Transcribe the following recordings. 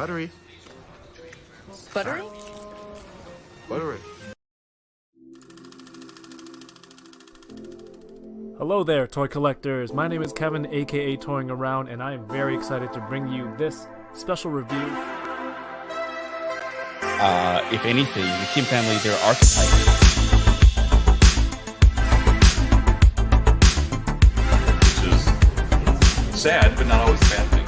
Buttery. Buttery? Buttery. Hello there, toy collectors. My name is Kevin, aka Toying Around, and I am very excited to bring you this special review. If anything, the Kim family, they're archetypes. Which is sad, but not always a bad thing.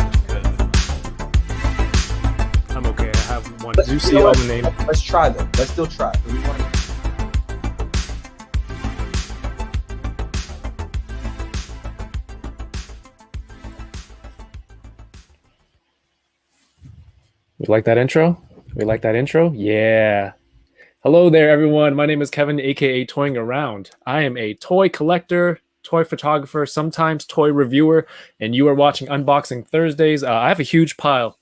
I'm okay, I have one Zusi on the name. Let's try them. Let's still try. We like that intro? We like that intro? Yeah. Hello there, everyone. My name is Kevin, aka Toying Around. I am a toy collector, toy photographer, sometimes toy reviewer, and you are watching Unboxing Thursdays. I have a huge pile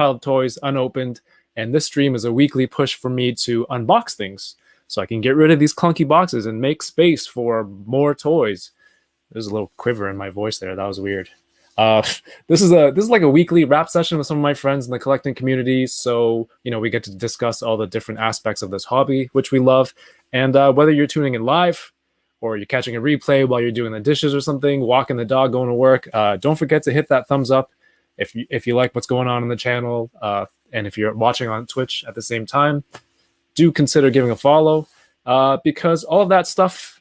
of toys unopened, and this stream is a weekly push for me to unbox things so I can get rid of these clunky boxes and make space for more toys. There's a little quiver in my voice there. That was weird. This is like a weekly rap session with some of my friends in the collecting community. So, you know, we get to discuss all the different aspects of this hobby, which we love. And whether you're tuning in live or you're catching a replay while you're doing the dishes or something, walking the dog, going to work, don't forget to hit that thumbs up if you like what's going on in the channel. And if you're watching on Twitch at the same time, do consider giving a follow because all of that stuff,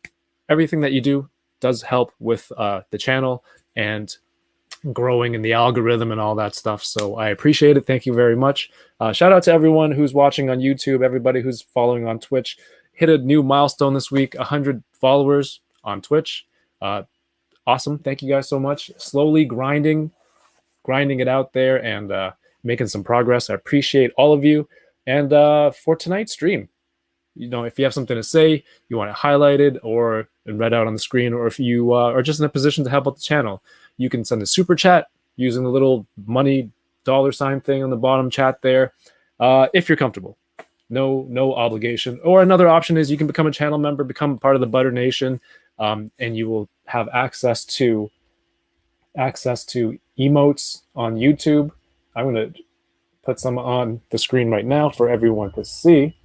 everything that you do does help with the channel and growing in the algorithm and all that stuff. So I appreciate it. Thank you very much. Shout out to everyone who's watching on YouTube, everybody who's following on Twitch. Hit a new milestone this week, 100 followers on Twitch. Awesome. Thank you guys so much. Slowly grinding it out there and making some progress. I appreciate all of you. And for tonight's stream, you know, if you have something to say, you want it highlighted or read out on the screen, or if you are just in a position to help out the channel, you can send a super chat using the little money $sign thing on the bottom chat there, if you're comfortable. No obligation. Or another option is you can become a channel member, become part of the Butter Nation, and you will have access to emotes on YouTube. I'm going to put some on the screen right now for everyone to see.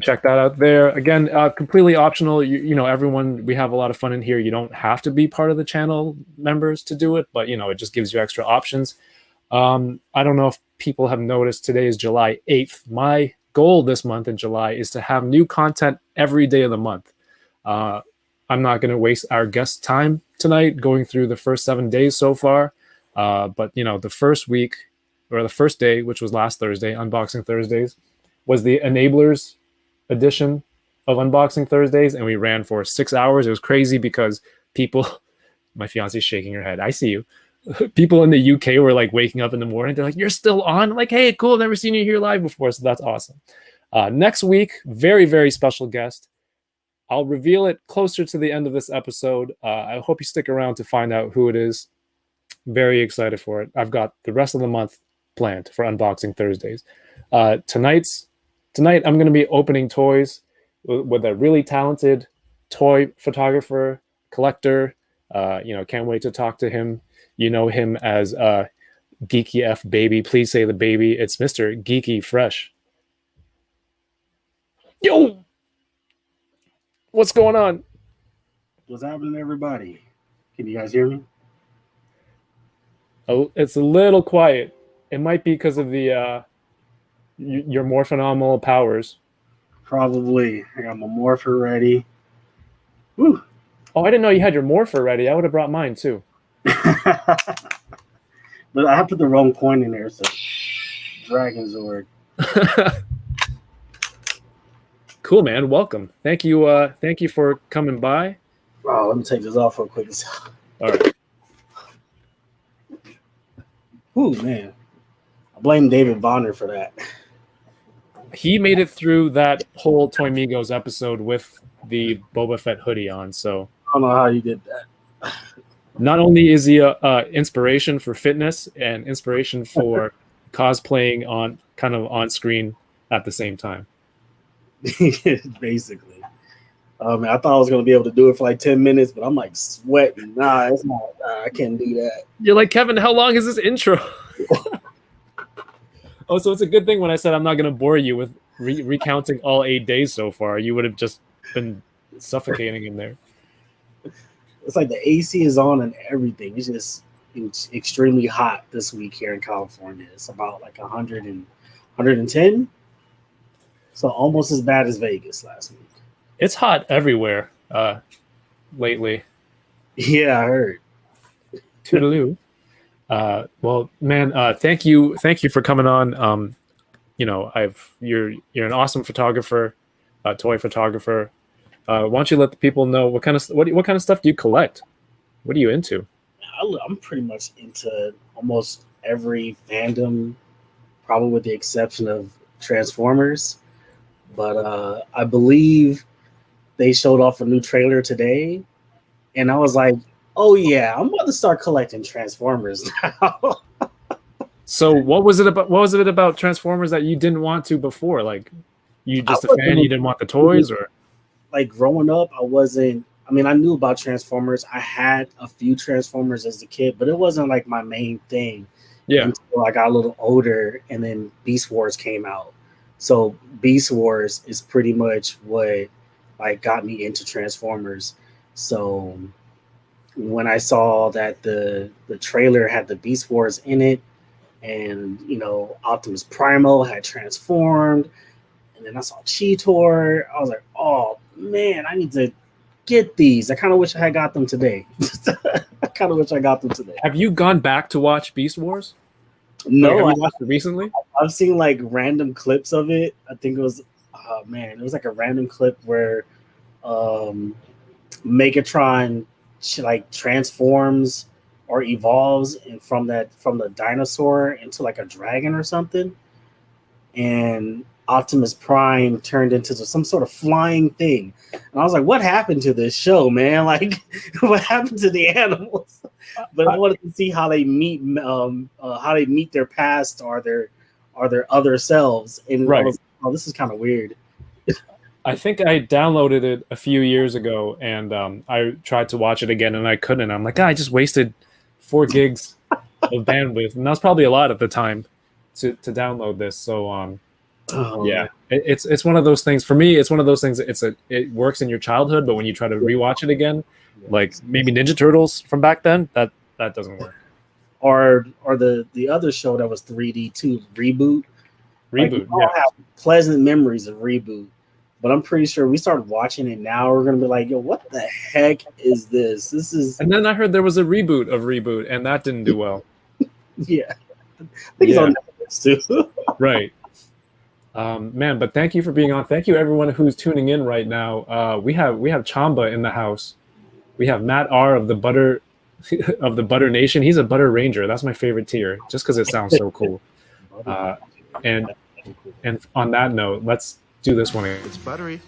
Check that out there. Again, completely optional. You know, everyone, we have a lot of fun in here. You don't have to be part of the channel members to do it, but, you know, it just gives you extra options. I don't know if people have noticed, today is July 8th. My goal this month in July is to have new content every day of the month. I'm not going to waste our guest time tonight going through the first 7 days so far. But, you know, the first week or the first day, which was last Thursday, Unboxing Thursdays, was the Enablers edition of Unboxing Thursdays, and we ran for 6 hours. It was crazy because people, my fiance's shaking her head, I see you. People in the UK were like waking up in the morning. They're like, "You're still on?" I'm like, "Hey, cool, never seen you here live before." So that's awesome. Next week, very, very special guest. I'll reveal it closer to the end of this episode. I hope you stick around to find out who it is. Very excited for it. I've got the rest of the month planned for Unboxing Thursdays. Tonight, I'm going to be opening toys with a really talented toy photographer, collector. You know, can't wait to talk to him. You know him as Geeky F Baby. Please say the baby. It's Mr. Geeky Fr3sh. Yo! What's going on? What's happening, everybody? Can you guys hear me? Oh, it's a little quiet. It might be because of the your more phenomenal powers. Probably. I got my morpher ready. Woo! Oh, I didn't know you had your morpher ready. I would have brought mine too. But I put the wrong coin in there, so Dragon Zord. Cool, man. Welcome. Thank you. Thank you for coming by. Oh, let me take this off real quick. All right. Ooh, man. I blame David Bonner for that. He made it through that whole Toy Migos episode with the Boba Fett hoodie on. So I don't know how you did that. not only is he a inspiration for fitness and inspiration for cosplaying on kind of on screen at the same time. Basically. I thought I was going to be able to do it for like 10 minutes, but I'm like sweating. Nah, it's not. I can't do that. You're like, Kevin, how long is this intro? Oh, so it's a good thing when I said I'm not going to bore you with recounting all 8 days so far. You would have just been suffocating in there. It's like the AC is on and everything. It's extremely hot this week here in California. It's about like 100 and 110. So almost as bad as Vegas last week. It's hot everywhere lately. Yeah, I heard. Toodaloo. Well, man, thank you for coming on. You know, you're an awesome photographer, toy photographer. Why don't you let the people know what kind of stuff do you collect? What are you into? I'm pretty much into almost every fandom, probably with the exception of Transformers. But I believe they showed off a new trailer today, and I was like, "Oh yeah, I'm about to start collecting Transformers now." So what was it about Transformers that you didn't want to before? Like, you just a fan, you didn't want the toys, or like growing up, I wasn't. I mean, I knew about Transformers. I had a few Transformers as a kid, but it wasn't like my main thing. Yeah. Until I got a little older, and then Beast Wars came out. So Beast Wars is pretty much what like got me into Transformers. So when I saw that the trailer had the Beast Wars in it, and you know Optimus Primal had transformed, and then I saw Cheetor, I was like, oh man, I need to get these. I kind of wish I had got them today. Have you gone back to watch Beast Wars? No, like, have you watched it recently? I've seen like random clips of it. I think it was, it was like a random clip where Megatron like transforms or evolves from the dinosaur into like a dragon or something, and Optimus Prime turned into some sort of flying thing. And I was like, what happened to this show, man? Like, what happened to the animals? But I wanted to see how they meet their past or their other selves. And right. I was, oh, this is kind of weird. I think I downloaded it a few years ago, and I tried to watch it again, and I couldn't. I'm like, I just wasted 4 gigs of bandwidth, and that was probably a lot at the time to download this. So yeah, it's one of those things. For me, it's one of those things. It works in your childhood, but when you try to rewatch it again, like maybe Ninja Turtles from back then, that doesn't work. Or the other show that was 3D too, Reboot. Like, we all have pleasant memories of Reboot, but I'm pretty sure we started watching it now, we're gonna be like, yo, what the heck is this? This is. And then I heard there was a reboot of Reboot, and that didn't do well. Yeah, I think it's on Netflix too. Right. Man, but thank you for being on. Thank you everyone who's tuning in right now. We have Chamba in the house. We have Matt R of the Butter of the Butter Nation. He's a Butter Ranger. That's my favorite tier, just because it sounds so cool. And on that note, let's do this one again. It's buttery.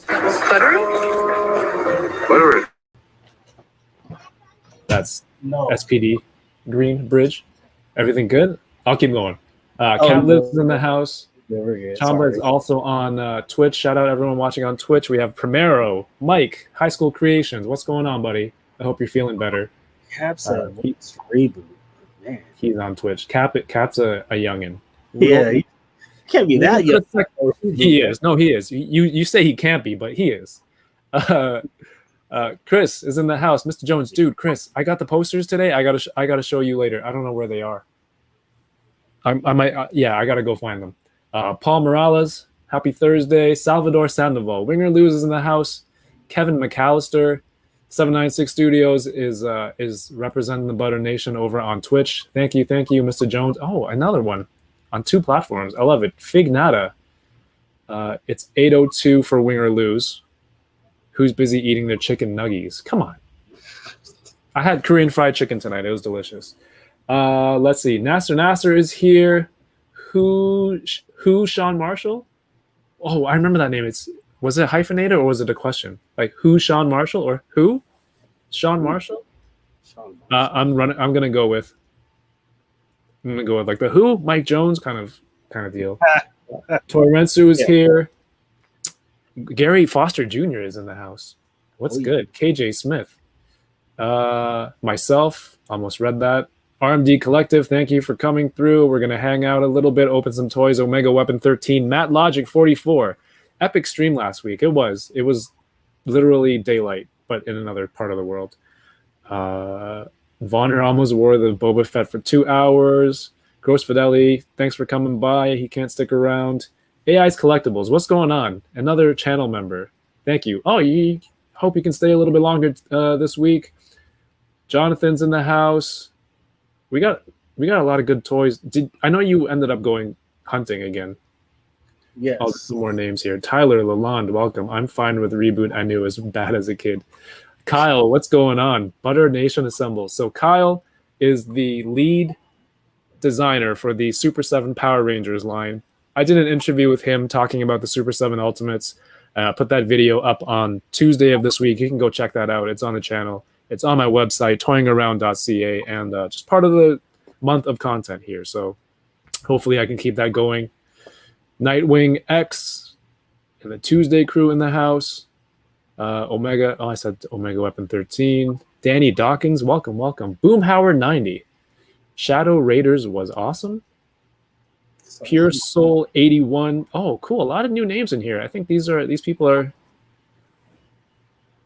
Buttery? Buttery. That's SPD Green Bridge. Everything good? I'll keep going. Cat lives in the house. Chamba is also on Twitch. Shout out everyone watching on Twitch. We have Primero, Mike, High School Creations. What's going on, buddy? I hope you're feeling better. Cap's a reboot. Man, he's on Twitch. Cap's a youngin. Yeah, he can't be that young. He is. No, he is. You say he can't be, but he is. Chris is in the house. Mr. Jones, dude, Chris, I got the posters today. I gotta show you later. I don't know where they are. I might. I gotta go find them. Paul Morales, happy Thursday. Salvador Sandoval, Winger Lose is in the house. Kevin McAllister, 796 Studios is representing the Butter Nation over on Twitch. Thank you, Mr. Jones. Oh, another one on 2 platforms. I love it. Fignata. It's 8:02 for Win or Lose. Who's busy eating their chicken nuggies? Come on. I had Korean fried chicken tonight. It was delicious. Let's see. Nasser is here. Who Sean Marshall? Oh, I remember that name. Was it hyphenated or was it a question? Like who Sean Marshall or who Sean Marshall? I'm gonna go with like the who Mike Jones kind of deal. Torensu is here. Gary Foster Jr. is in the house. What's good? KJ Smith. Myself, almost read that. RMD Collective, thank you for coming through. We're going to hang out a little bit, open some toys. Omega Weapon 13, Matt Logic 44. Epic stream last week. It was literally daylight, but in another part of the world. Vonner almost wore the Boba Fett for 2 hours. Gross Fideli, thanks for coming by. He can't stick around. AI's Collectibles, what's going on? Another channel member. Thank you. Oh, you hope you can stay a little bit longer this week. Jonathan's in the house. We got a lot of good toys. I know you ended up going hunting again? Yes. Oh, some more names here. Tyler Lalonde, welcome. I'm fine with Reboot. I knew it was bad as a kid. Kyle, what's going on? Butter Nation assembles. So Kyle is the lead designer for the Super 7 Power Rangers line. I did an interview with him talking about the Super 7 Ultimates. Put that video up on Tuesday of this week. You can go check that out. It's on the channel. It's on my website, toyingaround.ca, and just part of the month of content here. So hopefully I can keep that going. Nightwing X and the Tuesday crew in the house. Omega, I said Omega Weapon 13. Danny Dawkins, welcome. Boomhauer 90. Shadow Raiders was awesome. Pure Soul 81. Oh, cool. A lot of new names in here. I think these people are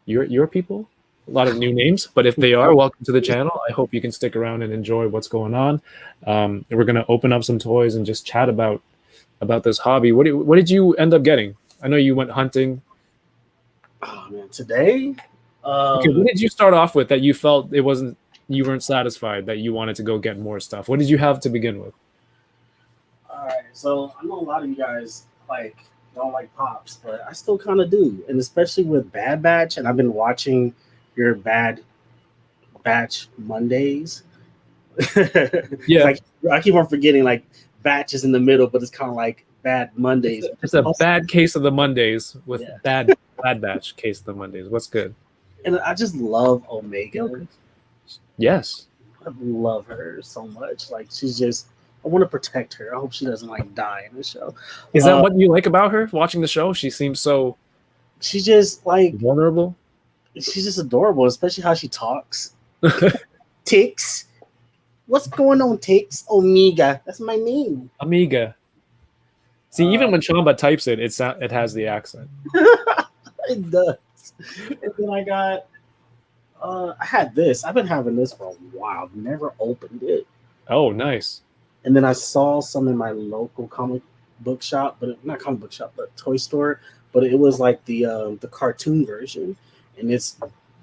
your people. A lot of new names, but if they are, welcome to the channel. I hope you can stick around and enjoy what's going on. We're going to open up some toys and just chat about this hobby. What did you end up getting? I know you went hunting. Oh man, today. Okay, what did you start off with that you felt you weren't satisfied, that you wanted to go get more stuff? What did you have to begin with? All right, so I know a lot of you guys don't like Pops, but I still kind of do, and especially with Bad Batch. And I've been watching your Bad Batch Mondays. Yeah, I keep on forgetting Batch is in the middle, but it's kind of like Bad Mondays. It's a bad case of the Mondays with bad Batch case of the Mondays. What's good? And I just love Omega. Yes, I love her so much. She's just. I want to protect her. I hope she doesn't die in the show. Is that what you like about her? Watching the show, she seems so. She's just vulnerable. She's just adorable, especially how she talks. Tix, what's going on, Tix? Omega, that's my name. Amiga. See, even when Chamba types it has the accent. It does. And then I got. I had this. I've been having this for a while. Never opened it. Oh, nice. And then I saw some in my local comic book shop, but not comic book shop, but toy store. But it was the cartoon version, and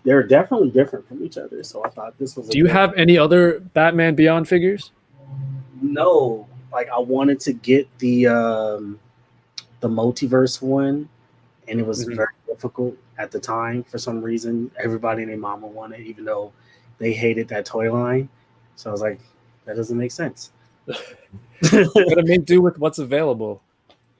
they're definitely different from each other. So I thought this was. Do you have any other Batman Beyond figures? No, I wanted to get the multiverse one, and it was very difficult at the time for some reason. Everybody and their mama wanted, even though they hated that toy line. So I was like, that doesn't make sense. Gotta make do with what's available.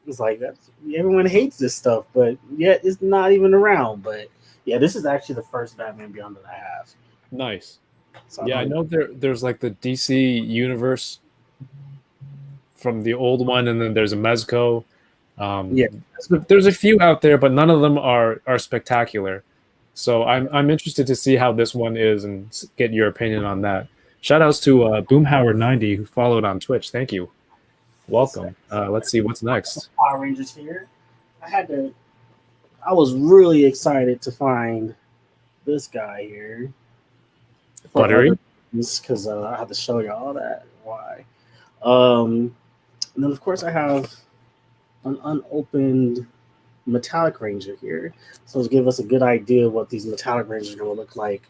It's everyone hates this stuff, but yet it's not even around. But yeah, this is actually the first Batman Beyond that I have. Nice. So yeah, I know there's the DC universe from the old one, and then there's a Mezco. There's a few out there, but none of them are spectacular. So I'm interested to see how this one is and get your opinion on that. Shout outs to Boomhauer90 who followed on Twitch. Thank you. Welcome. Let's see what's next. Power Rangers here. I was really excited to find this guy here. Buttery? Because I have to show you all that. Why? And then, of course, I have an unopened Metallic Ranger here. So to give us a good idea of what these Metallic Rangers are going to look like.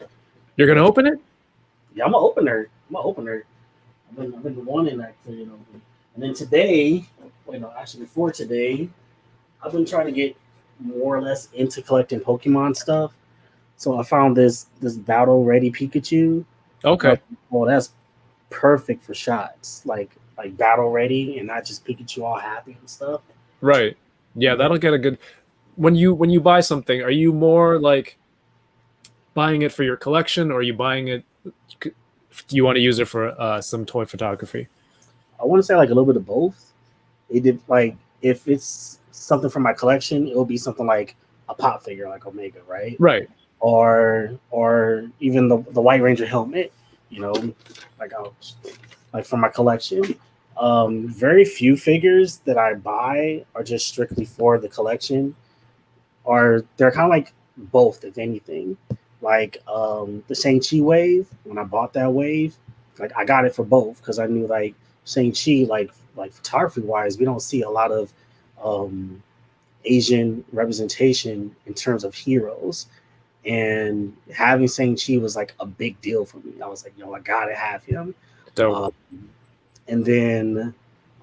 You're going to open it? Yeah, I'm gonna open her. I've been wanting that to, And then today, before today, I've been trying to get more or less into collecting Pokemon stuff. So I found this battle ready Pikachu. Okay. Well, that's perfect for shots, like battle ready, and not just Pikachu all happy and stuff. Right. Yeah, that'll get a good. When you buy something, are you more buying it for your collection, or are you buying it? Do you want to use it for some toy photography? I want to say a little bit of both. It did if it's something from my collection, it'll be something like a pop figure like Omega, right? Right. Or even the White Ranger helmet. you know, like for my collection. Very few figures that I buy are just strictly for the collection, or they're kind of like both, if anything. Like the Shang-Chi wave, when I bought that wave, like I got it for both because I knew like Shang-Chi, like photography wise, we don't see a lot of Asian representation in terms of heroes. And having Shang-Chi was like a big deal for me. I was like, yo, I gotta have him. Dope. And then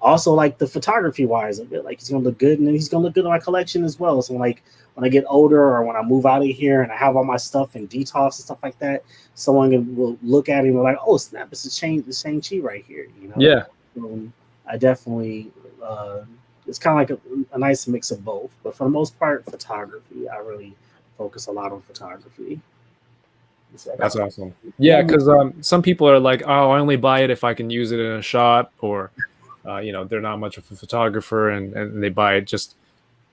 also like the photography wise of it, like he's gonna look good, and then he's gonna look good in my collection as well. So like when I get older or when I move out of here and I have all my stuff in detox and stuff like that, someone will look at him and be like, oh snap, it's the Shang-Chi right here, you know? Yeah. I definitely it's kind of like a nice mix of both, but for the most part, photography. I really focus a lot on photography. That's awesome. Yeah, because some people are like, oh, I only buy it if I can use it in a shot, or you know, they're not much of a photographer and they buy it just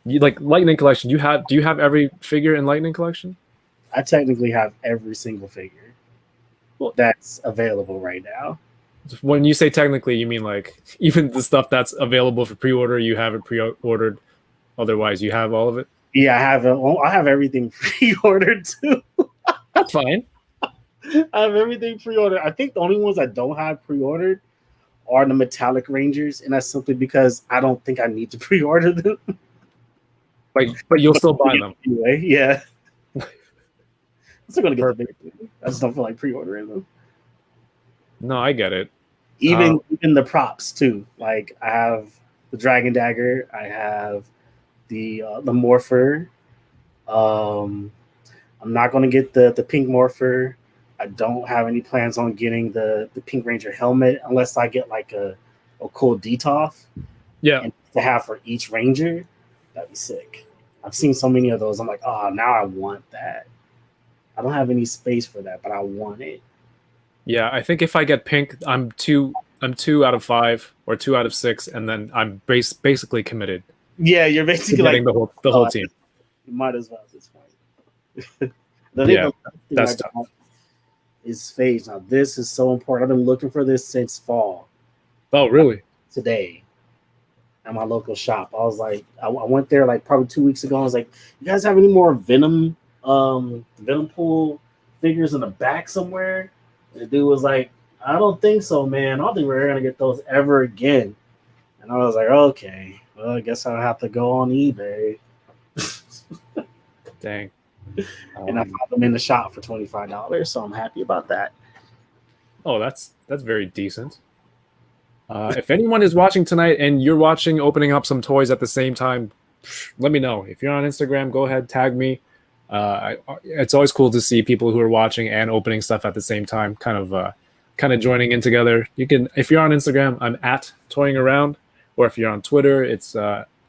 like Lightning Collection. Do you have every figure in Lightning Collection? I technically have every single figure that's available right now. When you say technically, you mean like even the stuff that's available for pre-order, you have it pre-ordered. Otherwise, you have all of it. Yeah, I have everything pre-ordered too. That's fine. I have everything pre-ordered. I think the only ones I don't have pre-ordered are the Metallic Rangers, and that's simply because I don't think I need to pre-order them. But you'll still buy them anyway. Yeah, I'm still gonna get the big thing. I just don't feel like pre-ordering them. No, I get it. Even the props too. Like I have the Dragon Dagger. I have the Morpher. I'm not going to get the Pink Morpher. I don't have any plans on getting the Pink Ranger helmet unless I get like a cool DTOF. Yeah. And to have for each Ranger, that'd be sick. I've seen so many of those. I'm like, oh, now I want that. I don't have any space for that, but I want it. Yeah, I think if I get pink, I'm 2 out of 5 or 2 out of 6, and then I'm basically committed. Yeah, you're basically getting like the whole team. You might as well at this point. That's tough. Is phase. Now this is so important. I've been looking for this since fall. Oh, really? Today, at my local shop, I was like, I went there like probably 2 weeks ago. I was like, you guys have any more Venom pool figures in the back somewhere? And the dude was like, I don't think so, man. I don't think we're gonna get those ever again. And I was like, okay, well, I guess I'll have to go on eBay. Dang. And I found them in the shop for $25, so I'm happy about that. Oh, that's very decent. If anyone is watching tonight and you're watching opening up some toys at the same time, let me know. If you're on Instagram, go ahead, tag me. It's always cool to see people who are watching and opening stuff at the same time, kind of joining in together. You can, if you're on Instagram, I'm at Toying Around, or if you're on Twitter, it's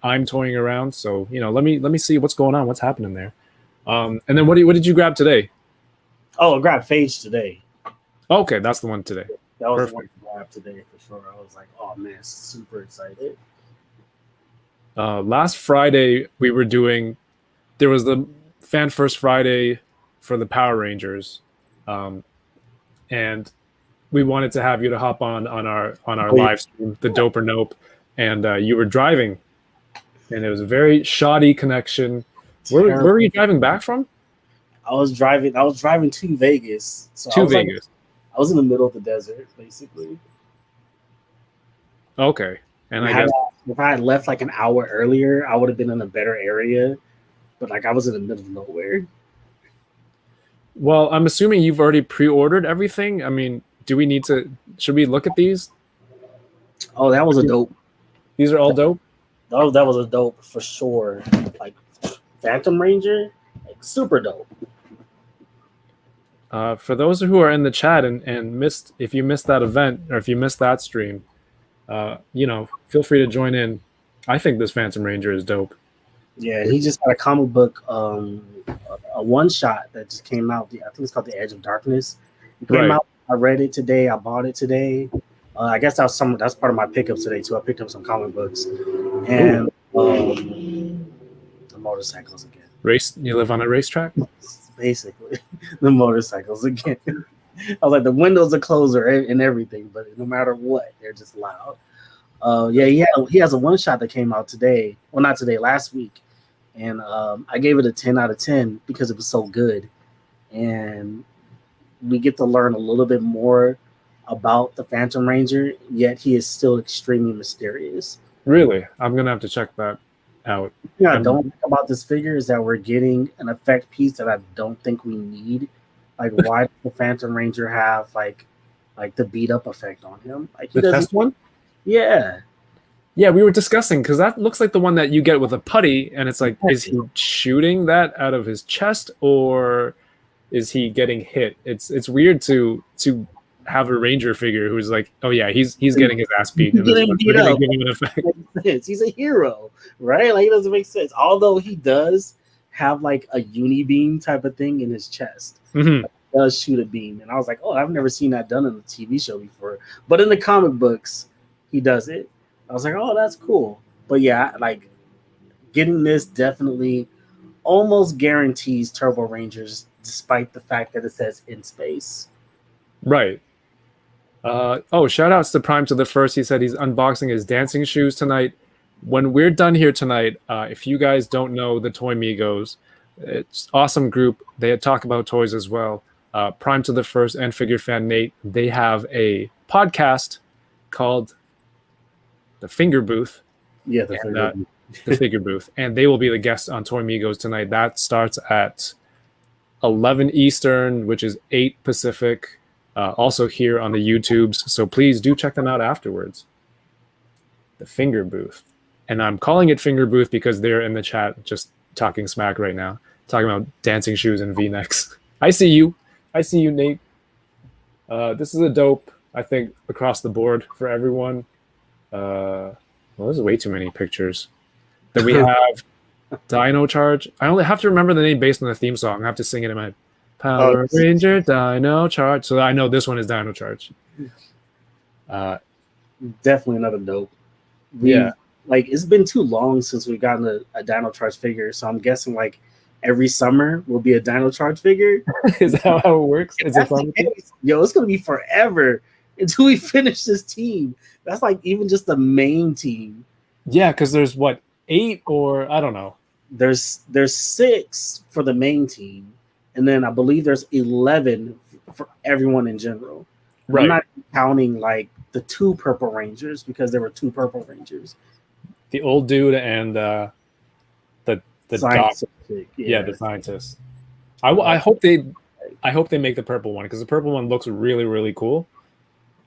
I'm Toying Around. So let me see what's going on, what's happening there. And then what did you grab today? Oh, I grabbed Phage today. Okay, that's the one today. That was Perfect. the one I grabbed today for sure. I was like, oh man, super excited. Last Friday there was the Fan First Friday for the Power Rangers, and we wanted to have you to hop on our live stream, the Dope or Nope, and you were driving, and it was a very shoddy connection. Where were you driving back from? I was driving to Vegas. So to Vegas. I was in the middle of the desert, basically. Okay. And I guess if I had left like an hour earlier, I would have been in a better area. But like I was in the middle of nowhere. Well, I'm assuming you've already pre-ordered everything. I mean, should we look at these? Oh, that was a dope. These are all dope? That was a dope for sure. Like Phantom Ranger, like super dope. For those who are in the chat and if you missed that event or if you missed that stream, feel free to join in. I think this Phantom Ranger is dope. Yeah, he just had a comic book, a one shot that just came out. I think it's called The Edge of Darkness. It came out. I read it today. I bought it today. I guess that's part of my pickups today too. I picked up some comic books and the motorcycles again. You live on a racetrack? Basically, the motorcycles again. I was like, the windows are closed and everything, but no matter what, they're just loud. Yeah, he has a one shot that came out today. Well, not today, last week, and I gave it a 10 out of 10 because it was so good, and we get to learn a little bit more about the Phantom Ranger. Yet he is still extremely mysterious. Really, I'm gonna have to check that out. Yeah, I don't like about this figure is that we're getting an effect piece that I don't think we need. Like, why does the Phantom Ranger have like the beat up effect on him? Like The test one? Yeah. Yeah, we were discussing because that looks like the one that you get with a putty, and it's like, is he shooting that out of his chest or is he getting hit? It's weird to have a Ranger figure who's like, oh yeah, he's getting his ass beat. He's getting beat up. Give him an effect. He's a hero, right? Like, it doesn't make sense. Although he does have like a uni beam type of thing in his chest. Mm-hmm. Like, he does shoot a beam, and I was like, oh, I've never seen that done in a TV show before. But in the comic books, he does it. I was like, oh, that's cool. But yeah, like, getting this definitely almost guarantees Turbo Rangers, despite the fact that it says in space. Right. Shout outs to Prime to the First. He said he's unboxing his dancing shoes tonight. When we're done here tonight, if you guys don't know the Toy Migos, it's awesome group. They talk about toys as well. Prime to the First and Figure Fan Nate, they have a podcast called The Finger Booth. Yeah, the Figure Booth. And they will be the guests on Toy Migos tonight. That starts at 11 Eastern, which is 8 Pacific. Also here on the YouTubes. So please do check them out afterwards. The Finger Booth. And I'm calling it Finger Booth because they're in the chat just talking smack right now. Talking about dancing shoes and V-necks. I see you. I see you, Nate. This is a dope, I think, across the board for everyone. Well, there's way too many pictures. Then we have Dino Charge. I only have to remember the name based on the theme song. I have to sing it in my head. Power Ranger Dino Charge. So I know this one is Dino Charge. Definitely another dope. Yeah. Like, it's been too long since we've gotten a Dino Charge figure. So I'm guessing like every summer will be a Dino Charge figure. Is that how it works? Is it fun? Yo, it's going to be forever until we finish this team. That's like even just the main team. Yeah, because there's what, 8 or I don't know. There's 6 for the main team. And then I believe there's 11 for everyone in general. Right. I'm not counting like the 2 Purple Rangers because there were 2 Purple Rangers. The old dude and the doc. Yeah, the scientist. I hope they make the purple one because the purple one looks really, really cool.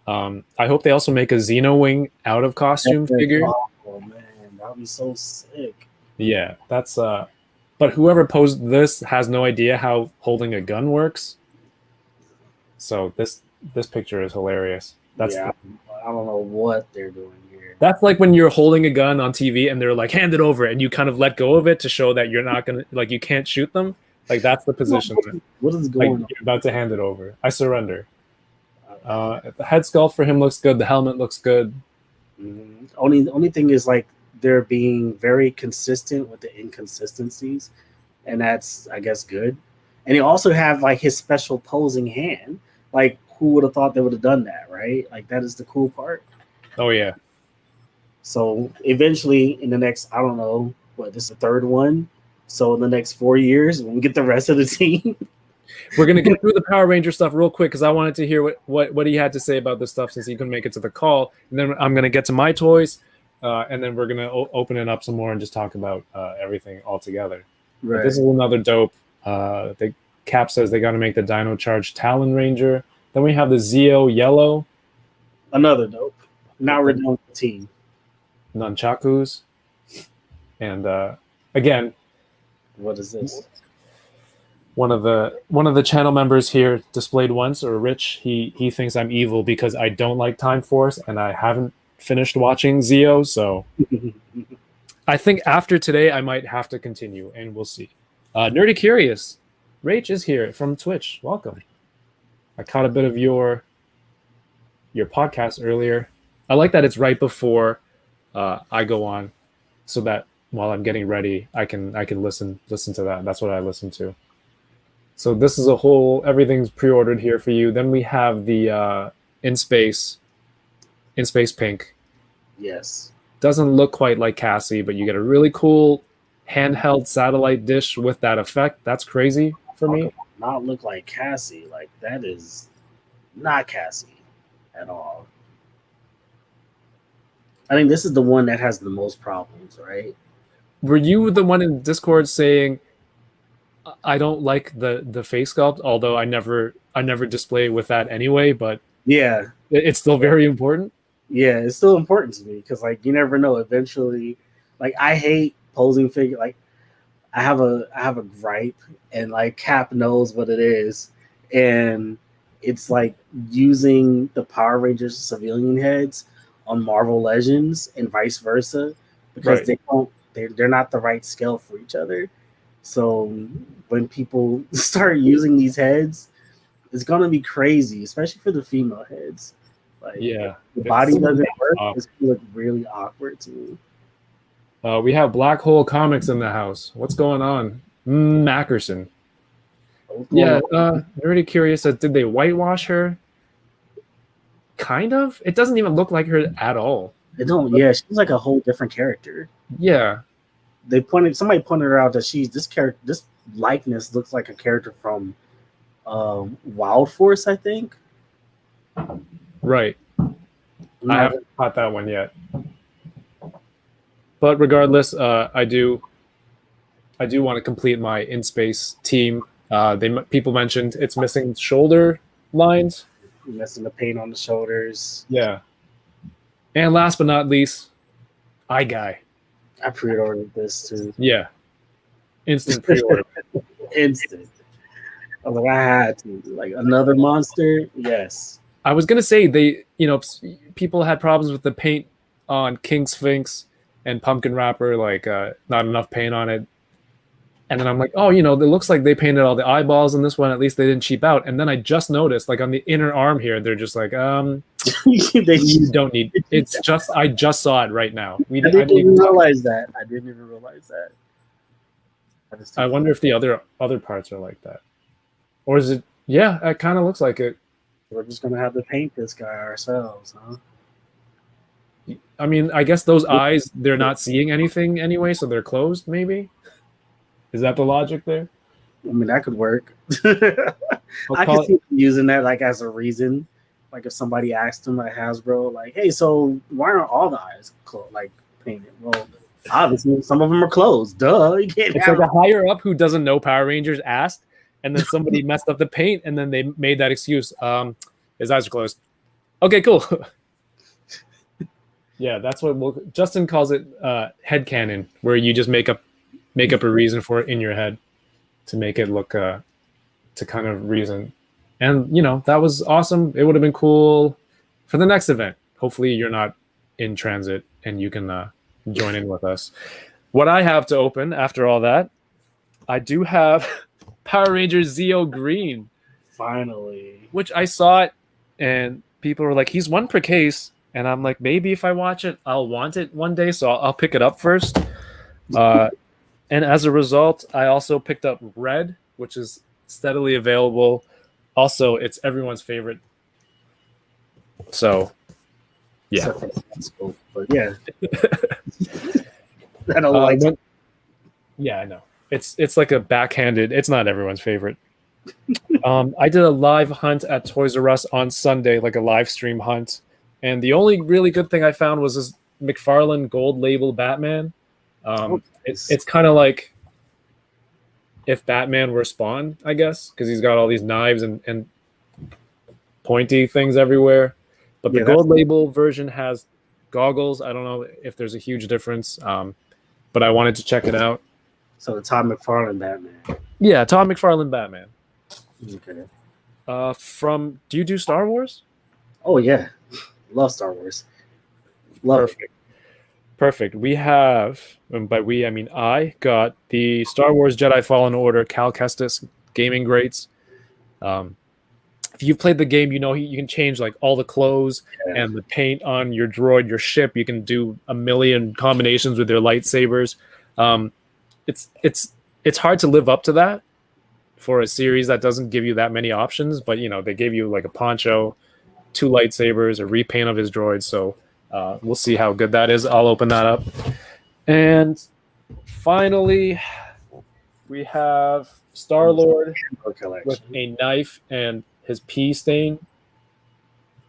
I hope they also make a Xeno Wing out of costume figure. Oh man, that would be so sick. Yeah, that's but whoever posed this has no idea how holding a gun works. So this picture is hilarious. I don't know what they're doing here. That's like when you're holding a gun on TV and they're like, hand it over, and you kind of let go of it to show that you're not gonna, like, you can't shoot them. Like, that's the position. What is going on? You're about to hand it over. I surrender. The head sculpt for him looks good. The helmet looks good. Mm-hmm. Only thing is, like, they're being very consistent with the inconsistencies, and that's, I guess, good. And he also have like his special posing hand. Like, who would have thought they would have done that, right? Like, that is the cool part. Oh yeah. So eventually, in the next, I don't know, this is the 3rd one. So in the next 4 years, when we get the rest of the team, we're gonna get through the Power Ranger stuff real quick because I wanted to hear what he had to say about this stuff since he couldn't make it to the call. And then I'm gonna get to my toys, and then we're gonna open it up some more and just talk about everything all together. right? But this is another dope. The Cap says they got to make the Dino Charge Talon Ranger. Then we have the Zeo Yellow. Another dope. Now we're done with the team. Nunchakus. And again, what is this? One of the channel members here displayed once, or Rich, he thinks I'm evil because I don't like Time Force and I haven't finished watching Zeo, so I think after today I might have to continue, and we'll see. Nerdy Curious, Rach is here from Twitch. Welcome. I caught a bit of your podcast earlier. I like that it's right before I go on, so that while I'm getting ready, I can listen to that. That's what I listen to. So this is a whole, everything's pre-ordered here for you. Then we have the in space pink. Yes. Doesn't look quite like Cassie, but you get a really cool handheld satellite dish with that effect. That's crazy for me. Not look like Cassie. Like, that is not Cassie at all. I think this is the one that has the most problems, right? Were you the one in Discord saying I don't like the face sculpt, although I never display with that anyway, but Yeah. it's still very important? Yeah, it's still important to me because, like, you never know. Eventually, like, I hate posing figure. Like, I have a gripe, and like Cap knows what it is, and it's like using the Power Rangers civilian heads on Marvel Legends and vice versa because Right. they're not the right scale for each other. So when people start using these heads, it's gonna be crazy, especially for the female heads. Like, Yeah. the body It's- doesn't work. uh, It's gonna look really awkward to me. we have Black Hole Comics in the house. What's going on? Mackerson. Yeah, very curious. Did they whitewash her? Kind of. It doesn't even look like her at all. They don't. Yeah, she's like a whole different character. Yeah. Somebody pointed out that this likeness looks like a character from Wild Force, I think. Right. I Not- haven't caught that one yet. But regardless, I do want to complete my in space team. People mentioned it's missing shoulder lines. messing the paint on the shoulders. Yeah. And last but not least, Eye Guy. I pre-ordered this too. Yeah. Instant pre-order. Instant. I was like, I had to. Like, another monster? Yes. I was gonna say people had problems with the paint on King Sphinx and Pumpkin Wrapper, like not enough paint on it. And then I'm like, oh, it looks like they painted all the eyeballs in this one. At least they didn't cheap out. And then I just noticed, like on the inner arm here, they're just like, you don't need. It's just I just saw it right now. I didn't even realize that. I wonder if the other parts are like that, or is it? Yeah, it kind of looks like it. We're just gonna have to paint this guy ourselves, huh? I mean, I guess those eyes, they're not seeing anything anyway, so they're closed. Maybe. Is that the logic there? I mean, that could work. I could see them using that like as a reason. Like if somebody asked them at Hasbro, like, "Hey, so why aren't all the eyes painted?" Well, obviously some of them are closed. Duh, you can't. It's like a higher up who doesn't know Power Rangers asked, and then somebody messed up the paint, and then they made that excuse. His eyes are closed. Okay, cool. Yeah, that's what Justin calls it. Headcanon, where you just make up a reason for it in your head to make it look to kind of reason. And that was awesome. It would have been cool for the next event. Hopefully you're not in transit and you can join in with us. What I have to open after all that, I do have Power Rangers Zeo Green. Finally. Which I saw it and people were like, he's one per case. And I'm like, maybe if I watch it, I'll want it one day. So I'll pick it up first. And as a result, I also picked up Red, which is steadily available. Also, it's everyone's favorite. So, yeah. But yeah. I don't like it. Yeah, I know. It's like a backhanded. It's not everyone's favorite. I did a live hunt at Toys R Us on Sunday, like a live stream hunt. And the only really good thing I found was this McFarlane Gold Label Batman. It's kind of like if Batman were Spawn, I guess, because he's got all these knives and pointy things everywhere. But the Gold Label version has goggles. I don't know if there's a huge difference, but I wanted to check it out. So the Todd McFarlane Batman. Yeah, Todd McFarlane Batman. Okay. Do you do Star Wars? Oh yeah, love Star Wars. Love it. Perfect. We have, and by we I mean I got the Star Wars Jedi Fallen Order Cal Kestis gaming greats. If you've played the game, you can change like all the clothes and the paint on your droid, your ship. You can do a million combinations with your lightsabers. It's hard to live up to that for a series that doesn't give you that many options, but they gave you like a poncho, 2 lightsabers, a repaint of his droid. So we'll see how good that is. I'll open that up. And finally, we have Star-Lord with a knife and his pee stain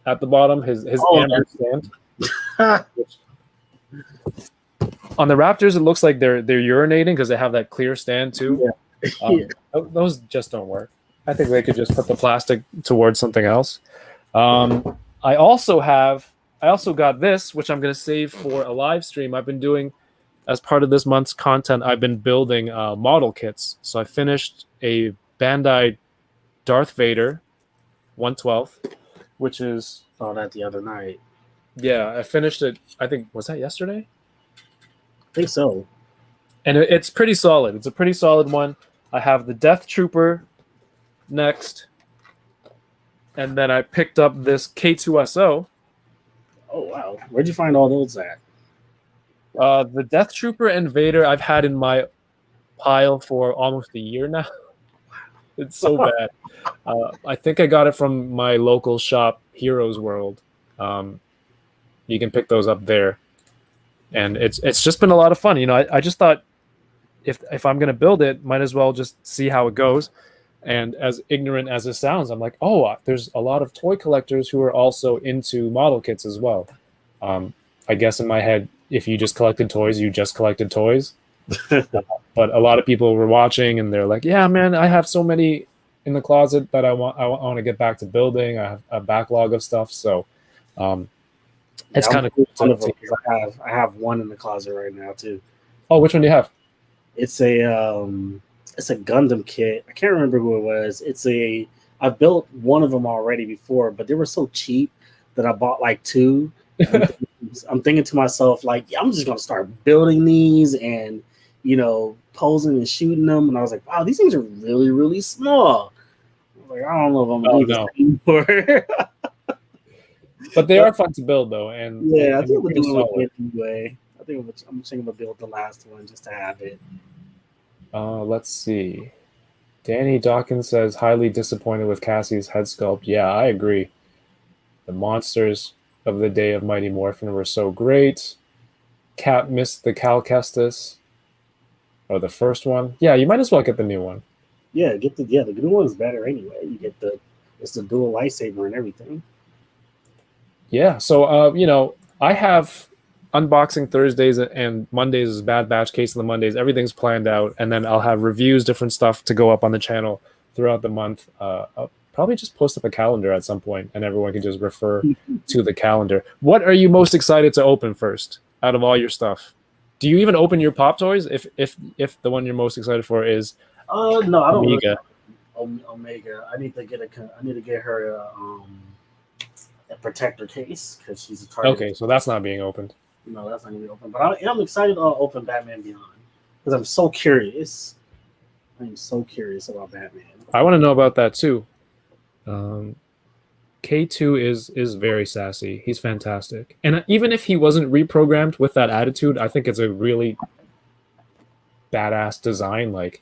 at the bottom, his amber stand. On the Raptors, it looks like they're urinating because they have that clear stand too. Yeah. Those just don't work. I think they could just put the plastic towards something else. I also got this, which I'm going to save for a live stream. I've been doing, as part of this month's content, I've been building model kits. So I finished a Bandaid Darth Vader 1/12, which is... Saw that the other night. Yeah, I finished it, I think, was that yesterday? I think so. And it's pretty solid. It's a pretty solid one. I have the Death Trooper next. And then I picked up this K2SO. Oh, wow. Where'd you find all those at? The Death Trooper and Vader I've had in my pile for almost a year now. It's so bad. I think I got it from my local shop, Heroes World. You can pick those up there. And it's just been a lot of fun. I just thought if I'm going to build it, might as well just see how it goes. And as ignorant as it sounds, I'm like, oh, there's a lot of toy collectors who are also into model kits as well. I guess in my head, if you just collected toys, you just collected toys. But a lot of people were watching and they're like, yeah, man, I have so many in the closet that I want to get back to building. I have a backlog of stuff. So it's kind of cool. I have one in the closet right now too. Oh, which one do you have? It's a Gundam Kit. I can't remember who it was. I've built one of them already before, but they were so cheap that I bought like 2. I'm thinking to myself, like, yeah, I'm just gonna start building these and posing and shooting them. And I was like, wow, these things are really, really small. I was like, I don't know if I'm gonna do this anymore. But they are fun to build though, and yeah, I think we'll do it anyway. I think I'm thinking of build the last one just to have it. Let's see. Danny Dawkins says, highly disappointed with Cassie's head sculpt. Yeah, I agree. The monsters of the Day of Mighty Morphin were so great. Cap missed the Cal Kestis. Or the first one. Yeah, you might as well get the new one. Yeah, the new one's better anyway. You get it's the dual lightsaber and everything. Yeah, so I have unboxing Thursdays and Mondays is Bad Batch, Case of the Mondays. Everything's planned out, and then I'll have reviews, different stuff to go up on the channel throughout the month. I'll probably just post up a calendar at some point, and everyone can just refer to the calendar. What are you most excited to open first out of all your stuff? Do you even open your Pop Toys if the one you're most excited for is no, I don't. Omega? Omega. I need to get her a protector case because she's a target. Okay, so that's not being opened. No, that's not gonna be open. But I'm excited to open Batman Beyond because I'm so curious. I'm so curious about Batman. I want to know about that too. K2 is very sassy. He's fantastic. And even if he wasn't reprogrammed with that attitude, I think it's a really badass design. Like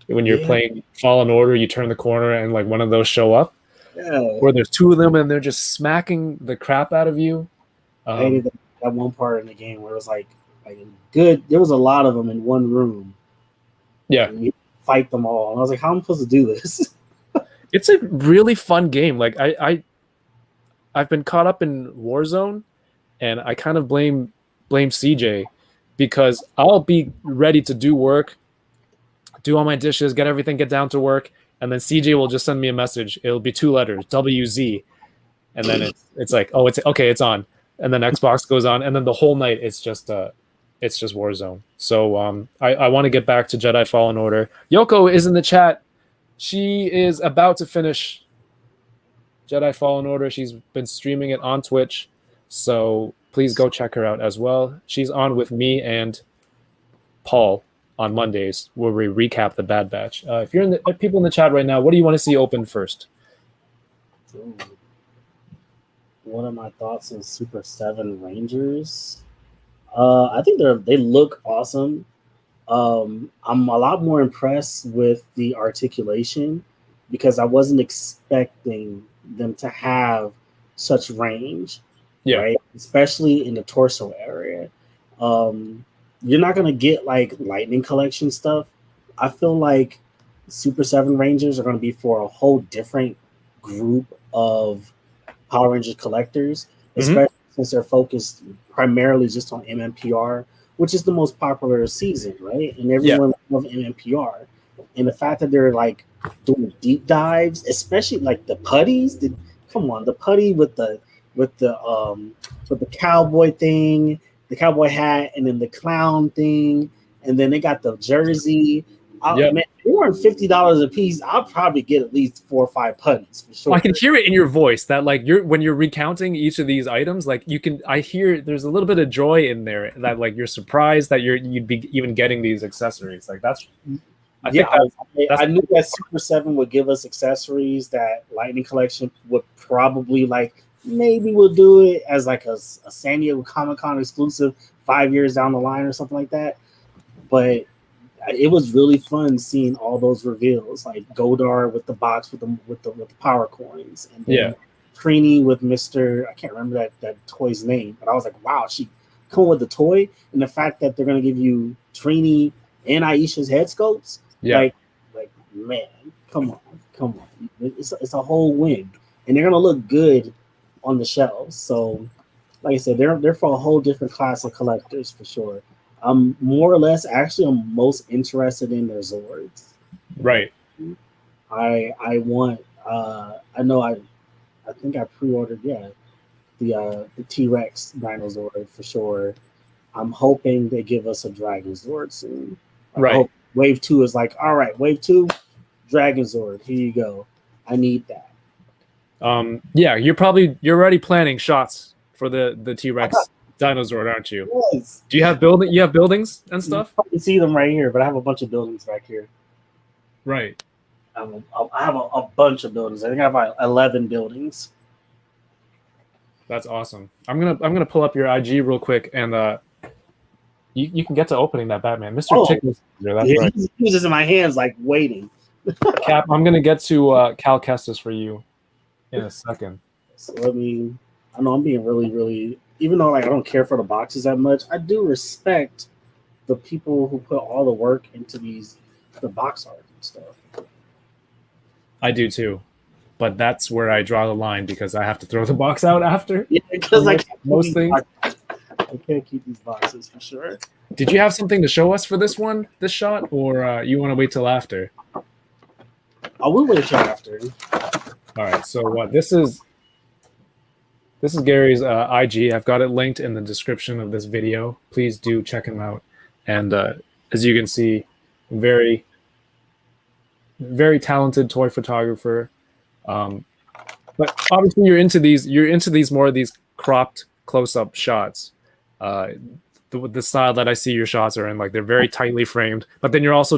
when you're playing Fallen Order, you turn the corner and like one of those show up. Yeah. Where there's 2 of them and they're just smacking the crap out of you. I hated that one part in the game where it was like good. There was a lot of them in one room. Yeah. And you fight them all. And I was like, how am I supposed to do this? It's a really fun game. Like I've been caught up in Warzone, and I kind of blame CJ because I'll be ready to do work, do all my dishes, get everything, get down to work, and then CJ will just send me a message. It'll be 2 letters, WZ, and then it's like, oh, it's okay, it's on, and then Xbox goes on, and then the whole night it's just Warzone. So I want to get back to Jedi Fallen Order. Yoko is in the chat. She is about to finish Jedi Fallen Order. She's been streaming it on Twitch, so please go check her out as well. She's on with me and Paul on Mondays where we recap the Bad Batch. If you're people in the chat right now, what do you want to see open first? Ooh. What are my thoughts on Super 7 Rangers? I think they look awesome. I'm a lot more impressed with the articulation because I wasn't expecting them to have such range, Yeah. right? Especially in the torso area. Um, you're not gonna get like lightning collection stuff. I feel like Super 7 Rangers are gonna be for a whole different group of Power Rangers collectors, especially since they're focused primarily just on MMPR, which is the most popular season, right? And everyone loves MMPR. And the fact that they're like doing deep dives, especially like the putties, come on, the putty with the with the cowboy thing, the cowboy hat, and then the clown thing, and then they got the jersey. Man, if you weren't $50 a piece, I'll probably get at least 4 or 5 putties for sure. Well, I can hear it in your voice that like when you're recounting each of these items, like I hear there's a little bit of joy in there that like you're surprised that you'd be even getting these accessories. Like that's I knew that Super 7 would give us accessories that Lightning Collection would probably like. Maybe we'll do it as like a San Diego Comic-Con exclusive 5 years down the line or something like that. But it was really fun seeing all those reveals, like Godar with the box with the power coins, and then Trini with Mr. I can't remember that toy's name, but I was like, wow, she come with the toy, and the fact that they're gonna give you Trini and Aisha's head sculpts, like man, come on, it's a whole win, and they're gonna look good on the shelves. So, like I said, they're for a whole different class of collectors for sure. I'm more or less I'm most interested in their Zords. Right. I want I think I pre-ordered the T-Rex Dino Zord for sure. I'm hoping they give us a Dragon Zord soon. I hope Wave 2 is like, all right, Wave 2, Dragon Zord, here you go. I need that. You're already planning shots for the T-Rex Dinozord, aren't you? Yes. Do you have buildings and stuff? You can see them right here, but I have a bunch of buildings back here. Right. I have a bunch of buildings. I think I have like 11 buildings. That's awesome. I'm gonna pull up your IG real quick, and you can get to opening that Batman. Mr. Tickles. That's right. He was just in my hands, like waiting. Cap, I'm gonna get to Cal Kestis for you in a second. So I know I'm being really, really, even though like I don't care for the boxes that much, I do respect the people who put all the work into the box art and stuff. I do too, but that's where I draw the line because I have to throw the box out after. Yeah, because I can't keep these boxes for sure. Did you have something to show us for this shot, or you want to wait till after? I will wait till after. All right. So what this is Gary's IG. I've got it linked in the description of this video. Please do check him out. And as you can see, very, very talented toy photographer. But obviously, you're into these more of these cropped close-up shots. The style that I see your shots are in, like they're very tightly framed. But then you also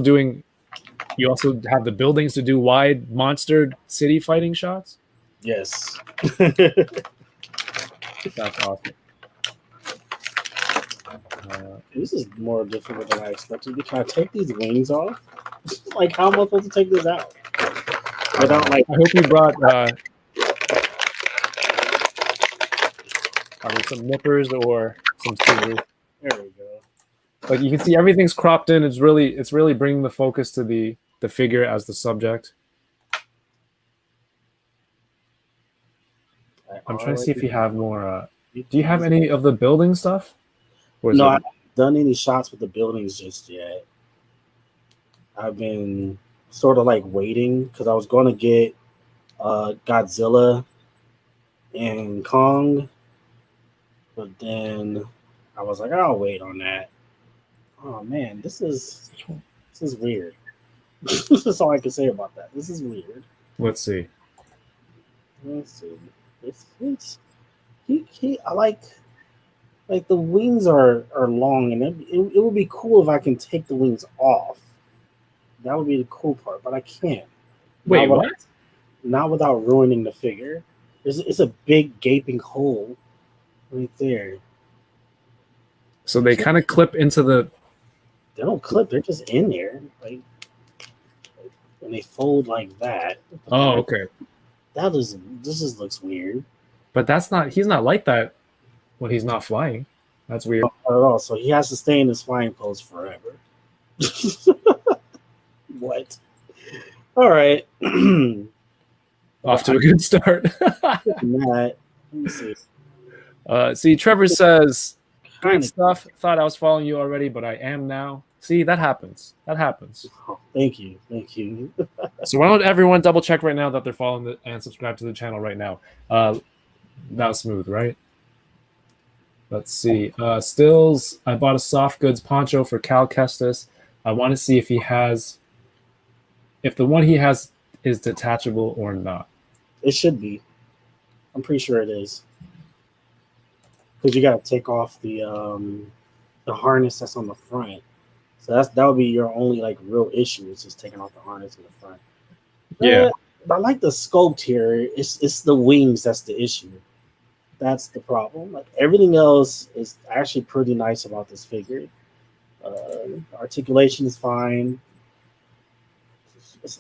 have the buildings to do wide monster city fighting shots. Yes. That's awesome. This is more difficult than I expected. Can I take these wings off? Like, how am I supposed to take this out? Without like. I hope you brought some nippers or some scissors. There we go. Like you can see, everything's cropped in. It's really bringing the focus to the figure as the subject. I'm trying to see if you have more. Do you have any of the building stuff? No, I haven't done any shots with the buildings just yet. I've been sort of like waiting because I was going to get Godzilla and Kong, but then I was like, I'll wait on that. Oh man, this is weird. This is all I can say about that. This is weird. Let's see. I like the wings are long, and it would be cool if I can take the wings off. That would be the cool part, but I can't. Wait, what? Not without ruining the figure. It's a big gaping hole right there. So they kind of clip into the They don't clip. They're just in there, like, and they fold like that. Oh, okay. This just looks weird. But that's not. He's not like that when he's not flying. That's weird. Not at all. So he has to stay in his flying pose forever. What? All right. Off to a good start. Let me see. See, Trevor says, "Great Kinda- stuff. Thought I was following you already, but I am now." See, that happens. That happens. Oh, thank you. Thank you. So why don't everyone double check right now that they're following and subscribe to the channel right now? Now smooth, right? Let's see. Stills, I bought a soft goods poncho for Cal Kestis. I want to see if the one he has is detachable or not. It should be. I'm pretty sure it is. Because you got to take off the harness that's on the front. So that would be your only like real issue is just taking off the harness in the front. Yeah. But I like the sculpt here. It's the wings that's the issue. That's the problem. Like everything else is actually pretty nice about this figure. Articulation is fine.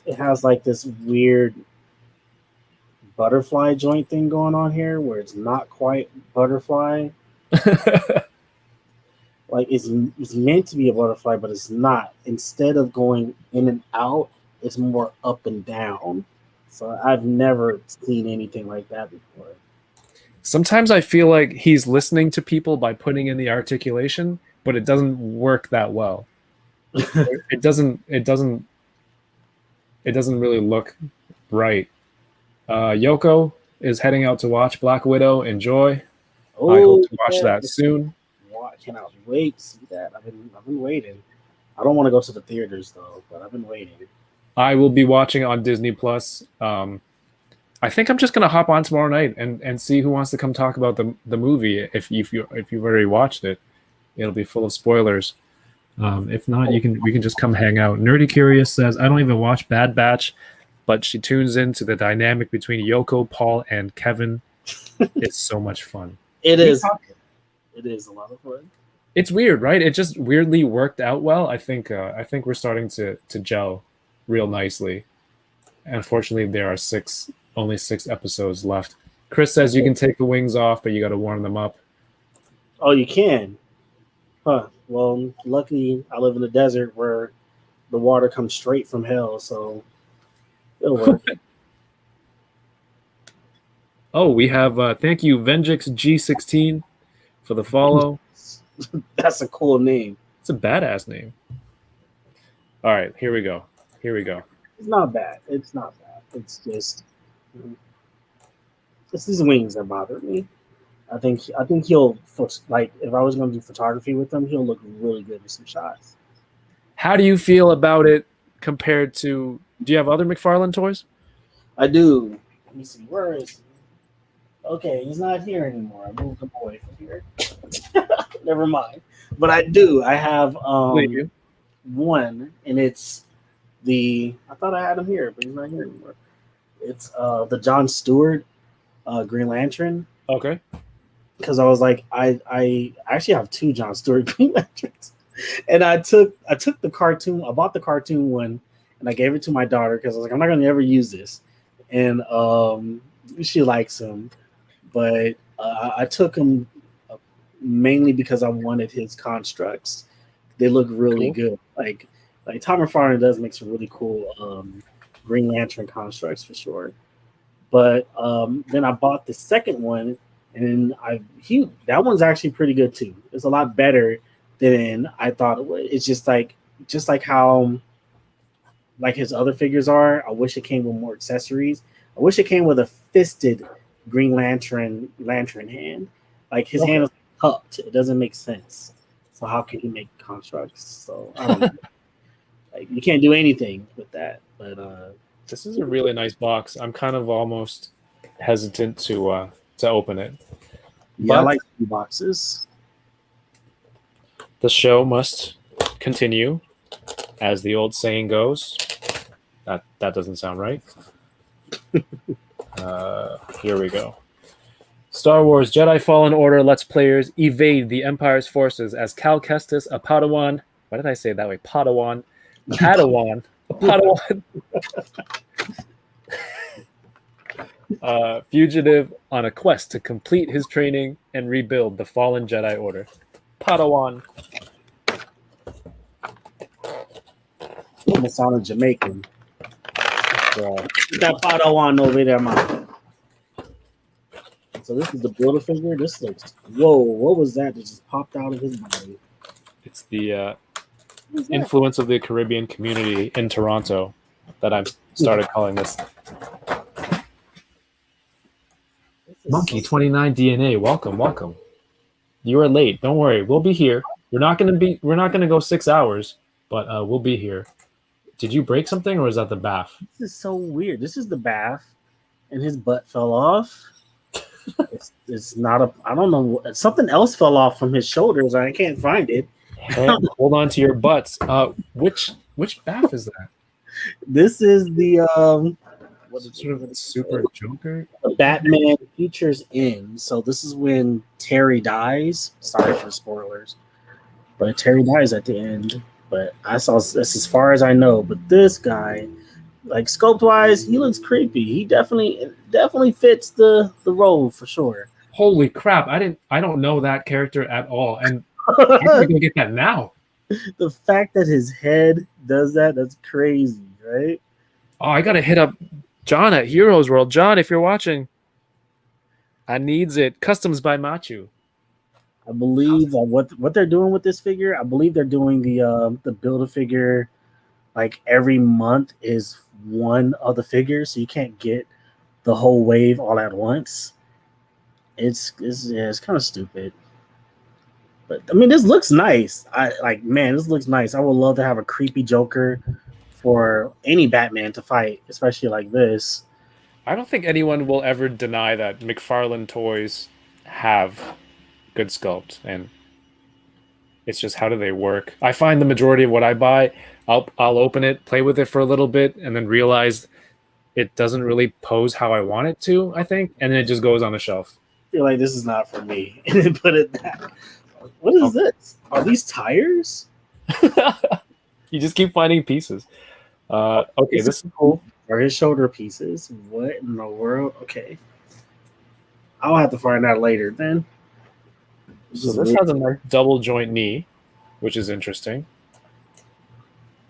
It has like this weird butterfly joint thing going on here where it's not quite butterfly. Like it's meant to be a butterfly, but it's not. Instead of going in and out, it's more up and down. So I've never seen anything like that before. Sometimes I feel like he's listening to people by putting in the articulation, but it doesn't work that well. It doesn't really look right. Yoko is heading out to watch Black Widow. Enjoy. I hope to watch that soon. I cannot wait to see that. I've been waiting. I don't want to go to the theaters though, but I've been waiting. I will be watching on Disney Plus. I think I'm just gonna hop on tomorrow night and see who wants to come talk about the movie. If you've already watched it, it'll be full of spoilers. If not, we can just come hang out. Nerdy Curious says, I don't even watch Bad Batch, but she tunes into the dynamic between Yoko, Paul, and Kevin. It's so much fun. It is. It is a lot of fun. It's weird, right? It just weirdly worked out well. I think we're starting to gel real nicely. Unfortunately, there are only six episodes left. Chris says you can take the wings off, but you got to warm them up. Oh, you can? Huh. Well, luckily, I live in the desert where the water comes straight from hell, so it'll work. Oh, we have thank you, Venjix G16 for the follow. That's a cool name. It's a badass name. All right, here we go. It's not bad. It's not bad. It's just these wings that bother me. I think he'll, like, if I was going to do photography with him, he'll look really good with some shots. How do you feel about it compared to? Do you have other McFarlane toys? I do. Let me see. Where is he? Okay, he's not here anymore. I moved him away from here. Never mind. But I do. I have one, and it's I thought I had him here, but he's not here anymore. It's the John Stewart Green Lantern. Okay. Because I was like, I actually have two John Stewart Green Lanterns, and I took the cartoon. I bought the cartoon one, and I gave it to my daughter because I was like, I'm not gonna ever use this, and she likes him, but I took him mainly because I wanted his constructs. They look really good. Like Tom McFarlane does make some really cool Green Lantern constructs for sure. But then I bought the second one, and that one's actually pretty good too. It's a lot better than I thought it would. It's just like how like his other figures are. I wish it came with more accessories. I wish it came with a fisted Green Lantern hand. Like his hand is cupped. It doesn't make sense. So how can you make constructs? So I don't know. Like you can't do anything with that. But this is a really nice box. I'm kind of almost hesitant to open it. Yeah, But I like boxes. The show must continue, as the old saying goes. That doesn't sound right. Here we go. Star Wars Jedi Fallen Order Let's Players evade the Empire's forces as Cal Kestis, a Padawan, Why did I say it that way? Padawan. Padawan. A Padawan. Fugitive on a quest to complete his training and rebuild the fallen Jedi Order. Padawan. It sounded Jamaican. Put that Padawan over there, man. So this is the Build-A-Figure. This looks... Whoa, what was that just popped out of his body? It's the influence of the Caribbean community in Toronto that I've started calling this. Monkey 29 DNA, welcome, welcome. You are late. Don't worry, we'll be here. We're not gonna go 6 hours, but we'll be here. Did you break something, or is that the bath? This is so weird. This is the bath, and his butt fell off. It's not a... I don't know. Something else fell off from his shoulders. I can't find it. Hold on to your butts. Which bath is that? This is the Sort of a Super Joker. the Batman Features in. So this is when Terry dies. Sorry for spoilers, but Terry dies at the end. But I saw this as far as I know. But this guy, like sculpt wise, he looks creepy. He definitely fits the role for sure. Holy crap! I don't know that character at all, and I'm gonna get that now. The fact that his head does that's crazy, right? Oh, I gotta hit up John at Heroes World. John, if you're watching, I needs it. Customs by Machu. I believe what they're doing with this figure. I believe they're doing the Build-A-Figure like every month is one of the figures, so you can't get the whole wave all at once. It's kind of stupid. But I mean, this looks nice. This looks nice. I would love to have a creepy Joker for any Batman to fight, especially like this. I don't think anyone will ever deny that McFarlane toys have good sculpt, and it's just how do they work. I find the majority of what I buy, I'll open it, play with it for a little bit, and then realize it doesn't really pose how I want it to, I think, and then it just goes on the shelf. I feel like this is not for me, and then put it back. What is this? Are these tires? You just keep finding pieces. Okay, this is cool. Are his shoulder pieces? What in the world? Okay. I'll have to find out later then. So this has a nice double joint knee, which is interesting.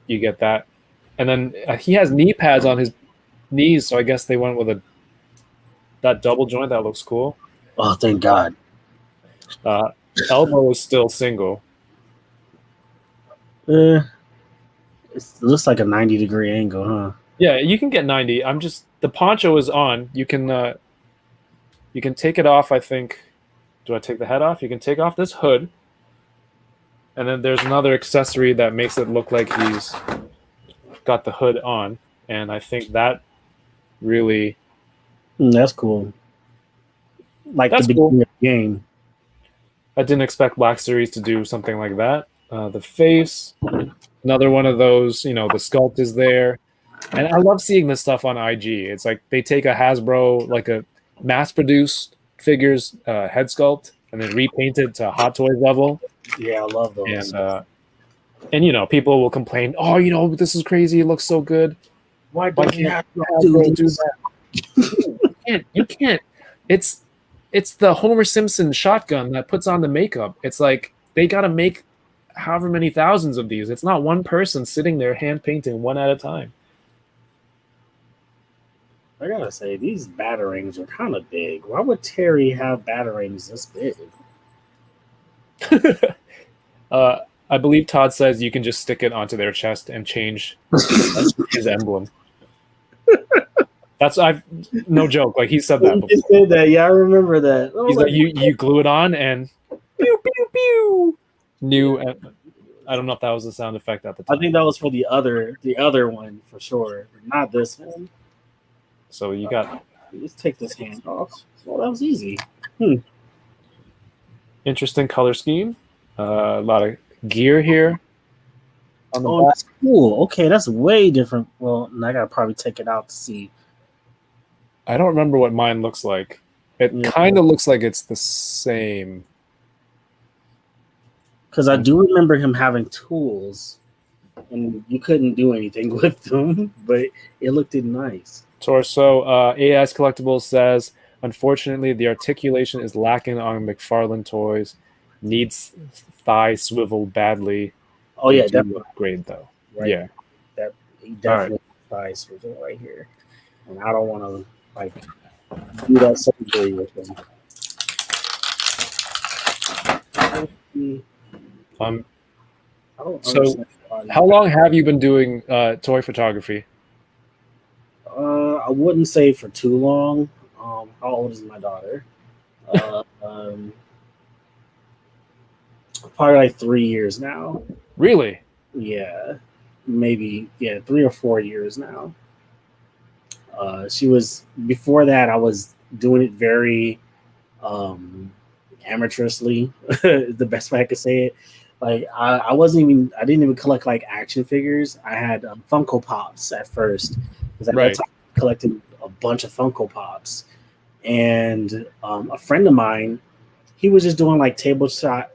You get that. And then he has knee pads on his knees, so I guess they went with that double joint. That looks cool. Oh, thank God. Elbow is still single. It looks like a 90-degree angle, huh? Yeah, you can get 90. The poncho is on. You can take it off, I think. Do I take the head off? You can take off this hood. And then there's another accessory that makes it look like he's got the hood on. And I think that really... That's cool. Like that's the beginning of the game. I didn't expect Black Series to do something like that. The face, another one of those, the sculpt is there. And I love seeing this stuff on IG. It's like they take a Hasbro, like a mass-produced figures head sculpt, and then repaint it to Hot Toys level. Yeah, I love those. And people will complain, oh, this is crazy. It looks so good. Why can't Hasbro do that? You can't. It's the Homer Simpson shotgun that puts on the makeup. It's like they got to make however many thousands of these. It's not one person sitting there hand painting one at a time. I gotta say, these batarangs are kind of big. Why would Terry have batarangs this big? I believe Todd says you can just stick it onto their chest and change his emblem. That's no joke. Like he said that before. He said that. Yeah, I remember that. He's like, you glue it on and pew pew pew. New. I don't know if that was the sound effect at the time. I think that was for the other one for sure, not this one. So you got. Let's take this hand off. Well, that was easy. Interesting color scheme. A lot of gear here. On the back. That's cool. Okay, that's way different. Well, I gotta probably take it out to see. I don't remember what mine looks like. It kind of looks like it's the same. Because I do remember him having tools, and you couldn't do anything with them, but it looked nice. Torso, AS Collectibles says, unfortunately, the articulation is lacking on McFarlane toys. Needs thigh swivel badly. Oh yeah, They do definitely. look great though. Right. Yeah. That he definitely thighs right here, and I don't want to like do that secondary with him. I don't So understand how long have you been doing toy photography? I wouldn't say for too long. How old is my daughter? Probably like 3 years now. Really? Yeah, maybe 3 or 4 years now. She was before that. I was doing it very amateurishly, the best way I could say it. Like I didn't even collect like action figures. I had Funko Pops at first because at that time I collected a bunch of Funko Pops, and a friend of mine, he was just doing like table shots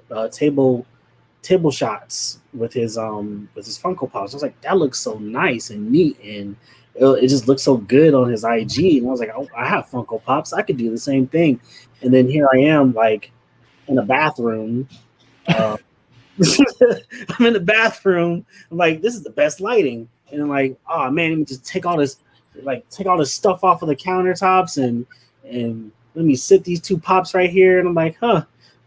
with his Funko Pops. I was like, that looks so nice and neat, and it just looked so good on his IG. And I was like, oh, I have Funko Pops, I could do the same thing. And then here I am, like in a bathroom. I'm in the bathroom. I'm like, this is the best lighting, and I'm like, oh man, let me just take all this stuff off of the countertops and let me sit these 2 pops right here. And I'm like,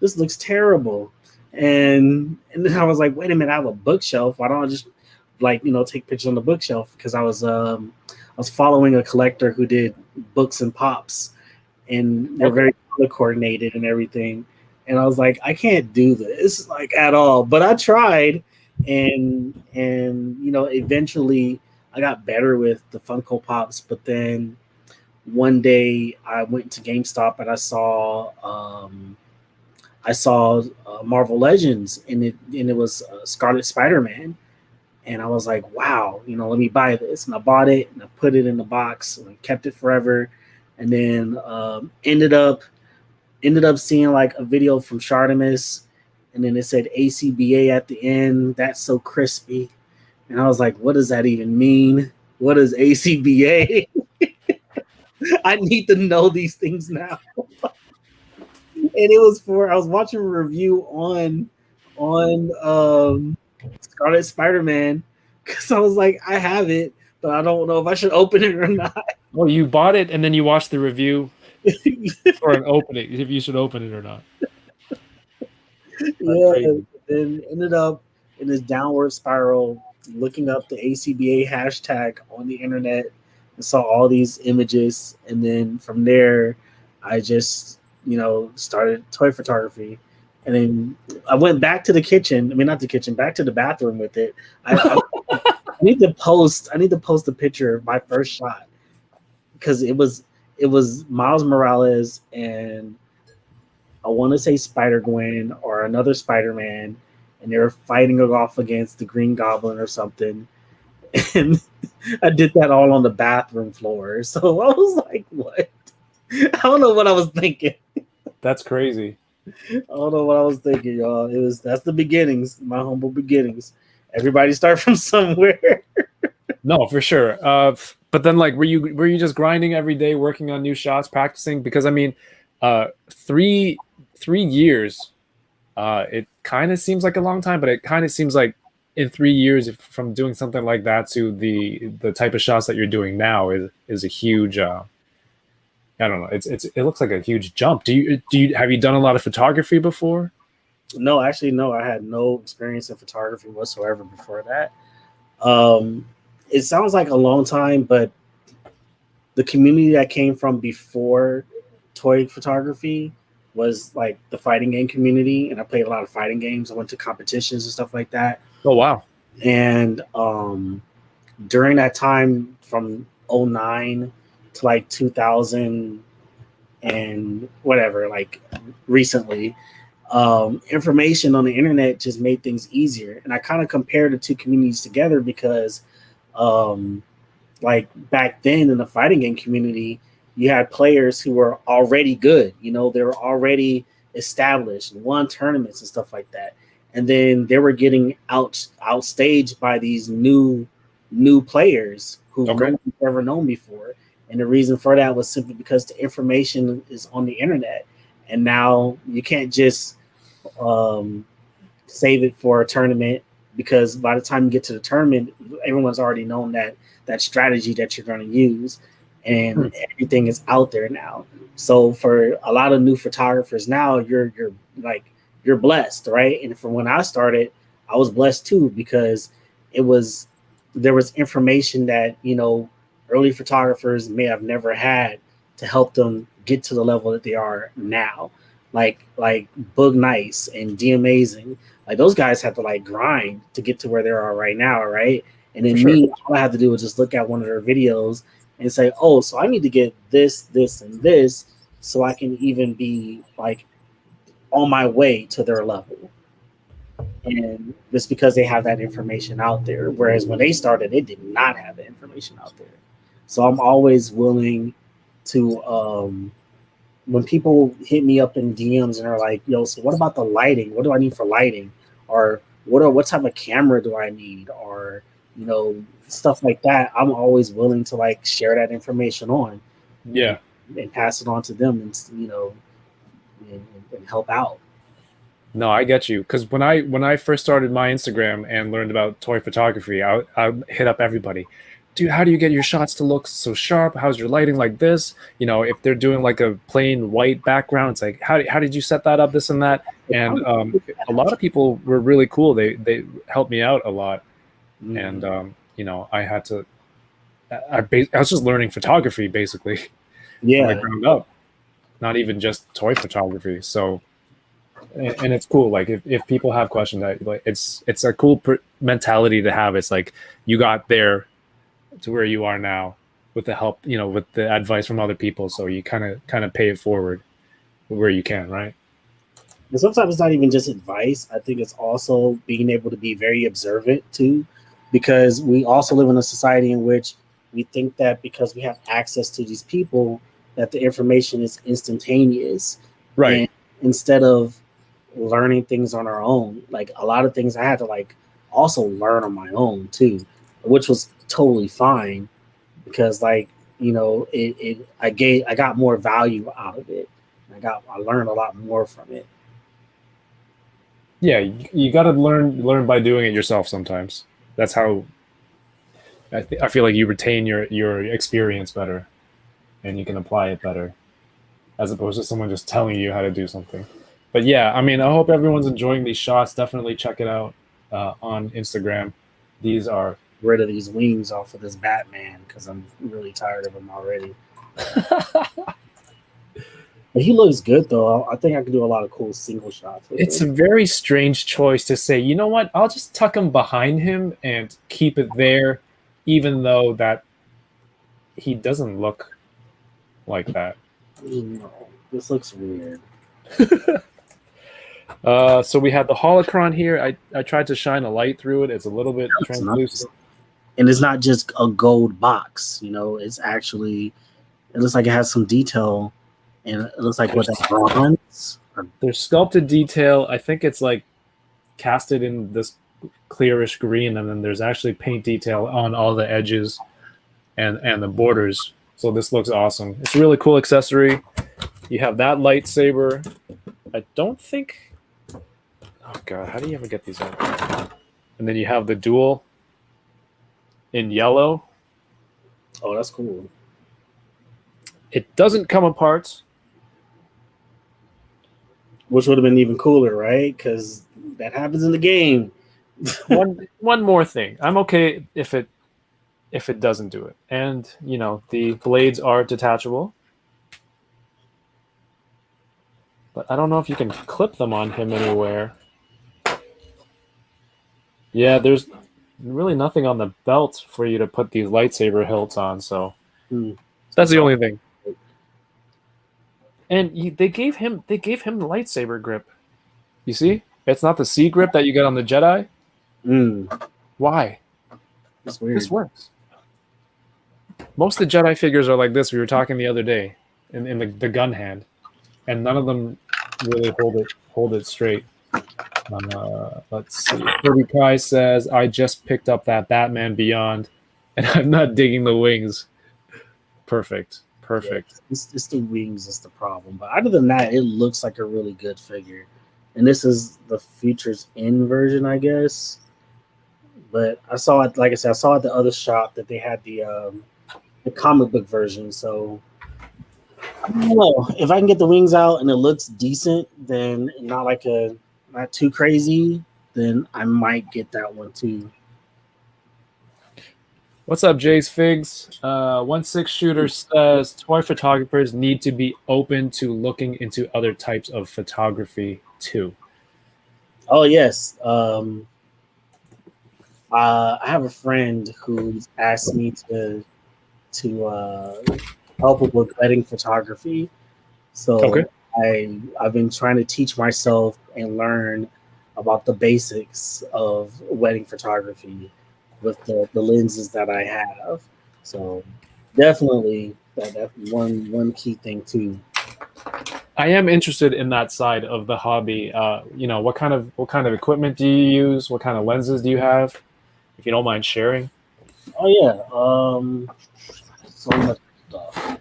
this looks terrible. And then I was like, wait a minute, I have a bookshelf. Why don't I just take pictures on the bookshelf? Because I was following a collector who did books and pops, and they're very color coordinated and everything. And I was like, I can't do this like at all. But I tried, and eventually I got better with the Funko Pops. But then one day I went to GameStop and I saw Marvel Legends, and it was Scarlet Spider-Man, and I was like, wow, let me buy this. And I bought it and I put it in the box and I kept it forever. And then ended up seeing like a video from Shartimus, and then it said ACBA at the end. That's so crispy. And I was like, what does that even mean? What is ACBA? I need to know these things now. And it was I was watching a review on Scarlet Spider-Man, because I was like, I have it, but I don't know if I should open it or not. Well, you bought it and then you watched the review for an opening, if you should open it or not. Yeah, then ended up in this downward spiral, looking up the ACBA hashtag on the internet and saw all these images. And then from there, I just, started toy photography. And then I went back to the kitchen. I mean, not the kitchen, back to the bathroom with it. I need to post a picture of my first shot, because it was Miles Morales and I want to say Spider-Gwen or another Spider-Man, and they were fighting off against the Green Goblin or something. And I did that all on the bathroom floor. So I was like, what? I don't know what I was thinking. That's crazy. I don't know what I was thinking, y'all. That's the beginnings, my humble beginnings. Everybody start from somewhere. No, for sure. But then, like, were you just grinding every day, working on new shots, practicing? Because I mean, 3 years. It kind of seems like a long time, but it kind of seems like in 3 years, from doing something like that to the type of shots that you're doing now is a huge. I don't know. It looks like a huge jump. Have you done a lot of photography before? No, actually, no. I had no experience in photography whatsoever before that. It sounds like a long time, but the community that came from before toy photography was like the fighting game community, and I played a lot of fighting games. I went to competitions and stuff like that. Oh wow! And during that time, from 2009 to like 2000 and whatever, like recently, information on the internet just made things easier. And I kind of compared the two communities together because like back then in the fighting game community, you had players who were already good. They were already established and won tournaments and stuff like that. and then they were getting outstaged by these new players who Okay. no one's ever known before. And the reason for that was simply because the information is on the internet, and now you can't just save it for a tournament, because by the time you get to the tournament, everyone's already known that strategy that you're going to use, and everything is out there now. So for a lot of new photographers now, you're blessed, right? And from when I started, I was blessed too, because there was information that, you know, early photographers may have never had to help them get to the level that they are now. Like Boog Nice and D Amazing, like those guys had to like grind to get to where they are right now, right? And then me, all I had to do was just look at one of their videos and say, oh, so I need to get this, this, and this, so I can even be like on my way to their level. And it's because they have that information out there. Whereas when they started, they did not have the information out there. So I'm always willing to, when people hit me up in DMs and are like, yo, so what about the lighting? What do I need for lighting? Or what type of camera do I need? Or, you know, stuff like that. I'm always willing to like share that information on. Yeah. And pass it on to them, and, you know, and help out. No, I get you. Because when I first started my Instagram and learned about toy photography, I hit up everybody. Dude, how do you get your shots to look so sharp? How's your lighting like this? You know, if they're doing like a plain white background, it's like, how did you set that up, this and that? And a lot of people were really cool. They helped me out a lot. And, you know, I had to, I was just learning photography, basically. Yeah. From the ground up. Not even just toy photography. So, and it's cool. Like if people have questions, like it's a cool mentality to have. It's like you got there to where you are now with the help, you know, with the advice from other people. So you kind of pay it forward where you can, right? And sometimes it's not even just advice. I think it's also being able to be very observant too, because we also live in a society in which we think that because we have access to these people, that the information is instantaneous. Right. And instead of learning things on our own, like a lot of things I had to like also learn on my own too, which was totally fine, because like, you know, I got more value out of it. I learned a lot more from it. Yeah, you got to learn by doing it yourself sometimes. That's how I feel like you retain your experience better, and you can apply it better, as opposed to someone just telling you how to do something. But yeah, I mean, I hope everyone's enjoying these shots. Definitely check it out on Instagram. These are Rid of these wings off of this Batman, because I'm really tired of him already. But he looks good though. I think I can do a lot of cool single shots with It's him. a very strange choice to say, you know what, I'll just tuck him behind him and keep it there, even though that he doesn't look like that. No, this looks weird. So we have the Holocron here. I tried to shine a light through it. It's a little bit translucent. And it's not just a gold box, you know, it's actually, it looks like it has some detail, and it looks like what that's bronze. There's sculpted detail. I think it's like casted in this clearish green, and then there's actually paint detail on all the edges and the borders. So this looks awesome. It's a really cool accessory. You have that lightsaber. I don't think, oh god, how do you ever get these out? And then you have the dual in yellow. Oh, that's cool. It doesn't come apart. Which would have been even cooler, right? Because that happens in the game. One more thing. I'm okay if it doesn't do it. And, you know, the blades are detachable. But I don't know if you can clip them on him anywhere. Yeah, there's really nothing on the belt for you to put these lightsaber hilts on, so that's the only thing. And they gave him the lightsaber grip. You see? It's not the C grip that you get on the Jedi. Why? That's weird. This works. Most of the Jedi figures are like this. We were talking the other day in the gun hand, and none of them really hold it straight. Let's see. 30ky says, I just picked up that Batman Beyond, and I'm not digging the wings. Perfect. Perfect. Yeah, it's the wings that's the problem. But other than that, it looks like a really good figure. And this is the Futures In version, I guess. But I saw it, like I said, I saw at the other shop that they had the comic book version. So I don't know. If I can get the wings out and it looks decent, then not too crazy, then I might get that one too. What's up, Jay's Figs? 1/6 Shooter says toy photographers need to be open to looking into other types of photography too. Oh yes. I have a friend who's asked me to help with wedding photography. So Okay. I've been trying to teach myself and learn about the basics of wedding photography with the lenses that I have. So definitely that's one key thing too. I am interested in that side of the hobby. What kind of equipment do you use? What kind of lenses do you have? If you don't mind sharing. Oh yeah. So much stuff.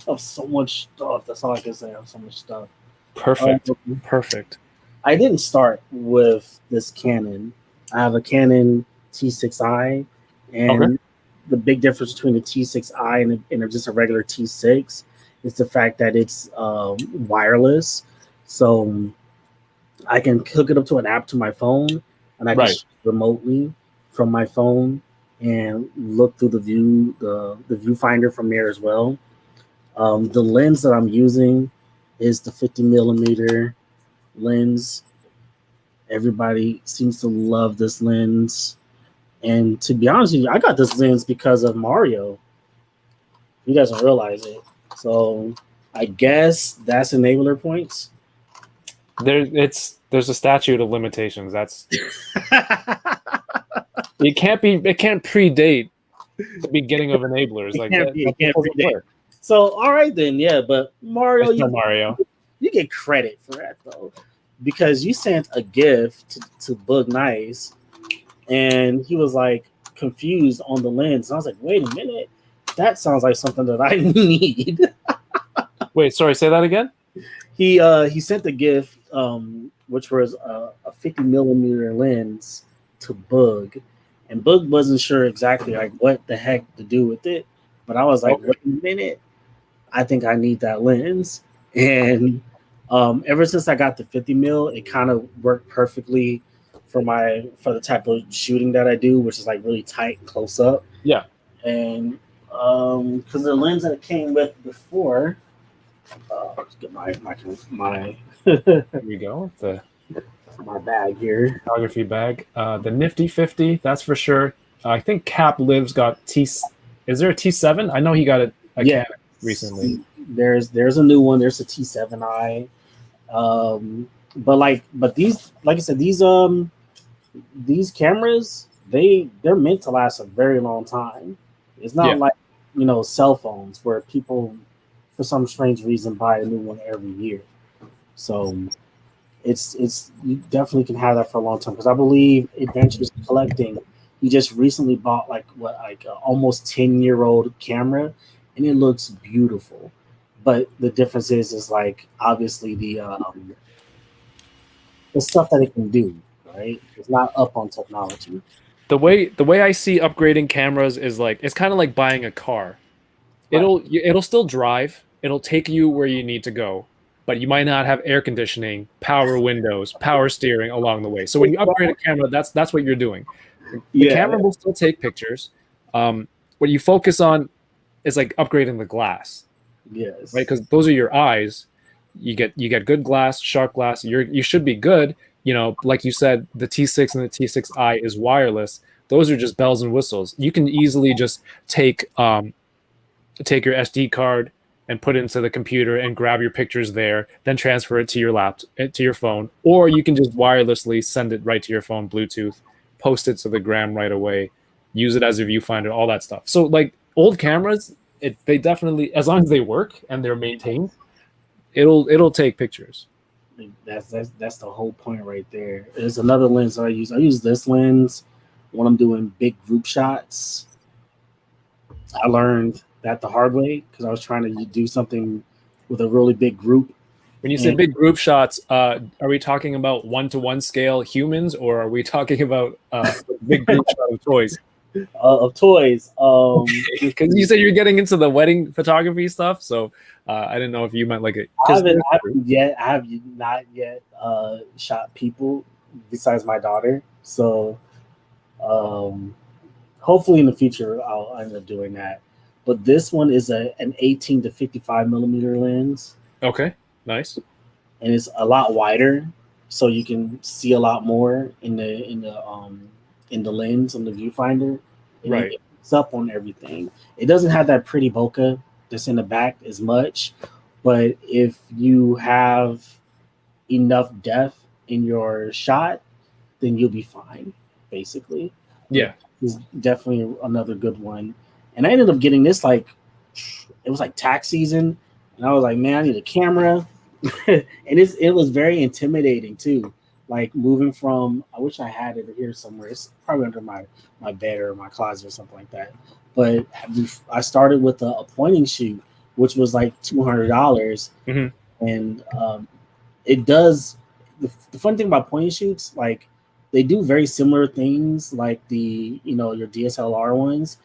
Of so much stuff. That's all I can say. Of so much stuff. Perfect. Perfect. I didn't start with this Canon. I have a Canon T6i, and Okay. the big difference between the T6i and just a regular T6 is the fact that it's wireless. So I can hook it up to an app to my phone, and I can shoot remotely from my phone and look through the viewfinder from there as well. The lens that I'm using is the 50 millimeter lens. Everybody seems to love this lens. And to be honest with you, I got this lens because of Mario. You guys don't realize it. So I guess that's enabler points. There's a statute of limitations. That's it can't predate the beginning of enablers. It can't predate. So all right then, yeah, but Mario, you get credit for that though, because you sent a gift to Bug Nice, and he was like confused on the lens. And I was like, wait a minute, that sounds like something that I need. Wait, sorry, say that again. He sent the gift, which was a 50 millimeter lens to Bug, and Bug wasn't sure exactly like what the heck to do with it. But I was like, wait a minute, I think I need that lens. And ever since I got the 50 mil, it kind of worked perfectly for the type of shooting that I do, which is like really tight, close up. Yeah. And because the lens that it came with before, let's get my Here we go. my bag here. Photography bag. The Nifty 50, that's for sure. I think Cap Lives got Is there a T7? I know he got a Canon recently. There's a new one. There's a T7i. But these, like I said, these cameras, they're meant to last a very long time. It's not like cell phones where people for some strange reason buy a new one every year. So it's you definitely can have that for a long time, because I believe Adventures in Collecting, he just recently bought almost 10-year-old camera, and it looks beautiful. But the difference is like obviously the stuff that it can do, right? It's not up on technology. The way I see upgrading cameras is like it's kind of like buying a car. It'll still drive. It'll take you where you need to go, but you might not have air conditioning, power windows, power steering along the way. So when you upgrade a camera, that's what you're doing. The camera will still take pictures. What you focus on is like upgrading the glass. Yes. Right, because those are your eyes. You get good glass, sharp glass. You should be good. Like you said, the T6 and the T6i is wireless. Those are just bells and whistles. You can easily just take your SD card and put it into the computer and grab your pictures there, then transfer it to your to your phone, or you can just wirelessly send it right to your phone, Bluetooth, post it to the gram right away, use it as a viewfinder, all that stuff. So like old cameras, they definitely, as long as they work and they're maintained, it'll take pictures. That's the whole point right there. There's another lens I use. I use this lens when I'm doing big group shots. I learned that the hard way because I was trying to do something with a really big group. When you say big group shots, are we talking about 1-to-1 scale humans, or are we talking about big group shot of toys? Of toys. Because you said you're getting into the wedding photography stuff, so I didn't know if you meant like a. I haven't yet. I have not yet shot people besides my daughter. So hopefully in the future I'll end up doing that. But this one is an 18 to 55 millimeter lens. Okay, nice. And it's a lot wider, so you can see a lot more in the lens on the viewfinder. And right. It's up on everything. It doesn't have that pretty bokeh that's in the back as much, but if you have enough depth in your shot, then you'll be fine, basically. Yeah. It's definitely another good one. And I ended up getting this it was like tax season, and I was like, man, I need a camera. And it was very intimidating too. Like moving from, I wish I had it here somewhere. It's probably under my bed or my closet or something like that. But I started with a pointing shoot, which was like $200. Mm-hmm. And it does, the fun thing about pointing shoots, like they do very similar things like your DSLR ones,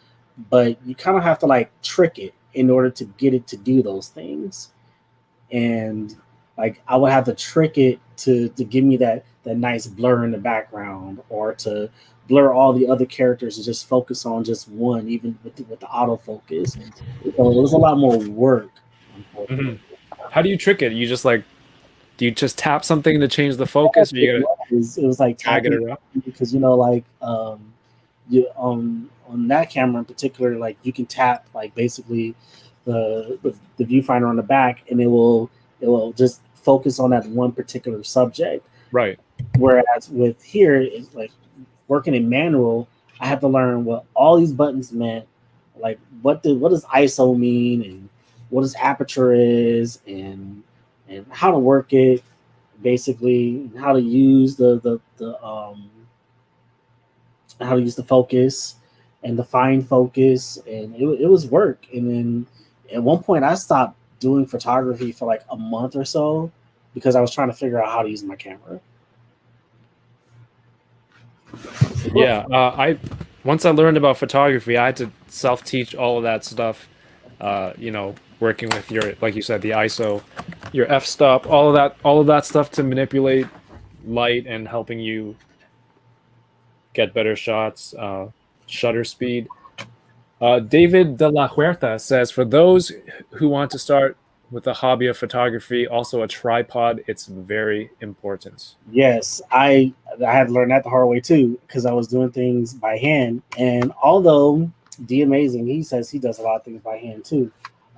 but you kind of have to like trick it in order to get it to do those things. And like I would have to trick it to give me that nice blur in the background, or to blur all the other characters and just focus on just one, even with the autofocus. So it was a lot more work. Mm-hmm. How do you trick it? You just like, do you just tap something to change the focus? Or you gotta it was like tagging it up? Because you on that camera in particular, like you can tap like basically the viewfinder on the back, and it will just focus on that one particular subject. Right. Whereas with here, it's like working in manual, I had to learn what all these buttons meant, like what does ISO mean, and what does aperture is, and how to work it, basically, and how to use the focus and the fine focus, and it was work. And then at one point I stopped doing photography for like a month or so because I was trying to figure out how to use my camera. Yeah, once I learned about photography, I had to self-teach all of that stuff. Working with your, like you said, the ISO, your f-stop, all of that stuff to manipulate light and helping you get better shots, shutter speed. David de la Huerta says, for those who want to start with the hobby of photography, also a tripod, it's very important. Yes, I had to learn that the hard way too, because I was doing things by hand. And although D Amazing, he says he does a lot of things by hand too.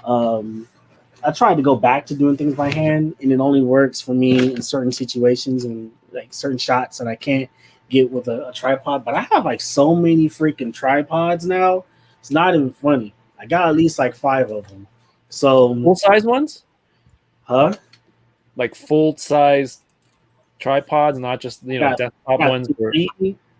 I tried to go back to doing things by hand, and it only works for me in certain situations and like certain shots that I can't get with a tripod. But I have like so many freaking tripods now. It's not even funny. I got at least like 5 of them. So full size ones? Huh? Like full size tripods, not just desktop ones.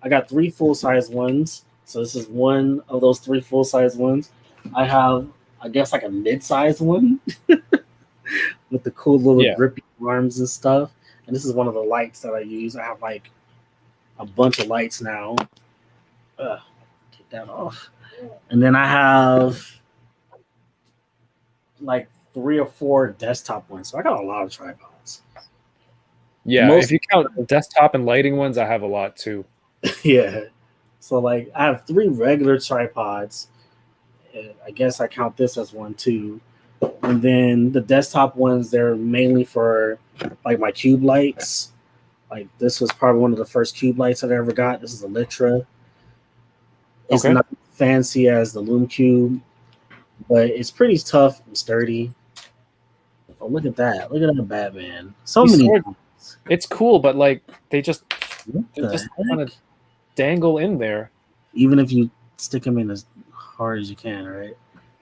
I got 3 full size ones. So this is one of those 3 full size ones. I have, I guess, like a mid-sized one with the cool little grippy arms and stuff. And this is one of the lights that I use. I have like a bunch of lights now. Take that off. And then I have like 3 or 4 desktop ones. So I got a lot of tripods. Yeah, if you count desktop and lighting ones, I have a lot too. Yeah. So like I have 3 regular tripods. I guess I count this as one too. And then the desktop ones, they're mainly for like my cube lights. Like this was probably one of the first cube lights that I ever got. This is a Litra. It's not fancy as the Lume Cube, but it's pretty tough and sturdy. Oh, look at that. Look at that Batman. So many. It's cool, but like they just kind of dangle in there. Even if you stick them in as hard as you can, right?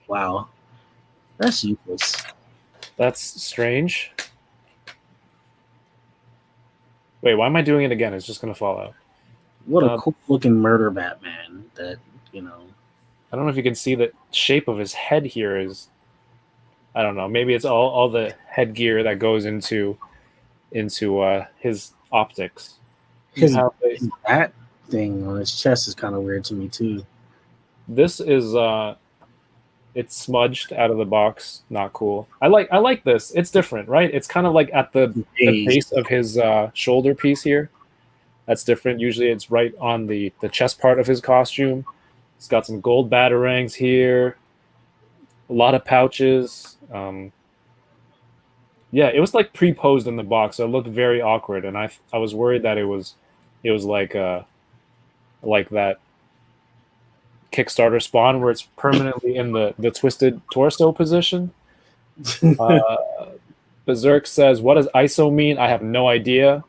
Wow. That's useless. That's strange. Wait, why am I doing it again? It's just gonna fall out. What a cool looking murder Batman that, you know. I don't know if you can see the shape of his head here is, I don't know, maybe it's all the headgear that goes into his optics. His bat thing on his chest is kind of weird to me too. This is it's smudged out of the box, not cool. I like this. It's different, right? It's kind of like at the base of his shoulder piece here. That's different. Usually it's right on the chest part of his costume. It's got some gold batarangs here, a lot of pouches. Yeah, it was like pre-posed in the box, so it looked very awkward, and I was worried that it was like that Kickstarter spawn where it's permanently in the twisted torso position. Berserk says, "What does ISO mean?" I have no idea,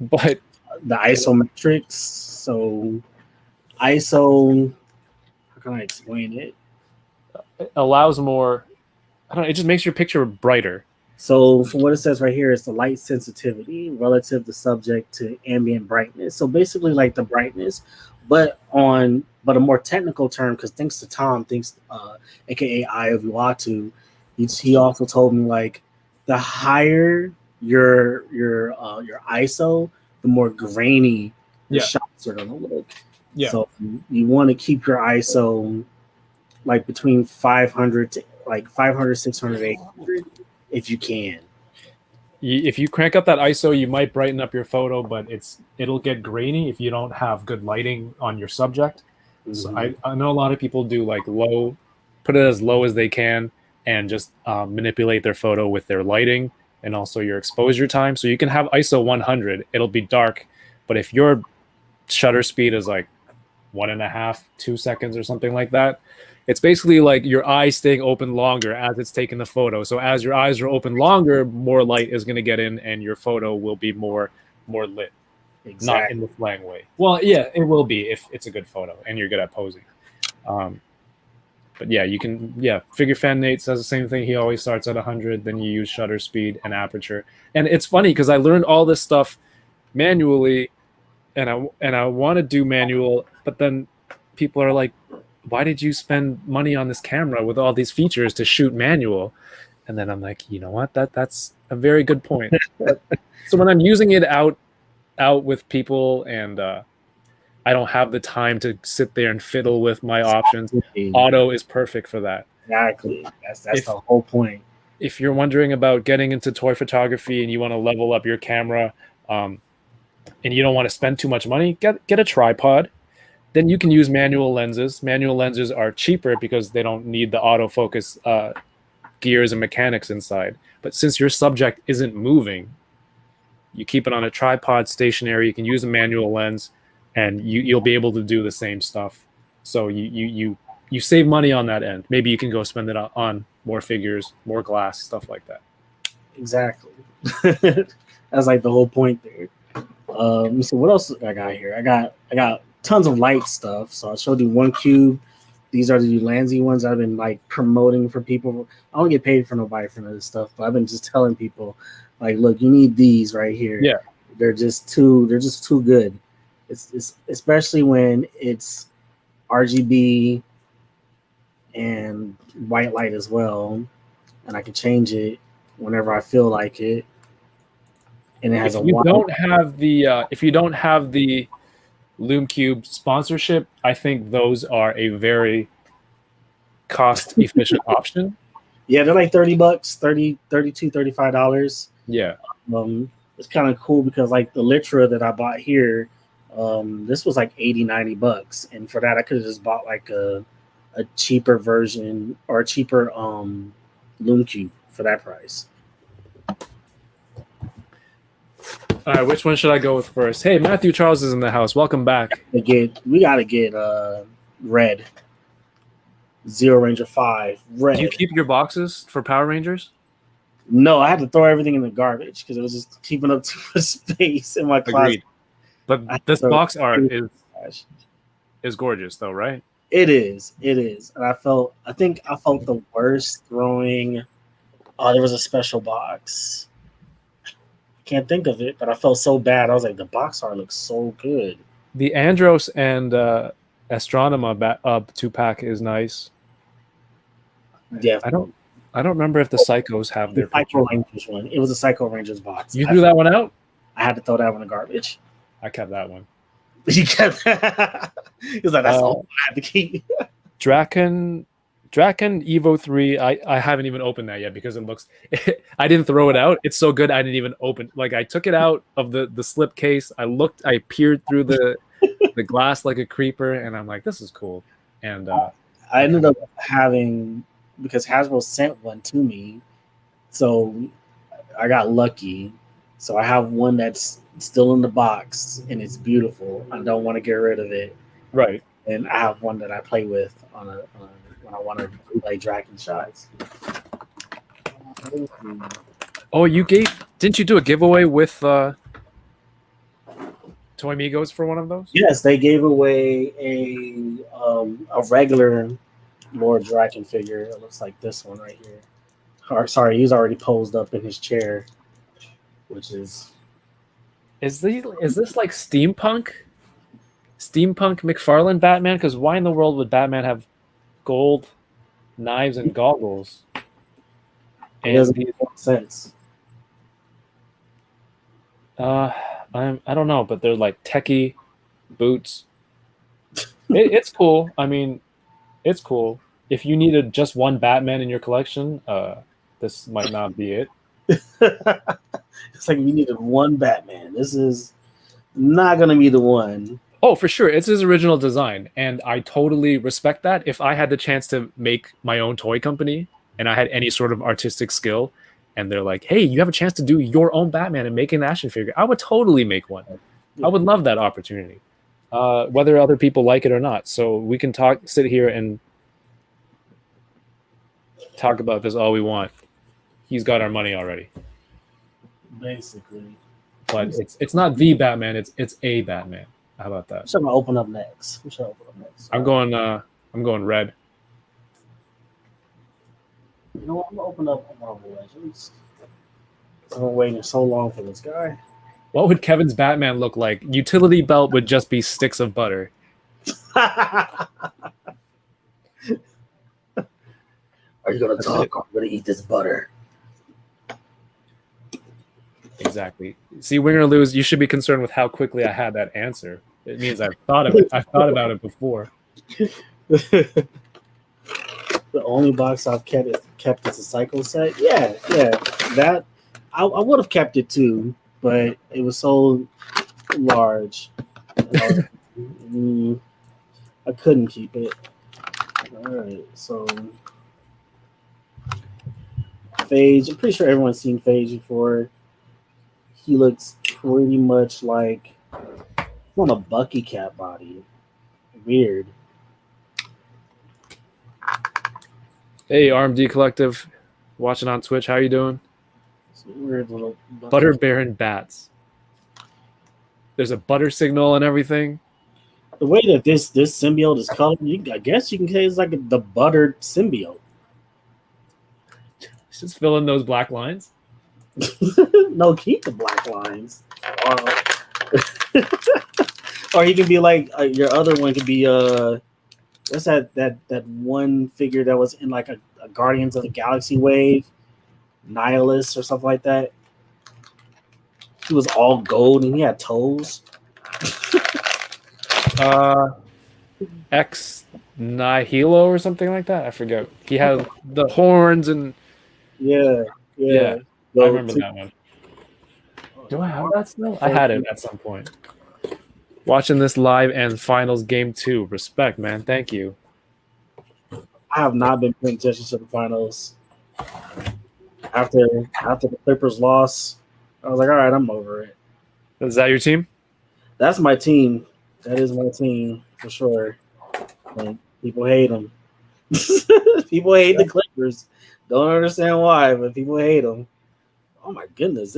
but the isometrics. So ISO, how can I explain it? It allows more. I don't know. It just makes your picture brighter. So from what it says right here, it's the light sensitivity relative to subject to ambient brightness. So basically like the brightness, but a more technical term, because thanks to Tom, aka Iovuatu, he also told me like the higher your ISO, the more grainy the shots are gonna look. Yeah. So you want to keep your ISO like between 500 to like 500, 600, 800 if you can. If you crank up that ISO, you might brighten up your photo, but it'll get grainy if you don't have good lighting on your subject. Mm-hmm. So I know a lot of people do like put it as low as they can and just manipulate their photo with their lighting and also your exposure time. So you can have ISO 100, it'll be dark, but if your shutter speed is like 1.5, 2 seconds or something like that, it's basically like your eyes staying open longer as it's taking the photo. So as your eyes are open longer, more light is going to get in and your photo will be more lit. Exactly. Not in the flang way. Well, yeah, it will be if it's a good photo and you're good at posing. But yeah, you can, Figure Fan Nate says the same thing. He always starts at 100, then you use shutter speed and aperture. And it's funny because I learned all this stuff manually and I want to do manual, but then people are like, why did you spend money on this camera with all these features to shoot manual? And then I'm like, you know what? That's a very good point. So when I'm using it out with people and I don't have the time to sit there and fiddle with my options, auto is perfect for that. Exactly. That's the whole point. If you're wondering about getting into toy photography and you want to level up your camera and you don't want to spend too much money, get a tripod. Then you can use manual lenses. Manual lenses are cheaper because they don't need the autofocus gears and mechanics inside. But since your subject isn't moving, you keep it on a tripod stationary. You can use a manual lens, and you'll be able to do the same stuff. So you save money on that end. Maybe you can go spend it on more figures, more glass, stuff like that. Exactly. That's like the whole point there. So what else I got here? I got tons of light stuff. So I showed you one cube. These are the Ulanzi ones I've been like promoting for people. I don't get paid for nobody for this stuff, but I've been just telling people like, look, you need these right here. Yeah. They're just too good. It's especially when it's RGB and white light as well. And I can change it whenever I feel like it. And it has if you don't have the Lume Cube sponsorship, I think those are a very cost efficient option. Yeah, they're like $30, $30, $32, $35. Yeah. It's kind of cool because like the Litra that I bought here, this was like $80-$90. And for that I could have just bought like a cheaper version or a cheaper Lume Cube for that price. All right, which one should I go with first? Hey, Matthew Charles is in the house. Welcome back. We gotta get red. Zero Ranger 5 red. Do you keep your boxes for Power Rangers? No, I had to throw everything in the garbage because it was just keeping up too much space in my closet. But this box art is gorgeous, though, right? It is. And I felt the worst throwing. Oh, there was a special box. I can't think of it, but I felt so bad. I was like, the box art looks so good. The Andros and Astronema 2-pack is nice. Yeah, I don't remember if the Psychos have their the Psycho picture. Rangers one. It was a Psycho Rangers box. You threw that one out? I had to throw that one in the garbage. I kept that one. He kept. He was like, "That's all I had to keep." Draken Evo 3. I haven't even opened that yet because it looks. I didn't throw it out. It's so good. I didn't even open. Like I took it out of the slip case. I peered through the glass like a creeper, and I'm like, this is cool. And I ended up having, because Hasbro sent one to me, so I got lucky. So I have one that's still in the box, and it's beautiful. I don't want to get rid of it. right. And I have one that I play with on when I want to play Dragon shots. Oh, didn't you do a giveaway with Toy Migos for one of those? Yes, they gave away a regular Lord Draken figure. It looks like this one right here. Or, sorry, he's already posed up in his chair, which is. Is this like steampunk McFarlane Batman? Because why in the world would Batman have gold knives and goggles? It doesn't make sense. I don't know, but they're like techie boots. It's cool. I mean, it's cool. If you needed just one Batman in your collection, this might not be it. It's like we needed one Batman. This is not going to be the one. Oh, for sure. It's his original design, and I totally respect that. If I had the chance to make my own toy company and I had any sort of artistic skill, and they're like, hey, you have a chance to do your own Batman and make an action figure, I would totally make one. I would love that opportunity, whether other people like it or not. So we can sit here and talk about this all we want. He's got our money already. Basically. But it's not the Batman, it's a Batman. How about that? What should I open up next? I'm going red. You know what? I'm going to open up Marvel Legends. I've been waiting so long for this guy. What would Kevin's Batman look like? Utility belt would just be sticks of butter. Are you going to talk? I'm going to eat this butter. Exactly. See, win or lose, you should be concerned with how quickly I had that answer. It means I've thought of it. I've thought about it before. The only box I've kept is a Cycle set. Yeah. That I would have kept it too, but it was so large. I couldn't keep it. All right, so Phage. I'm pretty sure everyone's seen Phage before. He looks pretty much like on a Bucky cat body. Weird. Hey, RMD Collective, watching on Twitch. How you doing? It's a weird little Butter Baron bats. There's a butter signal and everything. The way that this symbiote is colored, I guess you can say it's like the buttered symbiote. Just fill in those black lines. No, keep the black lines. Or he can be like your other one could be what's that one figure that was in like a Guardians of the Galaxy wave, Nihilus or something like that. He was all gold and he had toes. Ex Nihilo or something like that. I forget. He had the horns and Yeah. I remember that one. Do I have that still? I had it at some point. Watching this live and finals game 2. Respect, man. Thank you. I have not been paying attention to the finals. After the Clippers loss, I was like, all right, I'm over it. Is that your team? That's my team. That is my team for sure. And people hate them. People hate the Clippers. Don't understand why, but people hate them. Oh my goodness,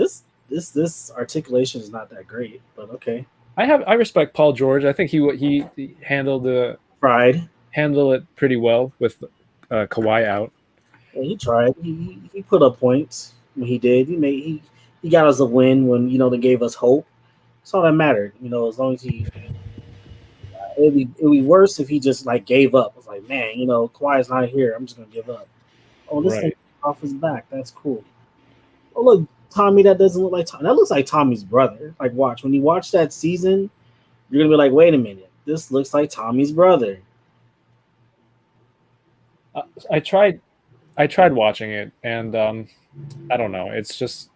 this articulation is not that great, but okay. I respect Paul George. I think he handled it pretty well with Kawhi out. Yeah, he tried. He put up points when he did. He he got us a win when they gave us hope. That's all that mattered. As long as it'd be worse if he just like gave up. It's like, man, Kawhi's not here. I'm just gonna give up. Oh, this thing off his back. That's cool. Oh, look, Tommy. That doesn't look like Tommy. That looks like Tommy's brother. Like, watch when you watch that season, you're gonna be like, wait a minute, this looks like Tommy's brother. I tried watching it, and I don't know. It's just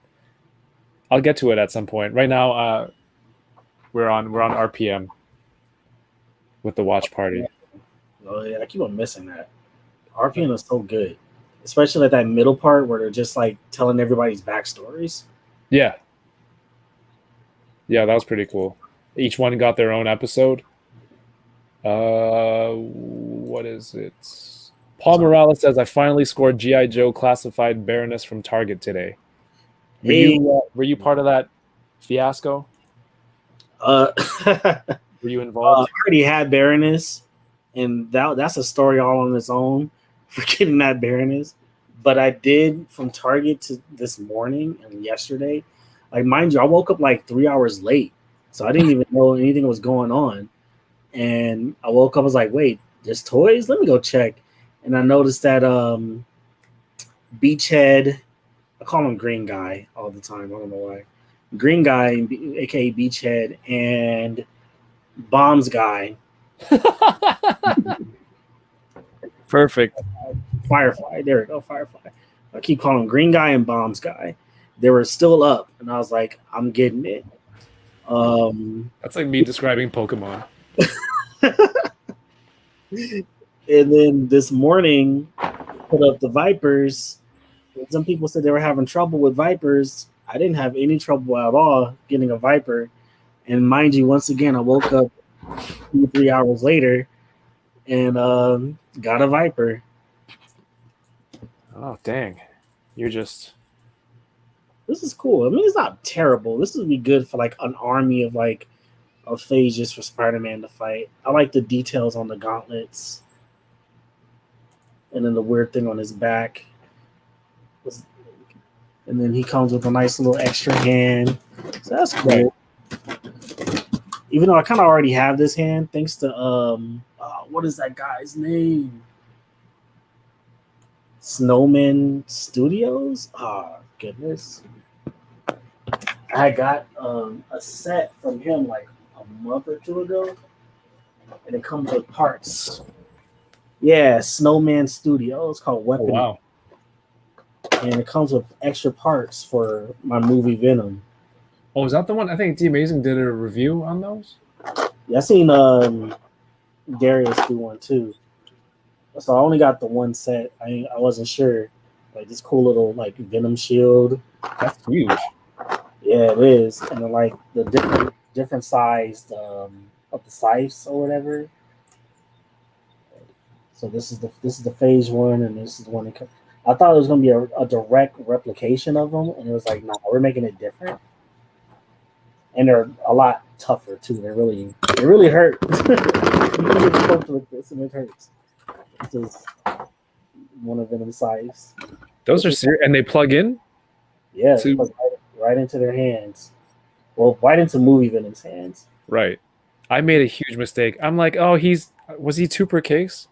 I'll get to it at some point. Right now, we're on RPM with the watch party. Oh yeah, I keep on missing that. RPM is so good, especially at that middle part where they're just like telling everybody's backstories. Yeah, that was pretty cool. Each one got their own episode. What is it? Paul Morales says, I finally scored G.I. Joe classified Baroness from Target today. Were you part of that fiasco? Were you involved? I already had Baroness, and that's a story all on its own for getting that Baroness. But I did from Target to this morning and yesterday. Like, mind you, I woke up like 3 hours late, so I didn't even know anything was going on. And I woke up, I was like, wait, there's toys? Let me go check. And I noticed that Beachhead, I call him Green Guy all the time. I don't know why. Green Guy, aka Beachhead, and Bombs Guy. Perfect. Firefly. There we go, Firefly. I keep calling him Green Guy and Bombs Guy. They were still up, and I was like, I'm getting it. That's like me describing Pokemon. And then this morning, put up the Vipers. Some people said they were having trouble with Vipers. I didn't have any trouble at all getting a Viper. And mind you, once again, I woke up 2-3 hours later and got a Viper. Oh, dang. You're just... This is cool. I mean, it's not terrible. This would be good for like an army of phages for Spider-Man to fight. I like the details on the gauntlets. And then the weird thing on his back. And then he comes with a nice little extra hand. So that's cool. Right. Even though I kind of already have this hand, thanks to what is that guy's name? Snowman Studios? Oh, goodness. I got a set from him like a month or two ago. And it comes with parts. Yeah, Snowman Studio. It's called Weapon. Oh, wow. And it comes with extra parts for my movie Venom. Oh, is that the one? I think T Amazing did a review on those. Yeah, I seen Darius do one too. So I only got the one set. I wasn't sure. Like this cool little like Venom shield. That's huge. Yeah, it is. And then like the different sized of the scythes or whatever. So this is the phase one, and this is the one. I thought it was going to be a direct replication of them, and it was like, no, we're making it different. And they're a lot tougher too. They really hurt. You can get poked with this, and it hurts. This is one of Venom's scythes. Those are serious, and they plug in. Yeah, they plug right into their hands. Well, right into movie Venom's hands. Right. I made a huge mistake. I'm like, oh, was he 2 per case?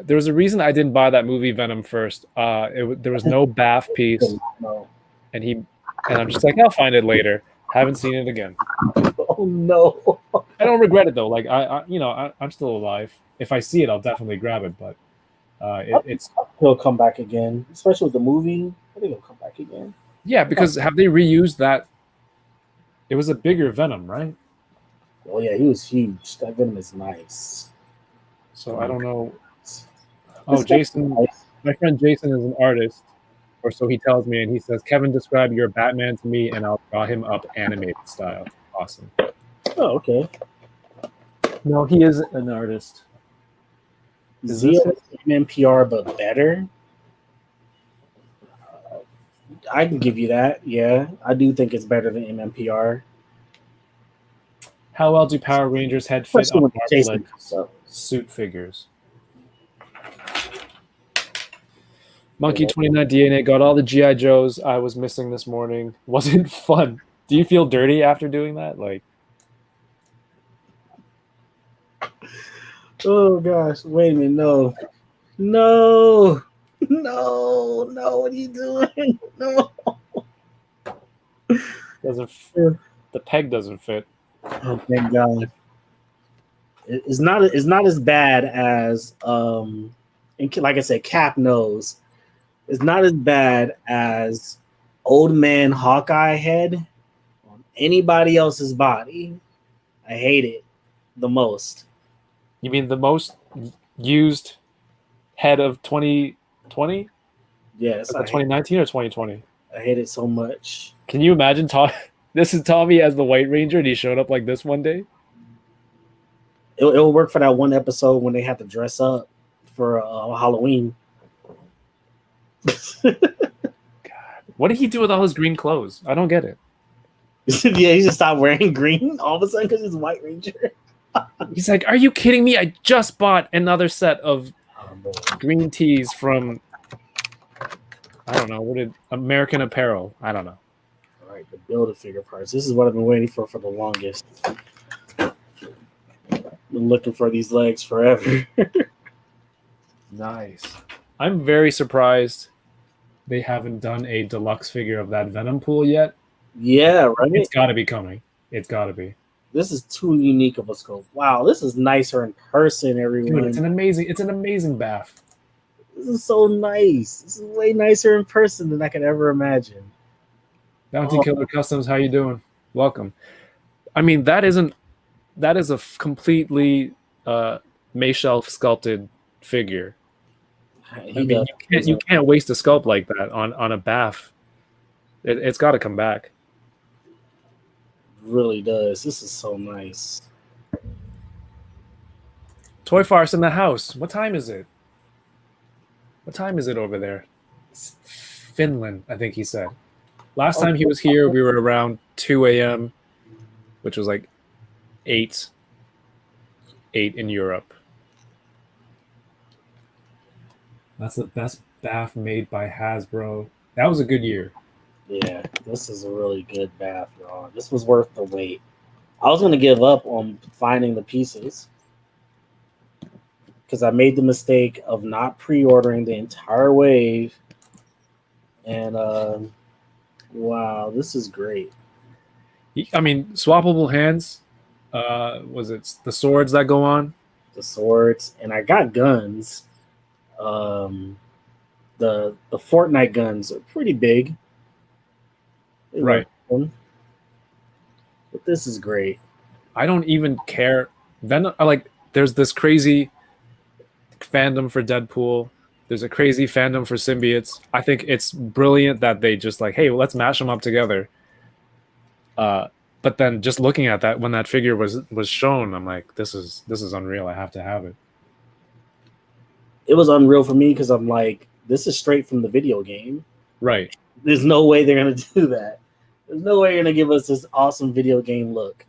There was a reason I didn't buy that movie Venom first. There was no BAF piece, no. and I'm just like, I'll find it later. Haven't seen it again. Oh no! I don't regret it though. Like I'm still alive. If I see it, I'll definitely grab it. But he'll come back again, especially with the movie. I think he'll come back again. Yeah, because have they reused that? It was a bigger Venom, right? Oh yeah, he was huge. That Venom is nice. So I don't know. Oh, Jason, my friend Jason is an artist, or so he tells me, and he says, Kevin, describe your Batman to me, and I'll draw him up animated style. Awesome. Oh, okay. No, he is an artist. Zio MMPR, but better? I can give you that. Yeah, I do think it's better than MMPR. How well do Power Rangers head fit on suit figures? Monkey 29 DNA got all the GI Joes I was missing this morning. Wasn't fun. Do you feel dirty after doing that? Like, Oh gosh, wait a minute, no. No. No, no, what are you doing? No. doesn't the peg doesn't fit. Oh thank God. It's not as bad as and like I said, Cap knows. It's not as bad as old man Hawkeye head on anybody else's body. I hate it the most. You mean the most used head of 2020? Yes, Like 2019 or 2020? I hate it so much. Can you imagine this is Tommy as the White Ranger and he showed up like this one day? It'll work for that one episode when they have to dress up for Halloween. What did he do with all his green clothes? I don't get it. Yeah, he just stopped wearing green all of a sudden because he's White Ranger. He's like, are you kidding me? I just bought another set of green tees from, I don't know, American Apparel. I don't know. All right, the Build-A-Figure parts. This is what I've been waiting for the longest. Been looking for these legs forever. Nice. I'm very surprised they haven't done a deluxe figure of that Venom pool yet. Yeah, right? It's got to be coming. It's got to be. This is too unique of a scope. Wow, this is nicer in person, everyone. Dude, it's an amazing bath. This is so nice. This is way nicer in person than I could ever imagine. Bounty Killer Customs, how you doing? Welcome. I mean, that is a completely Mayshelf sculpted figure. You can't waste a sculpt like that on a bath. It's got to come back. Really does. This is so nice. Toy Farce in the house. What time is it? What time is it over there? It's Finland, I think he said. Last time he was here, we were around 2 a.m., which was like 8 in Europe. That's the best bath made by Hasbro. That was a good year. Yeah, this is a really good bath, y'all. This was worth the wait. I was going to give up on finding the pieces because I made the mistake of not pre-ordering the entire wave. And, wow, this is great. I mean, swappable hands. Was it the swords that go on? The swords. And I got guns. The Fortnite guns are pretty big. Right. But this is great. I don't even care. There's this crazy fandom for Deadpool. There's a crazy fandom for symbiotes. I think it's brilliant that they just like, hey, let's mash them up together. But then just looking at that when that figure was shown, I'm like, this is unreal. I have to have it. It was unreal for me because I'm like, this is straight from the video game. Right. There's no way they're gonna do that. There's no way you're gonna give us this awesome video game look.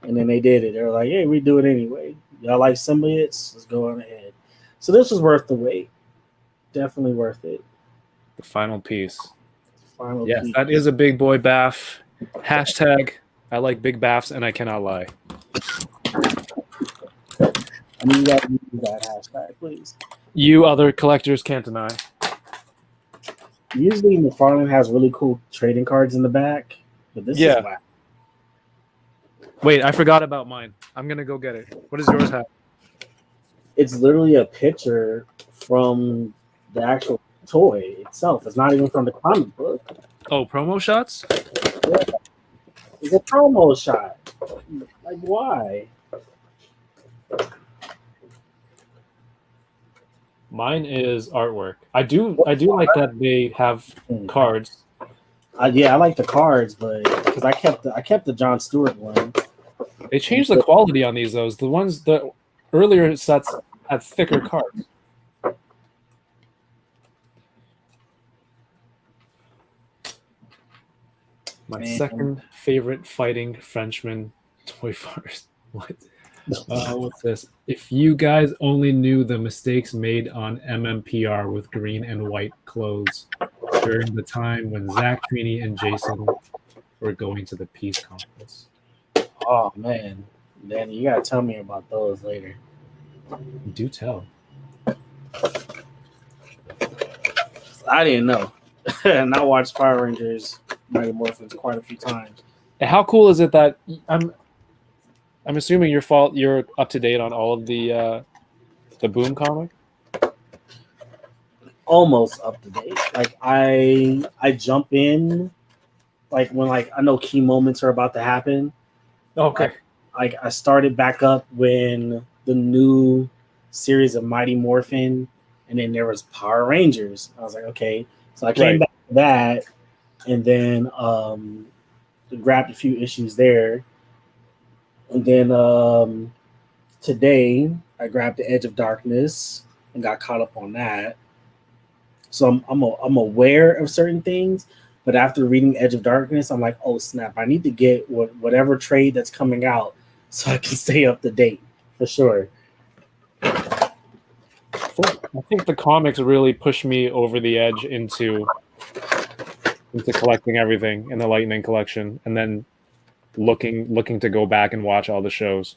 And then they did it. They were like, hey, we do it anyway. Y'all like symbiotes? Let's go on ahead. So this was worth the wait. Definitely worth it. The final piece. Yes, that is a big boy bath. Hashtag I like big baths and I cannot lie. I mean, you gotta use that hashtag, please. You other collectors can't deny. Usually McFarlane has really cool trading cards in the back, but this is whack. Wait, I forgot about mine. I'm gonna go get it. What does yours have? It's literally a picture from the actual toy itself. It's not even from the comic book. Oh, promo shots? Yeah. It's a promo shot. Like, why? Mine is artwork. I do like that they have cards. Yeah, I like the cards, but because I kept the Jon Stewart one. They changed the quality on these though. The earlier sets had thicker cards. My second favorite fighting Frenchman, Toy Farce. What? What's this? If you guys only knew the mistakes made on MMPR with green and white clothes during the time when Zach, Trini, and Jason were going to the peace conference. Oh man, Danny, you gotta tell me about those later. Do tell. I didn't know, and I watched Power Rangers Mighty Morphins quite a few times. And how cool is it that I'm assuming you're up to date on all of the Boom comic? Almost up to date. Like I jump in, like when like I know key moments are about to happen. Okay. Like I started back up when the new series of Mighty Morphin, and then there was Power Rangers. I was like, okay, so I came back to that, and then grabbed a few issues there, and then today I grabbed the Edge of Darkness and got caught up on that. So I'm aware of certain things, but after reading Edge of Darkness, I'm like, oh snap! I need to get whatever trade that's coming out so I can stay up to date for sure. I think the comics really pushed me over the edge into collecting everything in the Lightning collection, and then looking to go back and watch all the shows.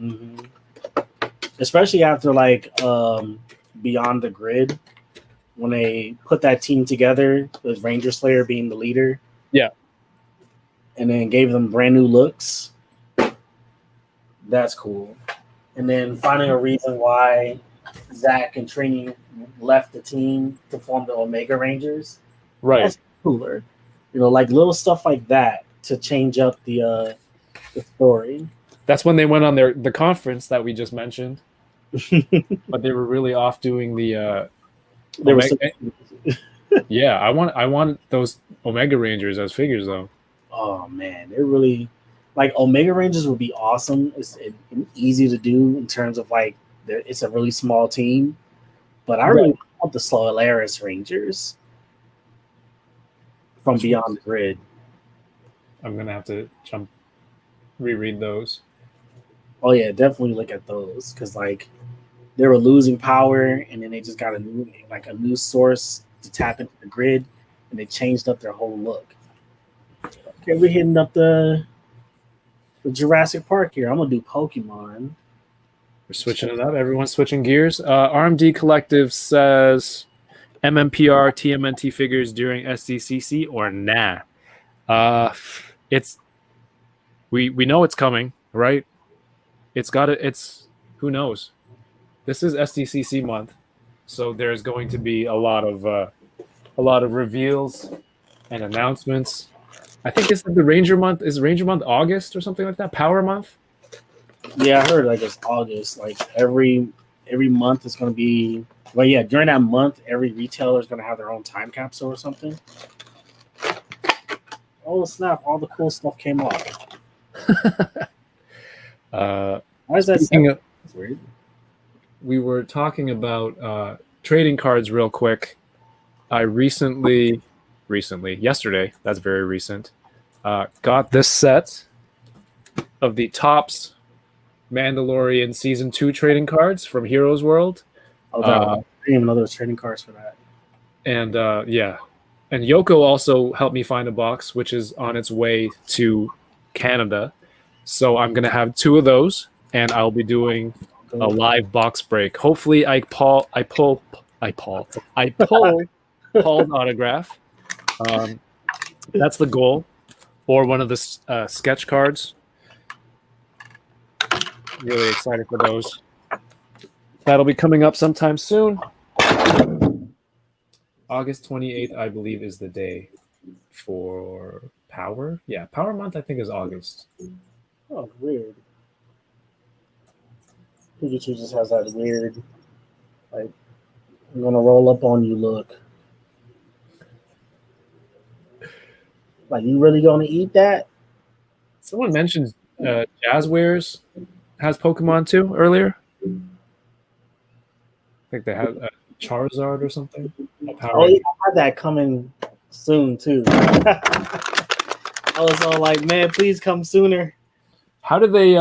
Mm-hmm. Especially after like Beyond the Grid, when they put that team together with Ranger Slayer being the leader. Yeah. And then gave them brand new looks. That's cool. And then finding a reason why Zach and Trini left the team to form the Omega Rangers. Right. That's cooler. You know, like little stuff like that to change up the story. That's when they went on the conference that we just mentioned. But they were really off doing the yeah, I want those Omega Rangers as figures though. Oh man, they're really like Omega Rangers would be awesome. It's easy to do in terms of like it's a really small team, but I really want the Solaris Rangers from Beyond the Grid. I'm gonna have to reread those. Oh yeah, definitely look at those because like they were losing power, and then they just got a new source to tap into the grid, and they changed up their whole look. Okay, we're hitting up the Jurassic Park here. I'm gonna do Pokemon. We're switching it up. Everyone's switching gears. RMD Collective says MMPR TMNT figures during SDCC or nah. We know it's coming, right? It's who knows. This is SDCC month, so there's going to be a lot of reveals and announcements. I think this is the Ranger month. Is Ranger month August or something like that? Power month? Yeah, I heard like it's August. Like every month is going to be. Well, yeah, during that month, every retailer is going to have their own time capsule or something. Oh snap! All the cool stuff came off. Why is that? That's weird. We were talking about trading cards real quick. I yesterday, that's very recent, got this set of the Topps Mandalorian Season 2 trading cards from Heroes World. Oh, I didn't even know there was trading cards for that. And yeah. And Yoko also helped me find a box, which is on its way to Canada. So I'm going to have 2 of those, and I'll be doing a live box break. Hopefully I pull Paul's autograph. That's the goal. Or one of the sketch cards. Really excited for those. That'll be coming up sometime soon. August 28th, I believe, is the day for Power. Yeah, Power Month, I think, is August. Oh, weird. Pikachu just has that weird, like, I'm going to roll up on you look. Like, you really going to eat that? Someone mentioned Jazzwares has Pokemon too earlier. I think they have Charizard or something. Oh, yeah, I had that coming soon too. I was all like, man, please come sooner. How do they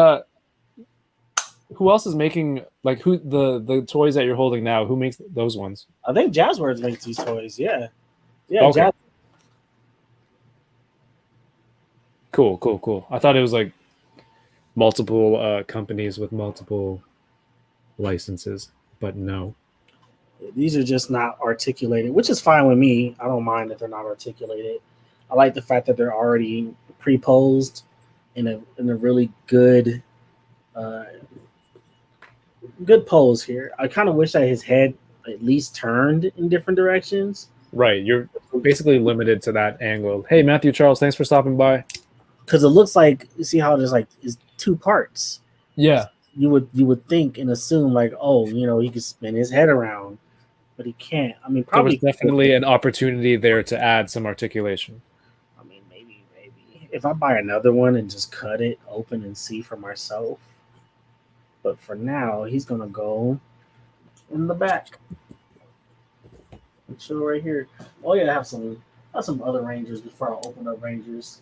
who else is making like who the toys that you're holding now? Who makes those ones? I think Jazzwords makes these toys. Yeah. Okay. Jazz. Cool. I thought it was like multiple companies with multiple licenses, but no. These are just not articulated, which is fine with me. I don't mind that they're not articulated. I like the fact that they're already pre-posed in a really good good pose here. I kind of wish that his head at least turned in different directions. Right, you're basically limited to that angle. Hey, Matthew Charles, thanks for stopping by. Because it looks like, you see how there's like is two parts. Yeah, you would think and assume like, oh, he could spin his head around, but he can't. I mean, probably there was definitely an opportunity there to add some articulation. I mean, maybe if I buy another one and just cut it open and see for myself. But for now, he's gonna go in the back. Show right here. Oh yeah, I have some other Rangers before I open up Rangers.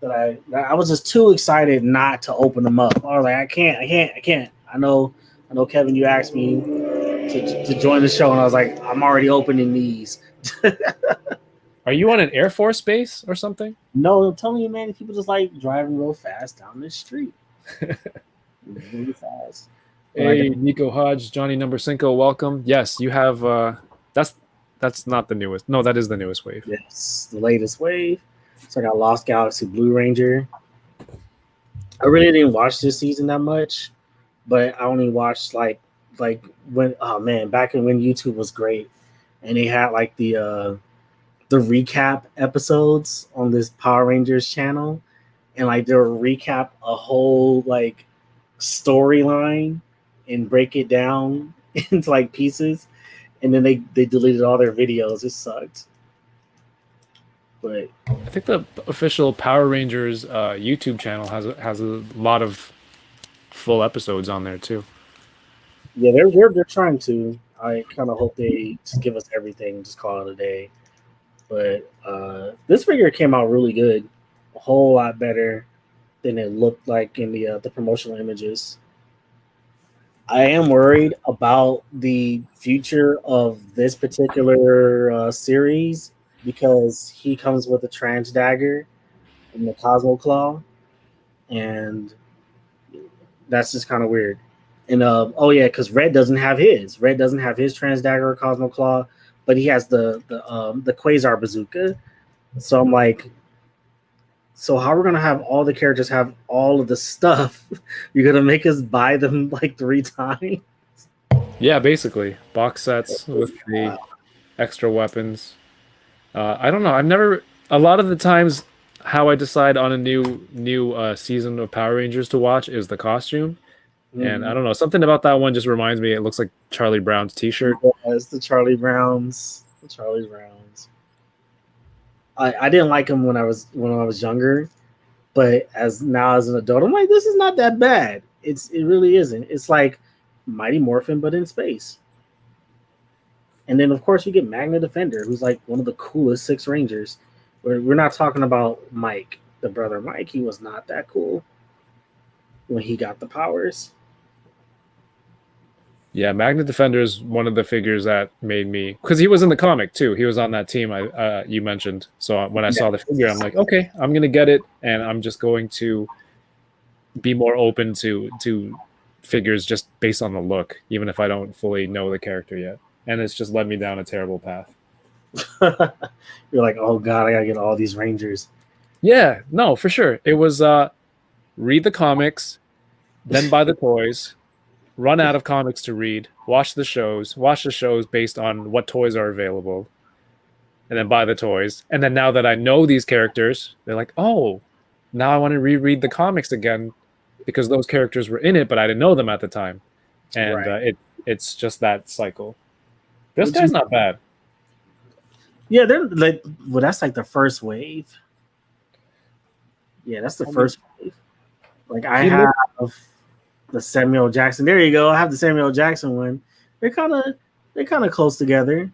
That I was just too excited not to open them up. I was like, I can't. I know, Kevin, you asked me to join the show, and I was like, I'm already opening these. Are you on an Air Force base or something? No, I'm telling you, man, people just like driving real fast down the street. Really fast. Hey, Nico Hodge, Johnny Number Cinco, welcome. Yes, you have. That's not the newest. No, that is the newest wave. Yes, the latest wave. So I got Lost Galaxy Blue Ranger. I really didn't watch this season that much, but I only watched like when back when YouTube was great, and they had like the recap episodes on this Power Rangers channel, and like they would recap a whole like storyline and break it down into like pieces, and then they deleted all their videos. It sucked. But I think the official Power Rangers YouTube channel has a lot of full episodes on there too. Yeah, they're trying to. I kind of hope they just give us everything, just call it a day. But this figure came out really good, a whole lot better than it looked like in the promotional images. I am worried about the future of this particular series, because he comes with a trans dagger and the Cosmo Claw, and that's just kind of weird. And because Red doesn't have his trans dagger or Cosmo Claw, but he has the Quasar Bazooka. So I'm like, so how we're gonna have all the characters have all of the stuff? You're gonna make us buy them like 3 times? Yeah, basically box sets with the extra weapons. I don't know. A lot of the times how I decide on a new season of Power Rangers to watch is the costume. And I don't know, something about that one just reminds me, it looks like Charlie Brown's t-shirt. It's the Charlie Browns. I didn't like him when I was younger, but as an adult, I'm like, this is not that bad. It really isn't. It's like Mighty Morphin, but in space. And then, of course, we get Magna Defender, who's like one of the coolest 6 Rangers. We're not talking about Mike, the brother Mike. He was not that cool when he got the powers. Yeah, Magna Defender is one of the figures that made me, because he was in the comic too. He was on that team you mentioned. So when I saw the figure, I'm like, okay, I'm gonna get it, and I'm just going to be more open to figures just based on the look, even if I don't fully know the character yet. And it's just led me down a terrible path. You're like, oh god, I gotta get all these Rangers. Yeah, no, for sure. It was read the comics, then buy the toys, run out of comics to read, watch the shows based on what toys are available, and then buy the toys. And then now that I know these characters, they're like, oh, now I want to reread the comics again because those characters were in it, but I didn't know them at the time. And it's just that cycle. This guy's not bad. Yeah, they're like, well, that's like the first wave. Yeah, that's the first wave. Like I have the Samuel Jackson. There you go. I have the Samuel Jackson one. They're kind of close together.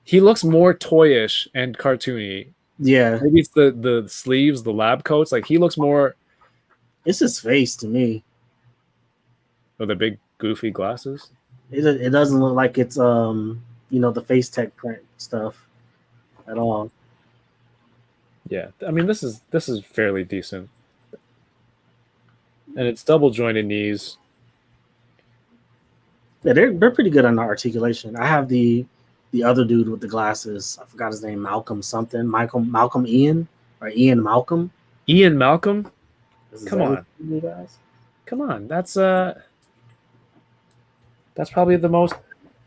He looks more toyish and cartoony. Yeah, maybe it's the sleeves, the lab coats. Like he looks more. It's his face to me. With the big goofy glasses. It doesn't look like it's the face tech print stuff at all. Yeah, I mean this is fairly decent, and it's double jointed knees. Yeah, they're pretty good on the articulation. I have the other dude with the glasses. I forgot his name. Malcolm something. Malcolm Ian or Ian Malcolm. Ian Malcolm. Come that on. what you guys? Come on, that's probably the most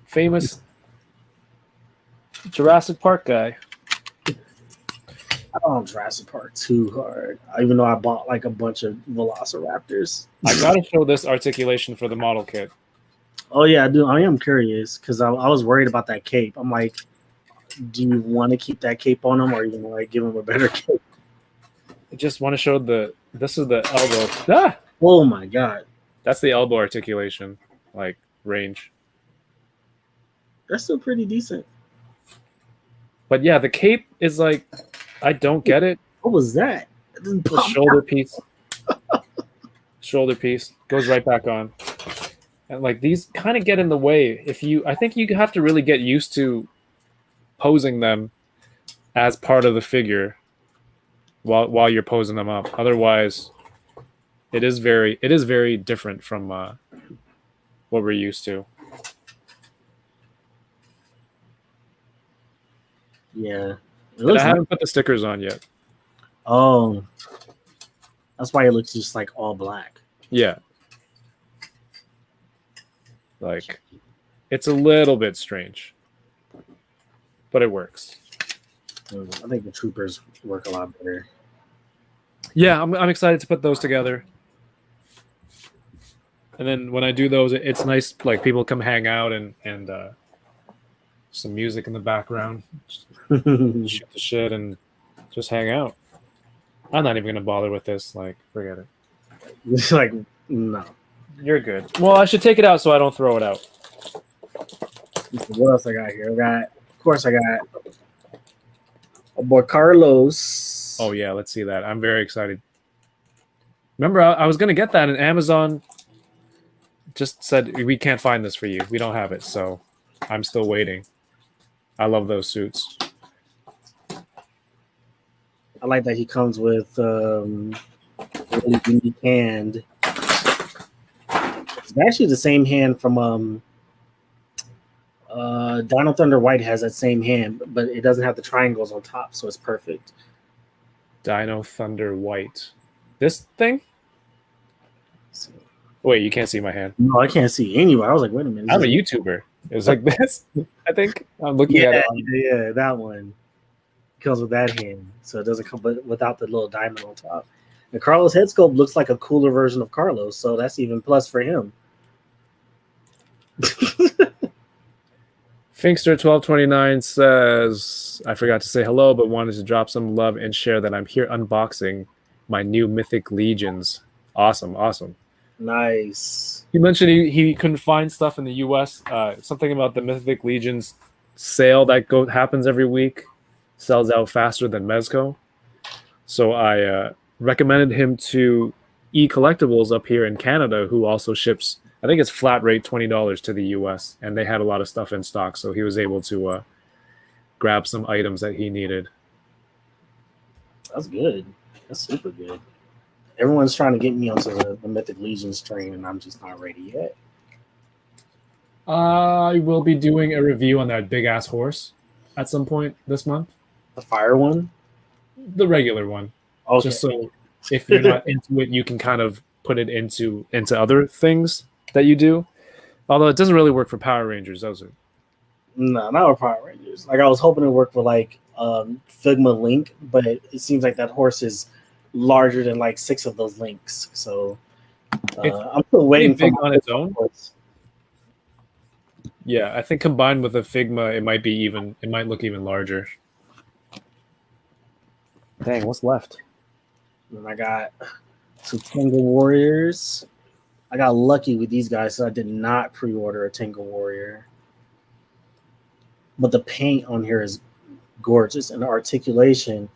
famous Jurassic Park guy. I don't Jurassic Park too hard, even though I bought like a bunch of Velociraptors. I gotta show this articulation for the model kit. Oh yeah, I do. I am curious because I was worried about that cape. I'm like, do you want to keep that cape on him, or you want to give him a better cape? I just want to show this is the elbow. Ah! Oh my god, That's the elbow articulation, like range. that's still pretty decent. But yeah, the cape is like, I don't get it. What was that? It didn't The pop shoulder out. piece. Shoulder piece goes right back on. And like these kind of get in the way. I think you have to really get used to posing them as part of the figure while you're posing them up. Otherwise, it is very different from what we're used to. Yeah, it But looks I nice. haven't put the stickers on yet. Oh, that's why it looks just like all black. Yeah. Like, it's a little bit strange, but it works. I think the troopers work a lot better. Yeah, I'm excited to put those together. And then when I do those, it's nice. Like people come hang out and some music in the background, shoot the shit, and just hang out. I'm not even gonna bother with this. Like, forget it. It's like, no. You're good. Well, I should take it out so I don't throw it out. What else I got here? Of course, I got a boy Carlos. Oh yeah, let's see that. I'm very excited. Remember, I was gonna get that, and Amazon just said we can't find this for you. We don't have it, so I'm still waiting. I love those suits. I like that he comes with really unique hand. It's actually the same hand from Dino Thunder White has that same hand, but it doesn't have the triangles on top, so it's perfect. Dino Thunder White. This thing? Wait, you can't see my hand. No, I can't see anyway. I was like, wait a minute. I'm a YouTuber. It was like this. I think I'm looking at it. Yeah, that one comes with that hand, so it doesn't come without the little diamond on top. And Carlos' head sculpt looks like a cooler version of Carlos, so that's even plus for him. Finkster1229 says, I forgot to say hello, but wanted to drop some love and share that I'm here unboxing my new Mythic Legions. Awesome, awesome. Nice. He mentioned he couldn't find stuff in the U.S. Something about the Mythic Legions sale that happens every week. Sells out faster than Mezco. So I recommended him to E-Collectibles up here in Canada, who also ships, I think it's flat rate $20 to the U.S., and they had a lot of stuff in stock, so he was able to grab some items that he needed. That's good. That's super good. Everyone's trying to get me onto the Mythic Legions train, and I'm just not ready yet. I will be doing a review on that big-ass horse at some point this month. The fire one? The regular one. Okay. Just so if you're not into it, you can kind of put it into other things that you do. Although it doesn't really work for Power Rangers, does it? No, not with Power Rangers. Like I was hoping to work for like Figma Link, but it seems like that horse is larger than like 6 of those links. So I'm still waiting for big on its own. Horse. Yeah, I think combined with a Figma, it might look even larger. Dang, what's left? And I got some Tangle Warriors. I got lucky with these guys, so I did not pre-order a Tangle Warrior. But the paint on here is gorgeous, and the articulation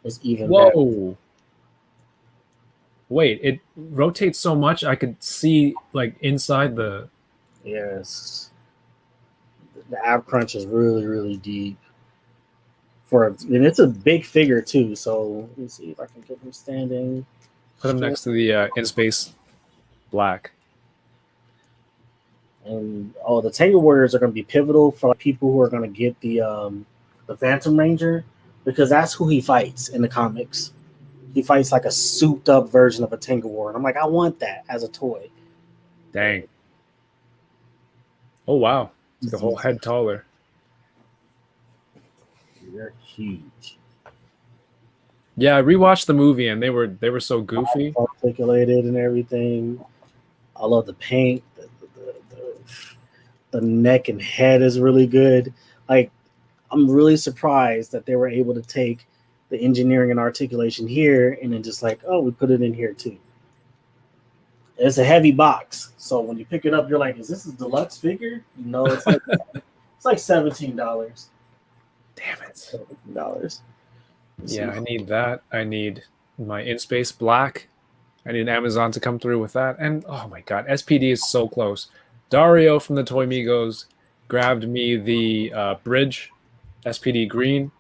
is even better. Whoa! Wait, it rotates so much I could see like inside the. Yes, the ab crunch is really really deep. And it's a big figure too. So let me see if I can get him standing. Put him next to the in space black. And the Tangle Warriors are going to be pivotal for like, people who are going to get the Phantom Ranger, because that's who he fights in the comics. He fights like a souped up version of a Tangle Warrior. And I'm like, I want that as a toy. Dang. Oh wow, it's the whole head taller. They're huge. Yeah, I rewatched the movie and they were so goofy. Articulated and everything. I love the paint. The neck and head is really good. Like, I'm really surprised that they were able to take the engineering and articulation here and then just like, oh, we put it in here too. It's a heavy box, so when you pick it up, you're like, is this a deluxe figure? No, it's like it's like $17. Damn it. $17. Yeah, I need that. I need my in space black. I need Amazon to come through with that. And oh my god, SPD is so close. Dario from the Toy Migos grabbed me the bridge SPD green.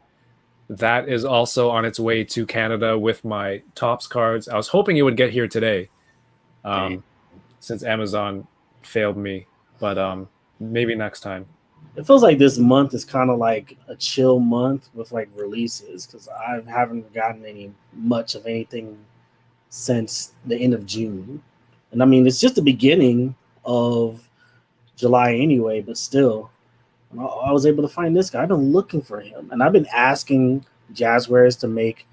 That is also on its way to Canada with my Topps cards. I was hoping it would get here today, since Amazon failed me. But maybe next time. It feels like this month is kind of like a chill month with like releases, because I haven't gotten much of anything since the end of June. And I mean, it's just the beginning of July anyway, but still, I was able to find this guy. I've been looking for him, and I've been asking Jazzwares to make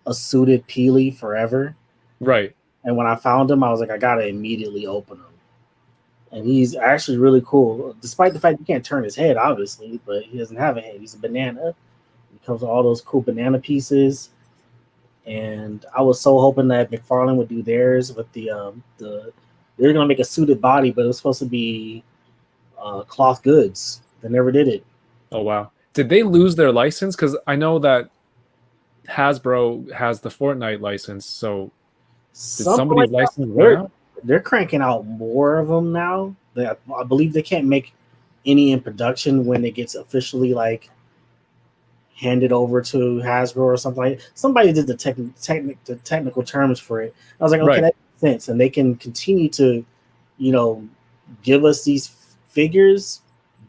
a suited Peely forever. Right. And when I found him, I was like, I gotta immediately open him. And he's actually really cool, despite the fact you can't turn his head, obviously, but he doesn't have a head. He's a banana. He comes with all those cool banana pieces. And I was so hoping that McFarlane would do theirs with they were gonna make a suited body, but it was supposed to be cloth goods. They never did it. Oh wow! Did they lose their license? Because I know that Hasbro has the Fortnite license. So did somebody's license run out? They're cranking out more of them now. I believe they can't make any in production when it gets officially like handed over to Hasbro or something like that. Somebody did the technical terms for it. I was like, okay, that makes sense. And they can continue to, give us these figures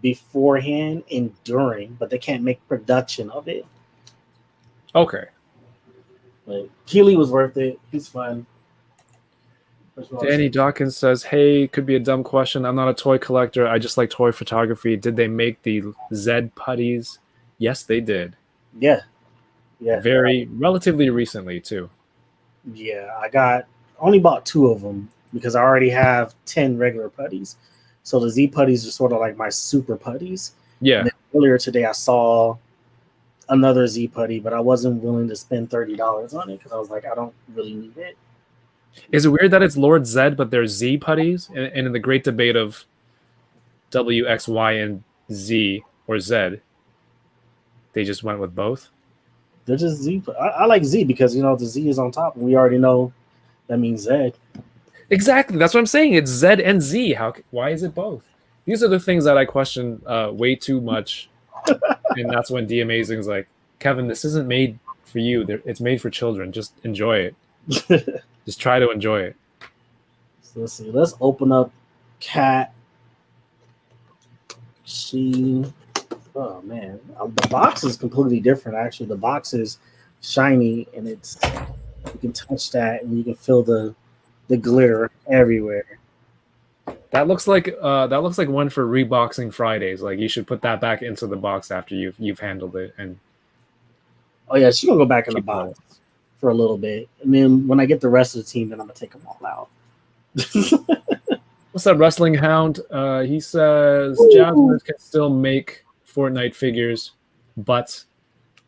beforehand and during, but they can't make production of it. Okay. But Keeley was worth it. He's fun. Danny Dawkins says, hey, could be a dumb question. I'm not a toy collector. I just like toy photography. Did they make the Z putties? Yes, they did. Yeah. Relatively recently, too. Yeah, I only bought 2 of them because I already have 10 regular putties. So the Z putties are sort of like my super putties. Yeah. Earlier today, I saw another Z putty, but I wasn't willing to spend $30 on it because I was like, I don't really need it. Is it weird that it's Lord Z, but there's Z putties? And in the great debate of W, X, Y, and Z, or Z, they just went with both? They're just Z. I like Z because, the Z is on top, and we already know that means Z. Exactly. That's what I'm saying. It's Z and Z. Why is it both? These are the things that I question way too much. And that's when D Amazing's like, Kevin, this isn't made for you. It's made for children. Just enjoy it. Just try to enjoy it. So let's see. Let's open up Cat. Oh man, the box is completely different. Actually, the box is shiny, and you can touch that, and you can feel the glitter everywhere. That looks like one for reboxing Fridays. Like, you should put that back into the box after you've handled it. And oh yeah, she's gonna go back in the box for a little bit, and then when I get the rest of the team, then I'm gonna take them all out. What's up, Wrestling Hound? He says Jazzwares can still make Fortnite figures, but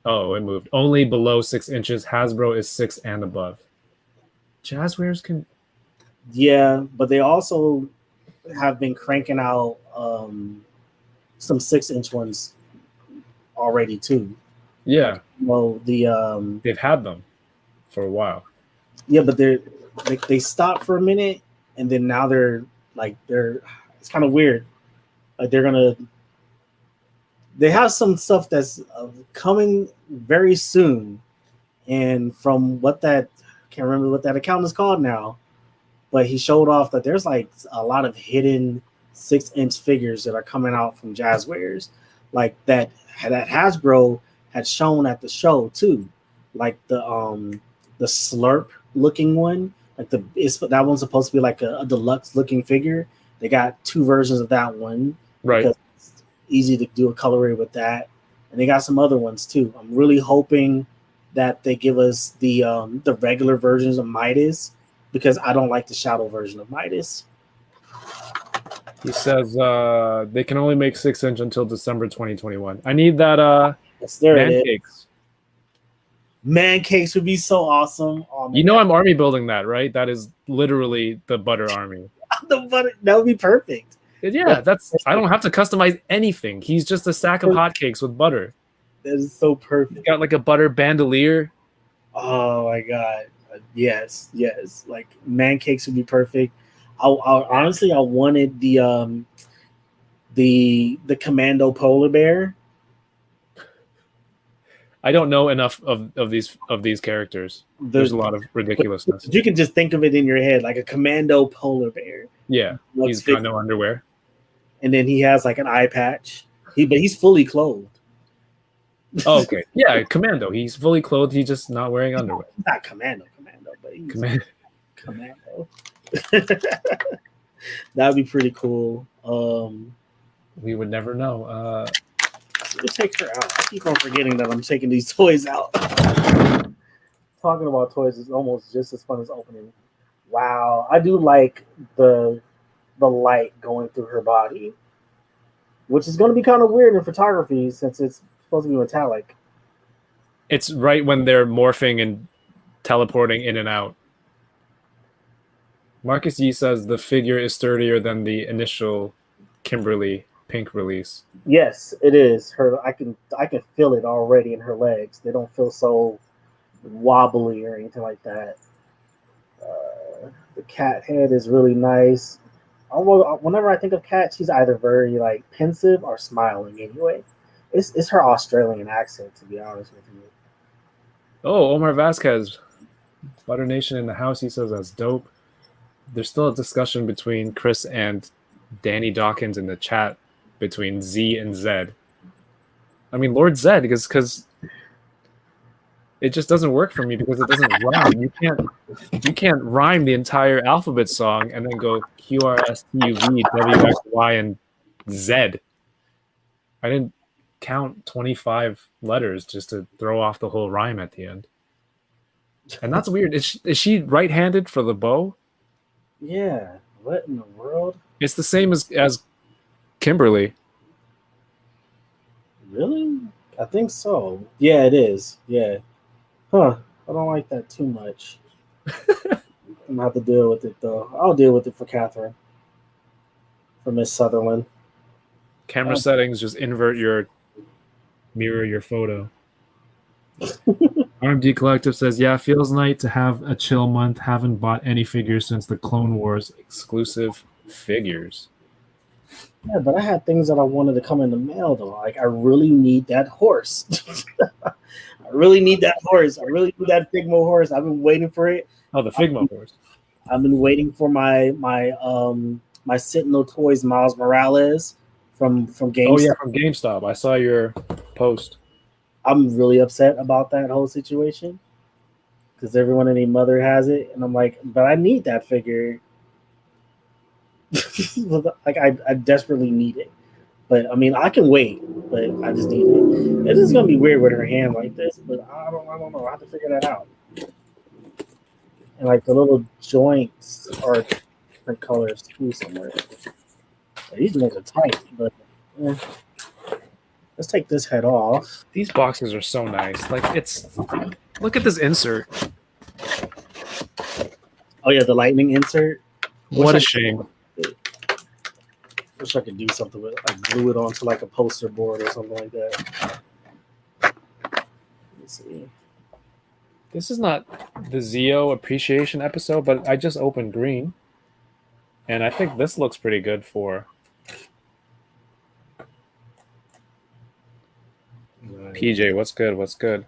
it moved. Only below 6 inches. Hasbro is 6 and above. Jazzwares can. Yeah, but they also have been cranking out some 6-inch ones already too. Yeah. Well, they've had them for a while. Yeah, but they stopped for a minute, and then now they're it's kind of weird. Like they have some stuff that's coming very soon, and from what that I can't remember what that account is called now, but he showed off that there's like a lot of hidden 6-inch figures that are coming out from Jazz Warriors, like that Hasbro had shown at the show too, like the Slurp looking one, like that one's supposed to be like a deluxe looking figure. They got 2 versions of that one, Right. Because it's easy to do a colorway with that, and they got some other ones too. I'm really hoping that they give us the regular versions of Midas, because I don't like the shadow version of Midas. He says they can only make 6-inch until December 2021. I need that Yes, there man it is. cakes. Man cakes would be so awesome. Oh, man. You know I'm army building that, right? That is literally the butter army. That would be perfect. Yeah, I don't have to customize anything. He's just a sack of hotcakes with butter. That is so perfect. He's got like a butter bandolier. Oh my god. Yes. Like man cakes would be perfect. I honestly I wanted the commando polar bear. I don't know enough of these characters. There's a lot of ridiculousness. You can just think of it in your head, like a commando polar bear. Yeah, he's got no underwear. And then he has like an eye patch. But he's fully clothed. Oh, okay. Yeah, commando. He's fully clothed. He's just not wearing underwear. Not commando, but he's commando. That would be pretty cool. We would never know. Let's take her out. I keep on forgetting that I'm taking these toys out. Talking about toys is almost just as fun as opening. Wow, I do like the light going through her body, which is going to be kind of weird in photography since it's supposed to be metallic. It's right when they're morphing and teleporting in and out. Marcus Yee says the figure is sturdier than the initial Kimberly pink release. Yes, it is. I can feel it already in her legs. They don't feel so wobbly or anything like that. The cat head is really nice. Whenever I think of Cat, she's either very like pensive or smiling. Anyway, it's her Australian accent, to be honest with you. Oh, Omar Vasquez, Butter Nation in the house. He says that's dope. There's still a discussion between Chris and Danny Dawkins in the chat between Z and Zed. I mean, Lord Zed, because it just doesn't work for me because it doesn't rhyme. You can't rhyme the entire alphabet song and then go QRSTUV WXY and Z. I didn't count 25 letters just to throw off the whole rhyme at the end. And that's weird. Is she right-handed for the bow? Yeah. What in the world? It's the same as Kimberly. Really? I think so. Yeah, it is. Yeah. Huh. I don't like that too much. I'm gonna have to deal with it though. I'll deal with it for Catherine. For Miss Sutherland. Camera settings, just mirror your photo. RMD Collective says, yeah, feels nice to have a chill month. Haven't bought any figures since the Clone Wars exclusive figures. Yeah, but I had things that I wanted to come in the mail though. Like I really need that horse. I really need that horse. I really need that Figma horse. I've been waiting for it. Oh, the Figma horse. I've been waiting for my Sentinel Toys Miles Morales from GameStop. Oh yeah, from GameStop. I saw your post. I'm really upset about that whole situation because everyone and their mother has it, and I'm like, but I need that figure. Like I desperately need it, but I mean I can wait, but I just need it. It is gonna be weird with her hand like this, but I don't know. I have to figure that out. And like the little joints are different colors too somewhere. These ones are tight, but let's take this head off. These boxes are so nice. Like look at this insert. Oh yeah, the lightning insert. What a shame. Wish I could do something with it. Like glue it onto like a poster board or something like that. Let's see. This is not the Zeo appreciation episode, but I just opened green. And I think this looks pretty good for PJ. What's good? What's good?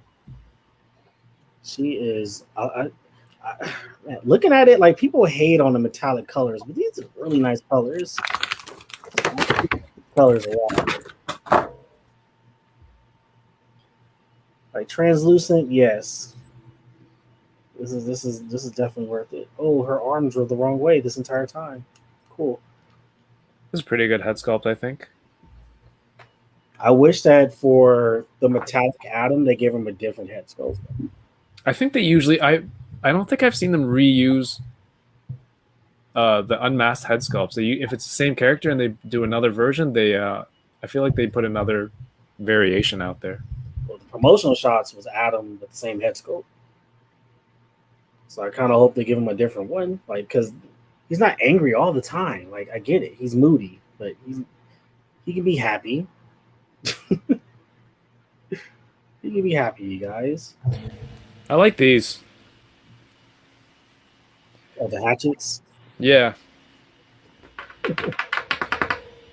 She is. Man, looking at it, like people hate on the metallic colors, but these are really nice colors. Colors a lot. Like translucent, yes. This is definitely worth it. Oh, her arms were the wrong way this entire time. Cool. This is a pretty good head sculpt, I think. I wish that for the metallic Adam, they gave him a different head sculpt. I think they usually I don't think I've seen them reuse the unmasked head sculpts. If it's the same character and they do another version, I feel like they put another variation out there. Well, the promotional shots was Adam with the same head sculpt. So I kind of hope they give him a different one, like because he's not angry all the time. Like I get it, he's moody, but he can be happy. He can be happy, you guys. I like these. Oh, the hatchets. Yeah.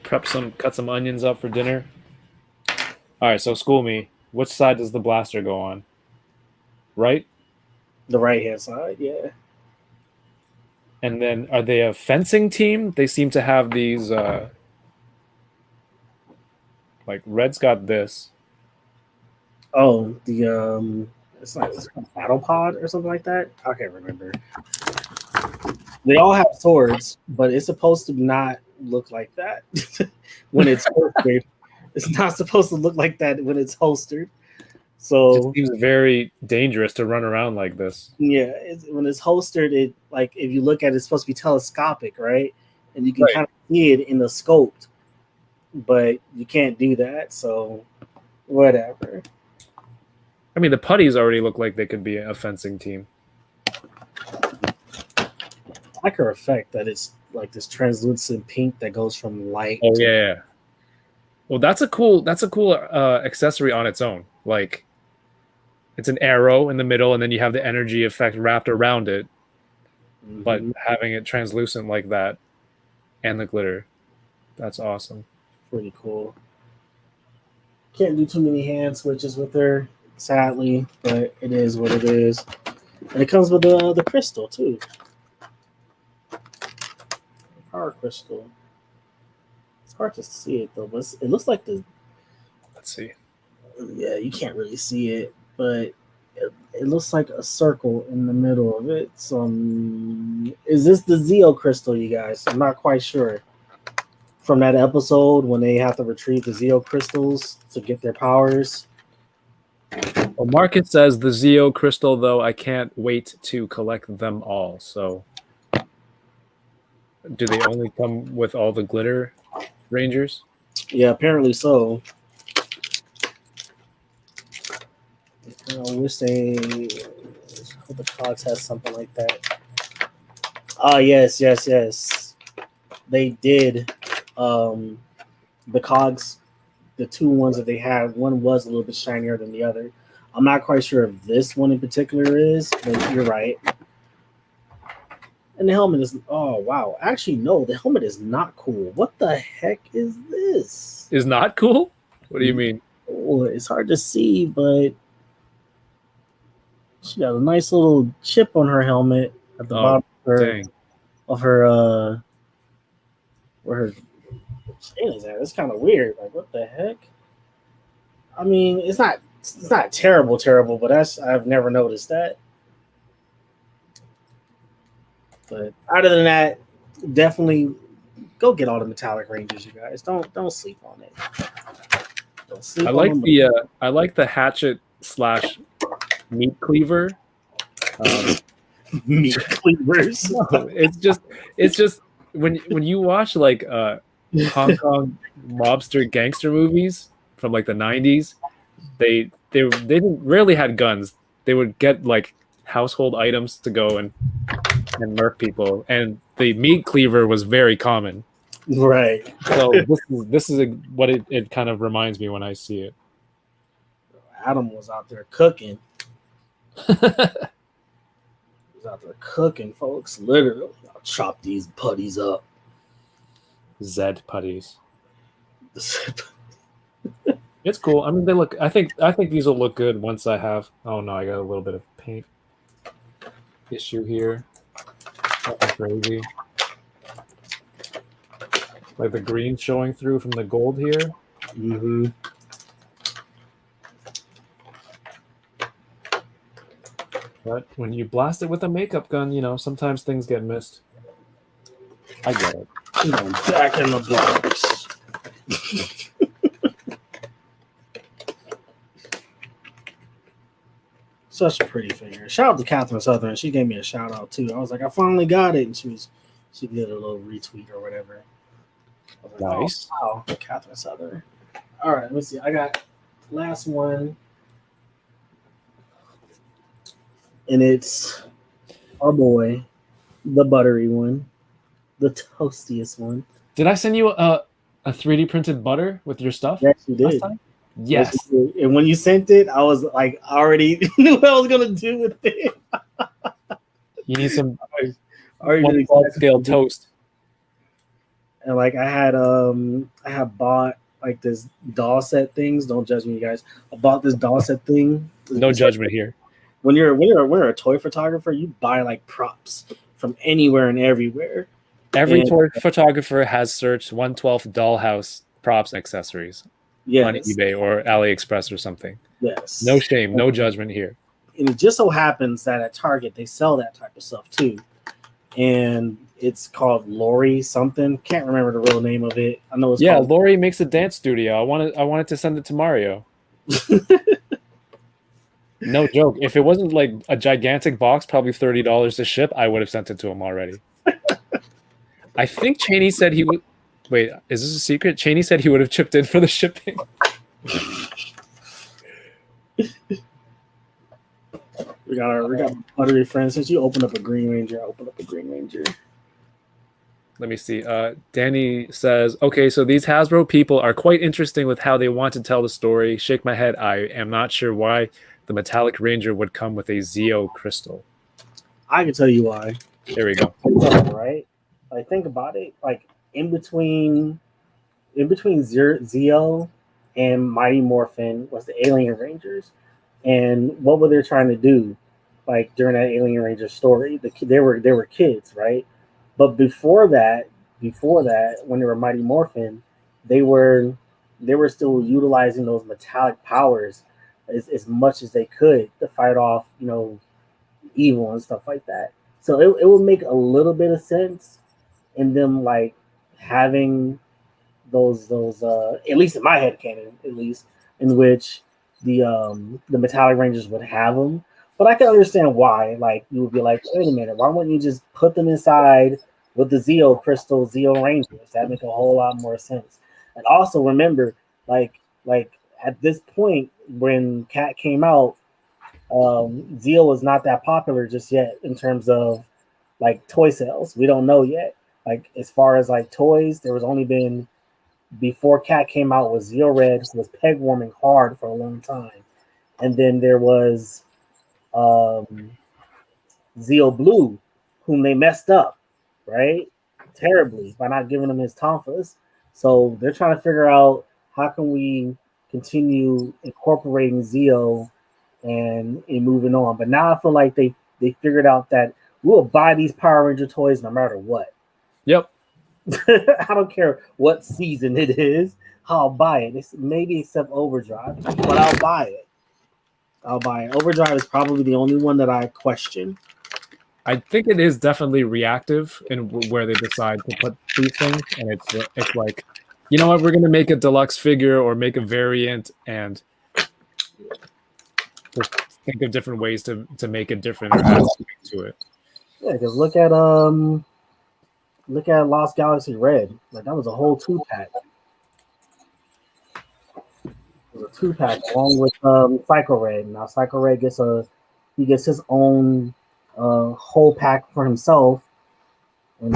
Cut some onions up for dinner. All right, so school me. Which side does the blaster go on? Right? The right hand side, yeah. And then are they a fencing team? They seem to have these like Red's got this. Oh, it's like battle pod or something like that. I can't remember. They all have swords, but it's supposed to not look like that when it's holstered. It's not supposed to look like that when it's holstered. So it seems very dangerous to run around like this. Yeah, when it's holstered, it like if you look at it, it's supposed to be telescopic, right? And you can kind of see it in the scope, but you can't do that. So whatever. I mean, the putties already look like they could be a fencing team. I like her effect that it's like this translucent pink that goes from light. Oh yeah. Well, that's a cool accessory on its own. Like, it's an arrow in the middle, and then you have the energy effect wrapped around it. Mm-hmm. But having it translucent like that, and the glitter, that's awesome. Pretty cool. Can't do too many hand switches with her, sadly, but it is what it is. And it comes with the crystal too. Power crystal. It's hard to see it though, but it looks like the. Let's see. Yeah, you can't really see it, but it looks like a circle in the middle of it. So, is this the Zeo crystal, you guys? I'm not quite sure. From that episode when they have to retrieve the Zeo crystals to get their powers. Well, Marcus says the Zeo crystal, though, I can't wait to collect them all. So, do they only come with all the glitter Rangers? Yeah, apparently so. I wish they. I hope the Cogs has something like that. Yes. They did. The Cogs, the two ones that they had, one was a little bit shinier than the other. I'm not quite sure if this one in particular is, but you're right. And the helmet is. Oh wow! Actually, no, the helmet is not cool. What the heck is this? Is not cool? What do you mean? Oh, it's hard to see, but. She got a nice little chip on her helmet at the bottom of her where her skin is at. It's kind of weird. Like, what the heck? I mean, it's not terrible, but I've never noticed that. But other than that, definitely go get all the metallic Rangers, you guys. Don't sleep on it. Don't sleep I like the hatchet / meat cleaver. Meat cleavers. It's just when you watch like Hong Kong mobster gangster movies from like the 90s, they rarely had guns. They would get like household items to go and murk people, and the meat cleaver was very common. Right. So this is what it kind of reminds me when I see it. Adam was out there cooking. He's out there cooking, folks. Literally, I'll chop these putties up. Zed putties. It's cool. I mean, they look. I think these will look good once I have. Oh no, I got a little bit of paint issue here. Nothing crazy. Like the green showing through from the gold here. Mm-hmm. But when you blast it with a makeup gun, you know, sometimes things get missed. I get it. You know, back in the box. Such a pretty figure. Shout out to Catherine Southern. She gave me a shout out too. I was like, I finally got it, and she did a little retweet or whatever. I was like, Nice. Oh, wow, Catherine Southern. All right, let me see. I got last one, and it's our boy, the buttery one, the toastiest one. Did I send you a 3D printed butter with your stuff? Yes, you last did. time? Yes. You did. And when you sent it, I was like, I already knew what I was gonna do with it. You need some I already knew 1/12 scale toast. And like I had bought like this doll set things. Don't judge me, guys. I bought this doll set thing. No judgment here. When you're a toy photographer, you buy like props from anywhere and everywhere. Every And- toy photographer has searched 1/12 dollhouse props and accessories on Yes, eBay or AliExpress or something. yes. No shame, no judgment here. And it just so happens that at Target they sell that type of stuff too. And it's called Lori something. Can't remember the real name of it. I know it's Yeah, called Lori makes a dance studio. I wanted to send it to Mario. No joke. If it wasn't like a gigantic box, probably $30 to ship, I would have sent it to him already. I think Cheney said he would. Wait, is this a secret? Cheney said he would have chipped in for the shipping. we got buttery friends. Since you opened up a Green Ranger, I opened up a Green Ranger. Let me see. Danny says, okay, so these Hasbro people are quite interesting with how they want to tell the story. Shake my head. I am not sure why the Metallic Ranger would come with a Zeo crystal. I can tell you why. There we go. Right? Like think about it. Like in between Zeo and Mighty Morphin was the Alien Rangers, and what were they trying to do? Like during that Alien Ranger story, they were kids, right? But before that, when they were Mighty Morphin, they were still utilizing those metallic powers as much as they could to fight off, you know, evil and stuff like that. So it would make a little bit of sense in them like having those at least in my head canon, at least in which the Metallic Rangers would have them. But I can understand why. Like you would be like, wait a minute, why wouldn't you just put them inside with the Zeo Crystal Zeo Rangers? That make a whole lot more sense. And also remember, like at this point when Cat came out, Zeo was not that popular just yet in terms of like toy sales. We don't know yet. Like as far as like toys, there was only been before Cat came out was Zeo Red, who was peg warming hard for a long time, and then there was Zeo Blue, whom they messed up, right? Terribly by not giving him his tonfas. So they're trying to figure out how can we continue incorporating Zeo and moving on. But now I feel like they figured out that we'll buy these Power Ranger toys no matter what. Yep. I don't care what season it is. I'll buy it. It's maybe except Overdrive, but I'll buy it. Overdrive is probably the only one that I question. I think it is definitely reactive in where they decide to put these things, and it's like, you know what, we're gonna make a deluxe figure or make a variant, and just think of different ways to make a different aspect to it. Yeah, because look at Lost Galaxy Red. Like that was a whole 2-pack. It was a 2-pack along with Psycho Red. Now Psycho Red gets his own whole pack for himself, and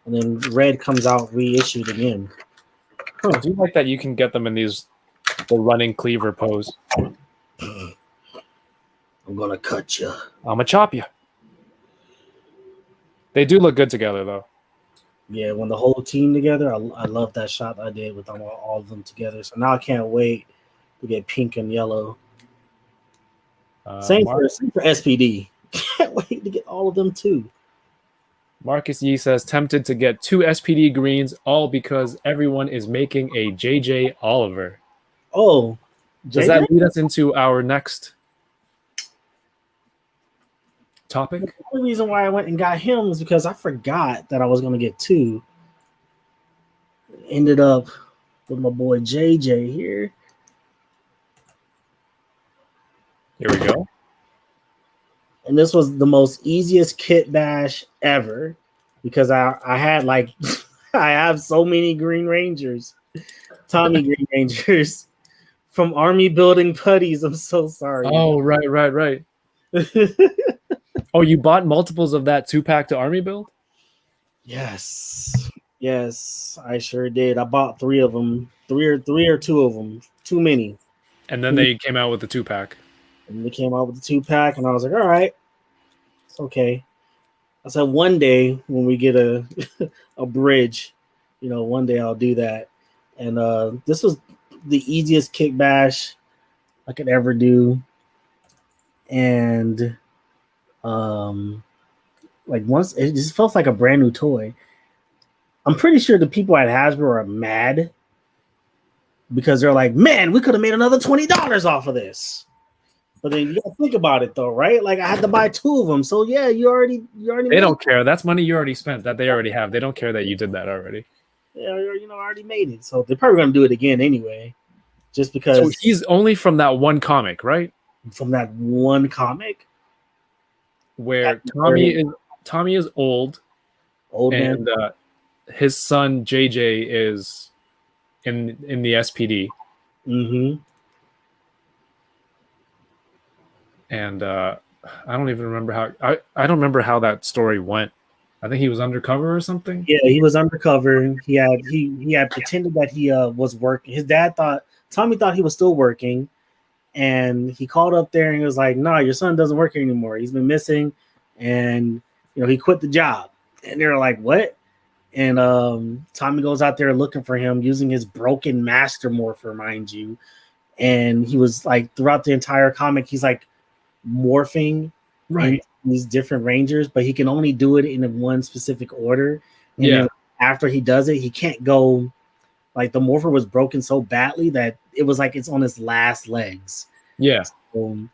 then Red comes out reissued again. I do like that you can get them in the running cleaver pose. I'm gonna cut you. I'ma chop you. They do look good together, though. Yeah, when the whole team together, I love that shot I did with them, all of them together. So now I can't wait to get pink and yellow. Same for SPD. Can't wait to get all of them too. Marcus Yee says, tempted to get 2 SPD greens, all because everyone is making a JJ Oliver. Oh, does that lead us into our next topic? The only reason why I went and got him is because I forgot that I was going to get 2. Ended up with my boy JJ here. Here we go. And this was the most easiest kit bash ever because I had like I have so many Green Rangers, Tommy Green Rangers from Army Building Putties. I'm so sorry. Oh, right. Oh, you bought multiples of that 2-pack to Army build? Yes, I sure did. I bought 3 of them, three or 2 of them. Too many. And then they came out with the 2-pack. And they came out with the 2-pack, and I was like, all right, it's okay. I said one day when we get a a bridge, one day I'll do that. And this was the easiest kick bash I could ever do. And like once it just felt like a brand new toy. I'm pretty sure the people at Hasbro are mad because they're like, man, we could have made another $20 off of this. But then you gotta think about it though, right? Like I had to buy 2 of them. So yeah, you already They don't care. That's money you already spent that they already have. They don't care that you did that already. Yeah, I already made it. So they're probably gonna do it again anyway. Just because. So he's only from that one comic, right? From that one comic. Where Tommy is old. Old and man. His son JJ is in the SPD. Mm-hmm. And I don't even remember how I don't remember how that story went. I think he was undercover or something. Yeah, he was undercover. He had pretended that he was working. His dad Tommy thought he was still working, and he called up there and he was like, "No, your son doesn't work here anymore. He's been missing, and he quit the job." And they're like, "What?" And Tommy goes out there looking for him using his broken Master Morpher, mind you. And he was like throughout the entire comic, he's like morphing right in these different Rangers, but he can only do it in one specific order. And then after he does it, he can't go. Like the Morpher was broken so badly that it was like it's on his last legs. Yeah. So,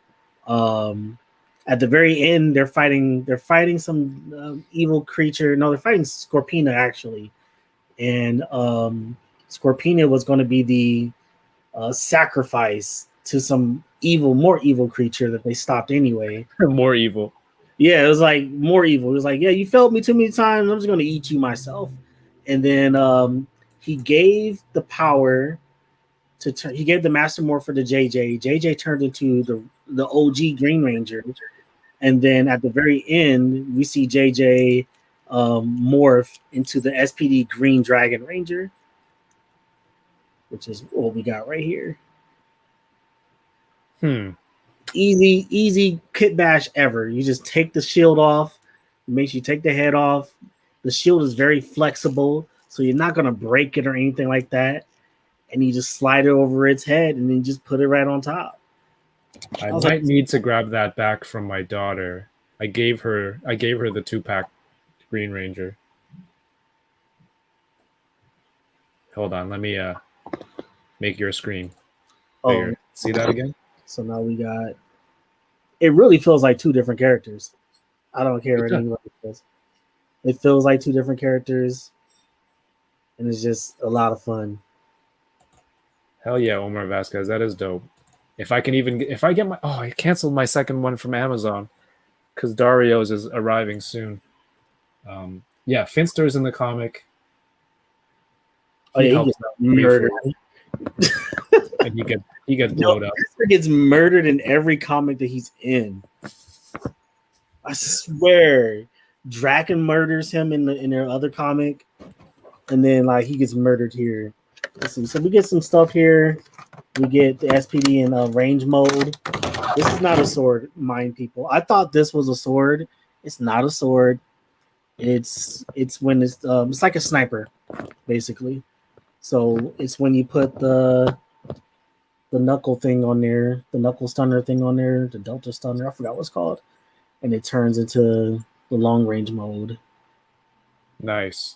at the very end, they're fighting some evil creature. No, they're fighting Scorpina actually, and Scorpina was going to be the sacrifice to some more evil creature that they stopped anyway. More evil. Yeah, it was like more evil. It was like, yeah, you failed me too many times. I'm just going to eat you myself. And then he gave the power to turn. He gave the Master Morpher to JJ. JJ turned into the OG Green Ranger. And then at the very end, we see JJ morph into the SPD Green Dragon Ranger, which is what we got right here. Easy kit bash ever. You just take the shield off. It makes you take the head off. The shield is very flexible, so you're not going to break it or anything like that. And you just slide it over its head and then just put it right on top. I might need to grab that back from my daughter. I gave her the 2-pack Green Ranger. Hold on, let me make your screen bigger. See that again? So now we got. It really feels like 2 different characters. I don't care what anybody says. It feels like 2 different characters, and it's just a lot of fun. Hell yeah, Omar Vasquez, that is dope. If I get I canceled my second one from Amazon because Dario's is arriving soon. Yeah, Finster's in the comic. He gets murdered. And he gets blown up. Finster gets murdered in every comic that he's in. I swear, Draken murders him in their other comic, and then like he gets murdered here. Let's see. So we get some stuff here. We get the SPD in range mode. This is not a sword, mind people. I thought this was a sword. It's not a sword. It's when it's like a sniper, basically. So it's when you put the knuckle thing on there, the knuckle stunner thing on there, the delta stunner. I forgot what it's called, and it turns into the long range mode. Nice.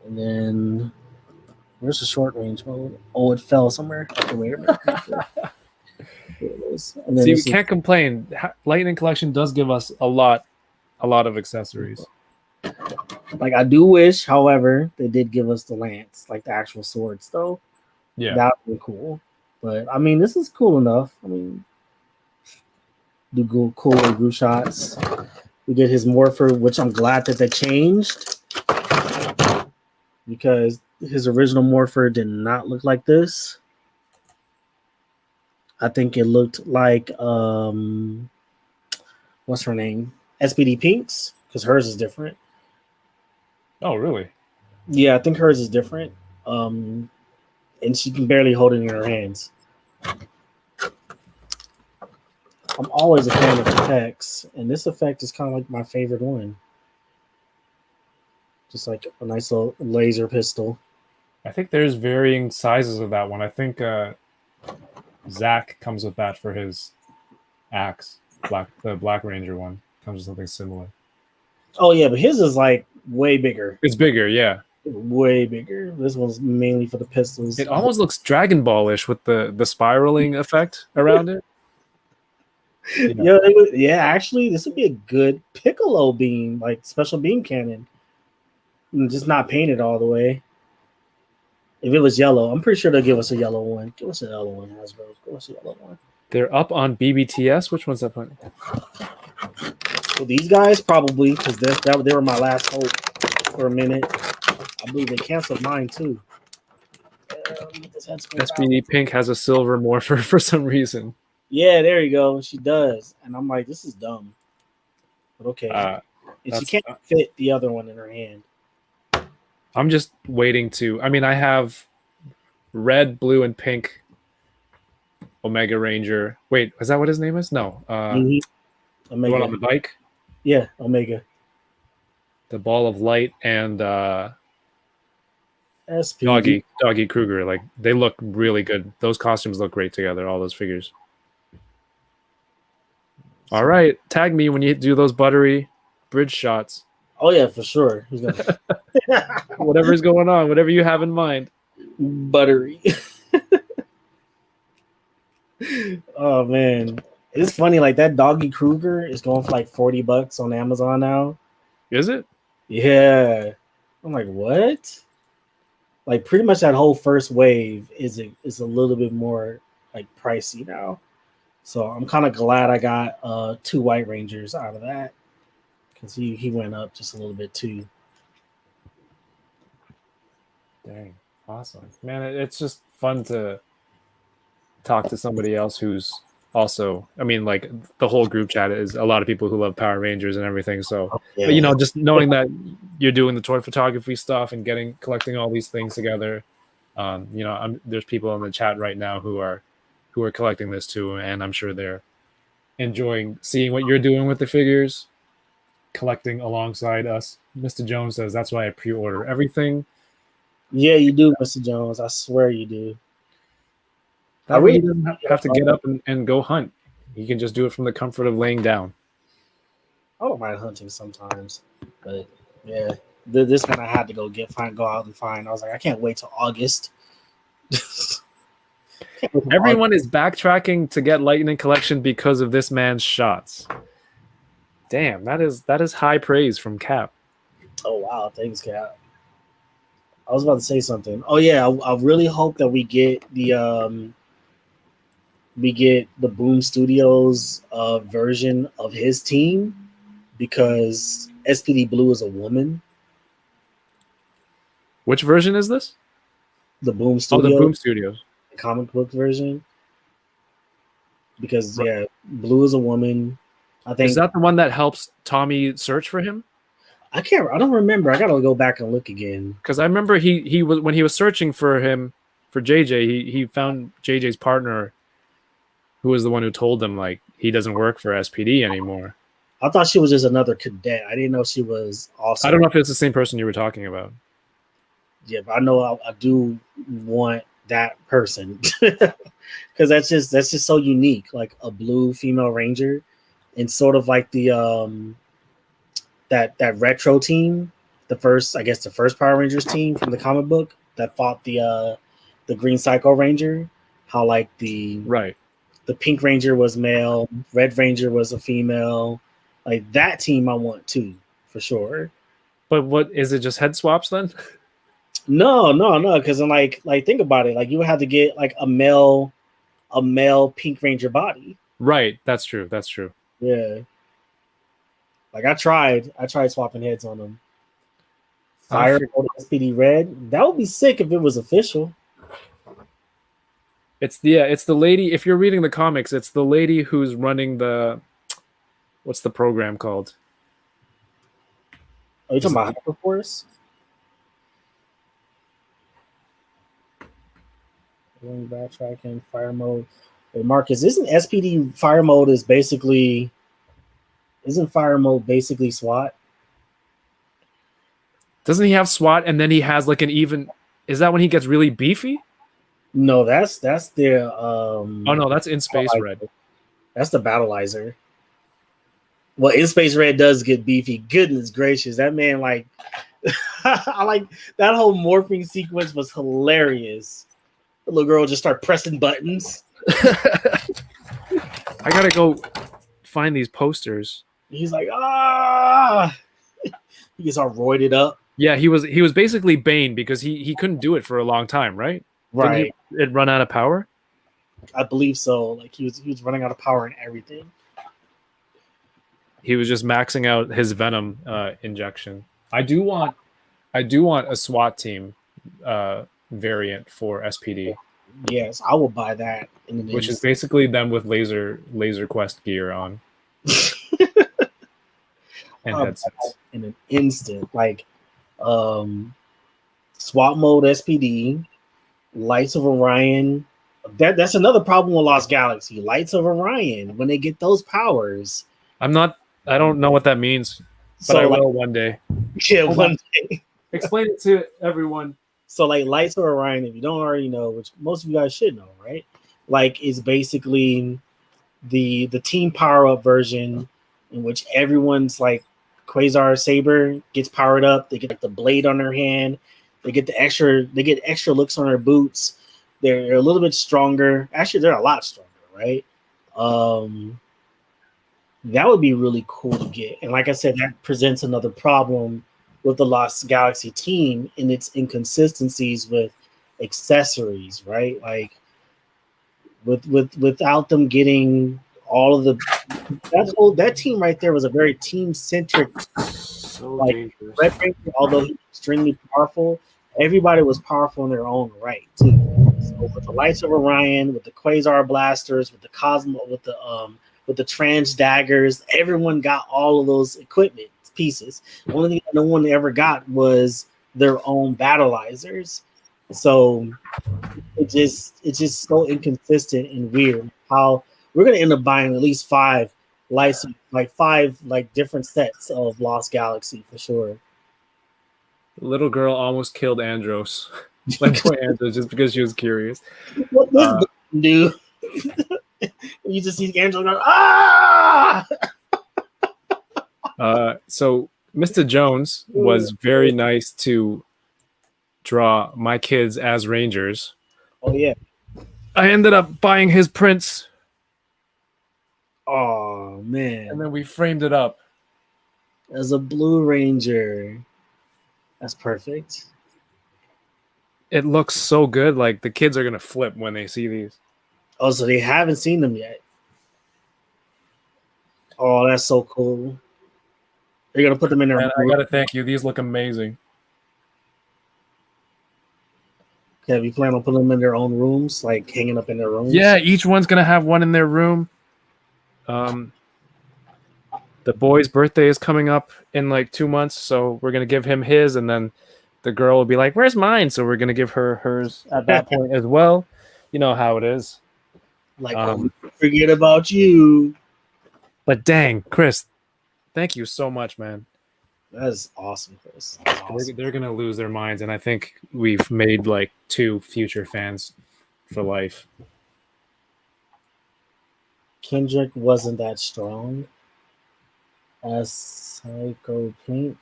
And then where's the short range mode? Oh, it fell somewhere. Okay, wait a minute. Here it is. And then See, we this is- can't complain. Lightning Collection does give us a lot of accessories. like I do wish, however, they did give us the lance, like the actual swords, though. Yeah. That would be cool. But I mean, this is cool enough. I mean, do cool group shots. We get his morpher, which I'm glad that they changed because his original morpher did not look like this. I think it looked like what's her name? SPD Pink's, because hers is different. Oh, really? Yeah, I think hers is different. And she can barely hold it in her hands. I'm always a fan of effects, and this effect is kind of like my favorite one. Just like a nice little laser pistol. I think there's varying sizes of that one. I think Zach comes with that for his axe. The Black Ranger one comes with something similar. Oh yeah, but his is like way bigger. It's bigger, yeah. Way bigger. This one's mainly for the pistols. It almost looks Dragon Ball-ish with the spiraling effect around it. Yeah, actually, this would be a good Piccolo beam, like special beam cannon. Just not painted all the way. If it was yellow, I'm pretty sure they'll give us a yellow one. Give us a yellow one, Hasbro. Give us a yellow one. They're up on BBTS. Which one's up on? Well, these guys probably, because they were my last hope for a minute. I believe they canceled mine too. SPD Pink has a silver morpher for some reason. Yeah, there you go. She does, and I'm like, this is dumb. But okay, and she can't fit the other one in her hand. I'm just waiting to. I mean, I have red, blue, and pink Omega Ranger. Wait, is that what his name is? No. Omega. The one on the bike? Yeah, Omega. The Ball of Light and SPD. Doggy Kruger. Like, they look really good. Those costumes look great together, all those figures. All right. Tag me when you do those buttery bridge shots. Oh, yeah, for sure. He's gonna... Whatever's going on, whatever you have in mind. Buttery. Oh, man. It's funny, like that Doggy Kruger is going for like $40 on Amazon now. Is it? Yeah. I'm like, what? Like pretty much that whole first wave is a little bit more like pricey now. So I'm kind of glad I got 2 White Rangers out of that. Because he went up just a little bit too. Dang. Awesome. Man, it's just fun to talk to somebody else who's also, I mean, like the whole group chat is a lot of people who love Power Rangers and everything. So, Yeah. But, you know, just knowing that you're doing the toy photography stuff and collecting all these things together. You know, there's people in the chat right now who are collecting this too, and I'm sure they're enjoying seeing what you're doing with the figures, collecting alongside us. Mr. Jones says that's why I pre-order everything. Yeah, you do, Mr. Jones. I swear you do. That way he doesn't have to get up and go hunt. He can just do it from the comfort of laying down. I don't mind hunting sometimes, but yeah, this one I had to go out and find. I was like, I can't wait till August. Everyone is backtracking to get Lightning Collection because of this man's shots. Damn, that is high praise from Cap. Oh wow, thanks, Cap. I was about to say something. Oh yeah, I really hope that we get the Boom Studios version of his team, because SPD Blue is a woman. Which version is this? The Boom Oh, Studios. the Boom Studios. The comic book version. Because yeah, Blue is a woman. I think Is that the one that helps Tommy search for him? I don't remember. I gotta go back and look again. Because I remember he was, when he was searching for him for JJ, he found JJ's partner Who was the one who told them like he doesn't work for SPD anymore? I thought she was just another cadet. I didn't know she was also. I don't know if it's the same person you were talking about. Yeah, but I know I do want that person because that's just so unique. Like a blue female ranger, and sort of like the that retro team, the first Power Rangers team from the comic book that fought the Green Psycho Ranger. How like the Pink Ranger was male, Red Ranger was a female. Like that team, I want too, for sure. But what is it? Just head swaps then? No, because I'm like think about it. Like you would have to get like a male Pink Ranger body. Right. That's true. Yeah. Like I tried swapping heads on them. Fire SPD Red. That would be sick if it was official. It's the lady. If you're reading the comics, it's the lady who's running what's the program called? Are you talking about Hyperforce? Going backtracking, fire mode. Hey, Marcus, isn't SPD fire mode isn't fire mode basically SWAT? Doesn't he have SWAT and then he has like an even? Is that when he gets really beefy? No, that's their Oh no, that's In Space Red. That's the Battleizer. Well, In Space Red does get beefy. Goodness gracious, that man like I like that whole morphing sequence was hilarious. The little girl just start pressing buttons. I gotta go find these posters. He's like, ah, he gets all roided up. Yeah, he was basically Bane because he couldn't do it for a long time, right? Right. It run out of power? I believe so. Like he was running out of power and everything. He was just maxing out his venom injection. I do want a SWAT team variant for SPD. Yes, I will buy that. Which is basically them with laser quest gear on. And headsets. In an instant. Like SWAT mode SPD, Lights of Orion. That's another problem with Lost Galaxy. Lights of Orion, when they get those powers. I don't know what that means, but I will one day. Yeah, one day. Explain it to everyone. So like Lights of Orion, if you don't already know, which most of you guys should know, right? Like it's basically the team power up version in which everyone's like Quasar Saber gets powered up. They get like the blade on their hand. They get extra looks on their boots. They're a little bit stronger. Actually, they're a lot stronger, right? That would be really cool to get. And like I said, that presents another problem with the Lost Galaxy team in its inconsistencies with accessories, right? Like without them getting all of that team right there was a very team centric. So like dangerous. Red Ranger, although he's extremely powerful, everybody was powerful in their own right too. So with the Lights of Orion, with the Quasar blasters, with the Cosmo, with the Trans daggers, everyone got all of those equipment pieces. The only thing no one ever got was their own battleizers. So it's just so inconsistent and weird how we're gonna end up buying at least five different sets of Lost Galaxy for sure. The little girl almost killed Andros. Like boy Andros just because she was curious. What this do? You just see Andros go, ah! So Mr. Jones was very nice to draw my kids as Rangers. Oh yeah. I ended up buying his prints. Oh man. And then we framed it up. As a Blue Ranger. That's perfect. It looks so good. Like the kids are gonna flip when they see these. Oh, so they haven't seen them yet. Oh, that's so cool. They're gonna put them in their. And I gotta thank you. These look amazing. Okay, have you plan on putting them in their own rooms, like hanging up in their rooms? Yeah, each one's gonna have one in their room. The boy's birthday is coming up in like 2 months, so we're gonna give him his, and then the girl will be like, "Where's mine?" So we're gonna give her hers at that point as well. You know how it is. Like, Um, forget about you. But dang, Chris, thank you so much, man. That's awesome, Chris. That's awesome. They're gonna lose their minds, and I think we've made like 2 future fans for life. Kendrick wasn't that strong as Psycho Pink.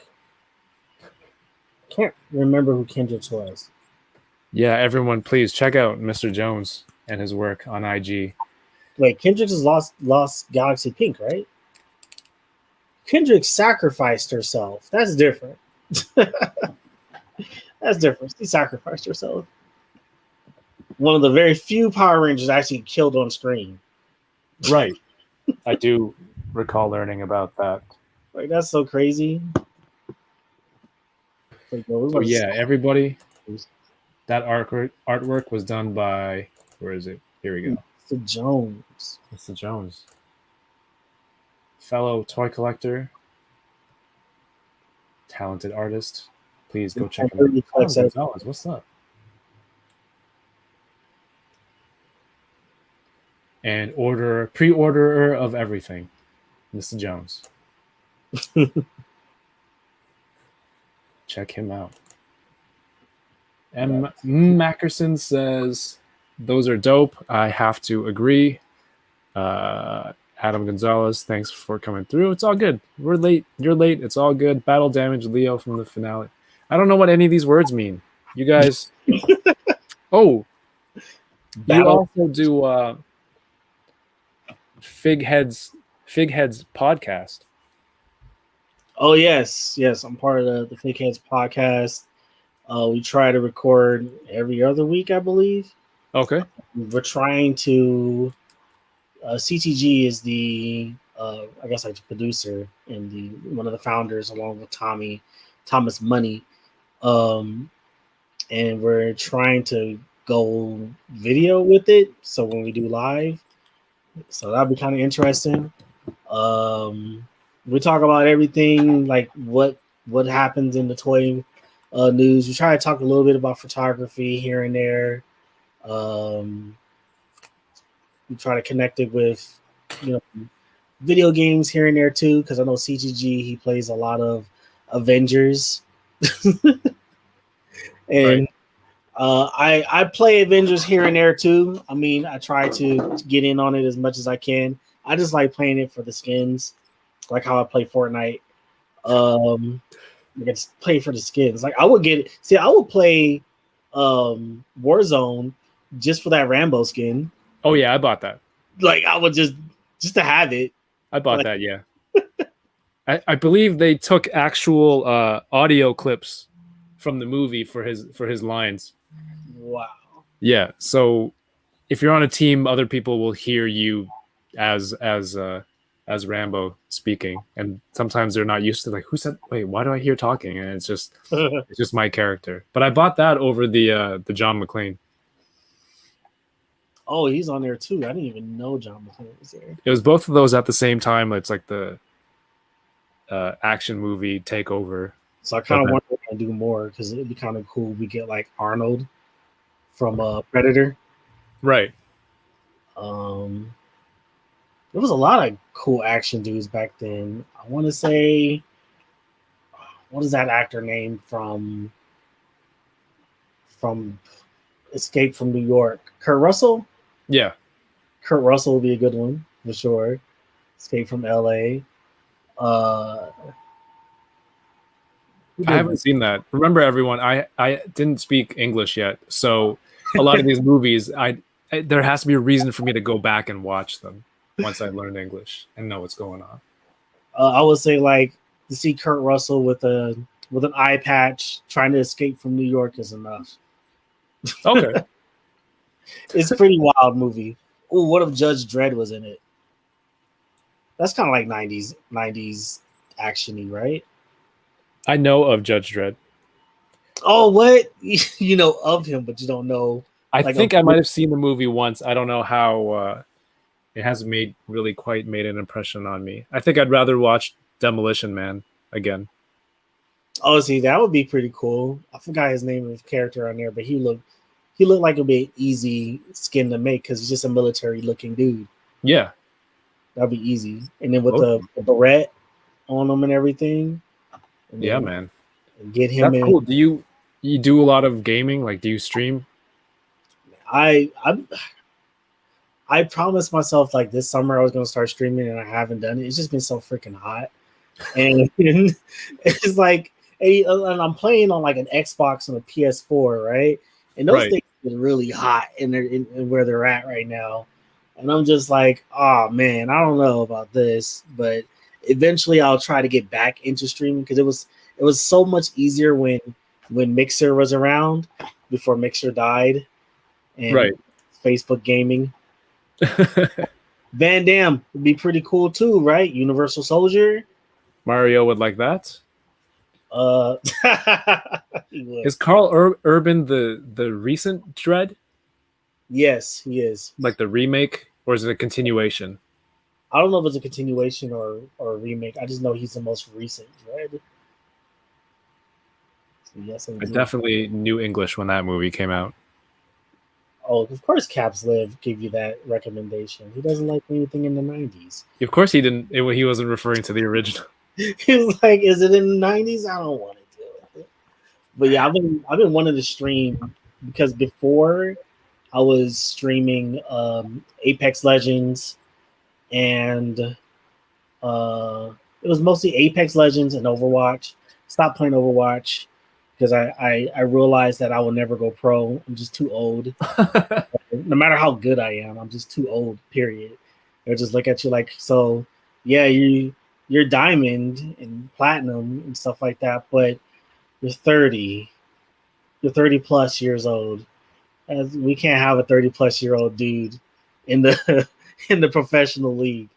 Can't remember who Kendrick was. Yeah, everyone, please check out Mr. Jones and his work on IG. Wait, Kendrick is Lost Galaxy Pink, right? Kendrick sacrificed herself. That's different. That's different. She sacrificed herself. One of the very few Power Rangers actually killed on screen. Right. I do recall learning about that. Like, that's so crazy. Like, So yeah, everybody, that artwork was done by, where is it? Here we go. Mr. Jones. Mr. Jones. Fellow toy collector, talented artist. Please go check him out. Oh, Gonzalez, what's up? And pre-orderer of everything, Mr. Jones. Check him out. M. Mackerson says, those are dope. I have to agree. Adam Gonzalez, thanks for coming through. It's all good. We're late. You're late. It's all good. Battle damage, Leo from the finale. I don't know what any of these words mean. You guys. Oh. You also do Fig Heads podcast. Oh, yes. Yes, I'm part of the Fake Heads podcast. We try to record every other week, I believe. Okay. We're trying to... CTG is the, I guess, like the producer and one of the founders, along with Thomas Money. And we're trying to go video with it. So when we do live, so that'll be kind of interesting. We talk about everything, like what happens in the toy news. We try to talk a little bit about photography here and there. We try to connect it with, video games here and there too, because I know CTG, he plays a lot of Avengers. And right. I play Avengers here and there too. I mean, I try to get in on it as much as I can. I just like playing it for the skins, like how I play Fortnite. I just play for the skins. Like I would play Warzone just for that Rambo skin. Oh yeah, I bought that. Like I would just to have it. I bought that, yeah. I believe they took actual audio clips from the movie for his lines. Wow. Yeah, so if you're on a team, other people will hear you as Rambo speaking, and sometimes they're not used to like, who said? Wait, why do I hear talking? And it's just my character. But I bought that over the John McClane. Oh, he's on there too. I didn't even know John McClane was there. It was both of those at the same time. It's like the action movie takeover. So I kind of want to do more because it'd be kind of cool. We get like Arnold from Predator. Right. There was a lot of cool action dudes back then. I want to say, what is that actor name from Escape from New York? Kurt Russell? Yeah. Kurt Russell would be a good one for sure. Escape from LA. I haven't seen that. Remember, everyone, I didn't speak English yet, so a lot of these movies, there has to be a reason for me to go back and watch them once I learn English and know what's going on. I would say like to see Kurt Russell with an eye patch trying to escape from New York is enough. Okay. It's a pretty wild movie. Ooh, what if Judge Dredd was in it? That's kind of like 90s action-y, right? I know of Judge Dredd. Oh, what? You know of him, but you don't know. I think I might have seen the movie once. I don't know how it hasn't quite made an impression on me. I think I'd rather watch Demolition Man again. Oh, see, that would be pretty cool. I forgot his name of character on there, but he he looked like it'd be an easy skin to make because he's just a military looking dude. Yeah. That'd be easy. And then with Okay. the beret on him and everything. And Yeah, then man. get him That's in. cool. Do you do a lot of gaming? Like, do you stream? I promised myself like this summer I was gonna start streaming, and I haven't done it. It's just been so freaking hot, and it's like, and I'm playing on like an Xbox and a PS4, right? And those Right. things are really hot in where they're at right now, and I'm just like, oh man, I don't know about this, but eventually I'll try to get back into streaming because it was so much easier when Mixer was around before Mixer died, and Right. Facebook gaming. Van Damme would be pretty cool too, right? Universal Soldier. Mario would like that. He would. Is Carl Urban the recent Dread? Yes, he is. Like the remake, or is it a continuation? I don't know if it's a continuation or a remake. I just know he's the most recent, right? So yes, I indeed. definitely knew English when that movie came out. Oh, of course, Caps Live give you that recommendation. He doesn't like anything in the 90s. Of course, he didn't. He wasn't referring to the original. He was like, "Is it in the 90s? I don't want to do it." But yeah, I've been wanting to stream because before I was streaming Apex Legends, and it was mostly Apex Legends and Overwatch. Stopped playing Overwatch because I realized that I will never go pro. I'm just too old. No matter how good I am, I'm just too old, period. They'll just look at you like, so yeah, you're diamond and platinum and stuff like that, but you're 30. You're 30 plus years old. As we can't have a 30 plus year old dude in the in the professional league.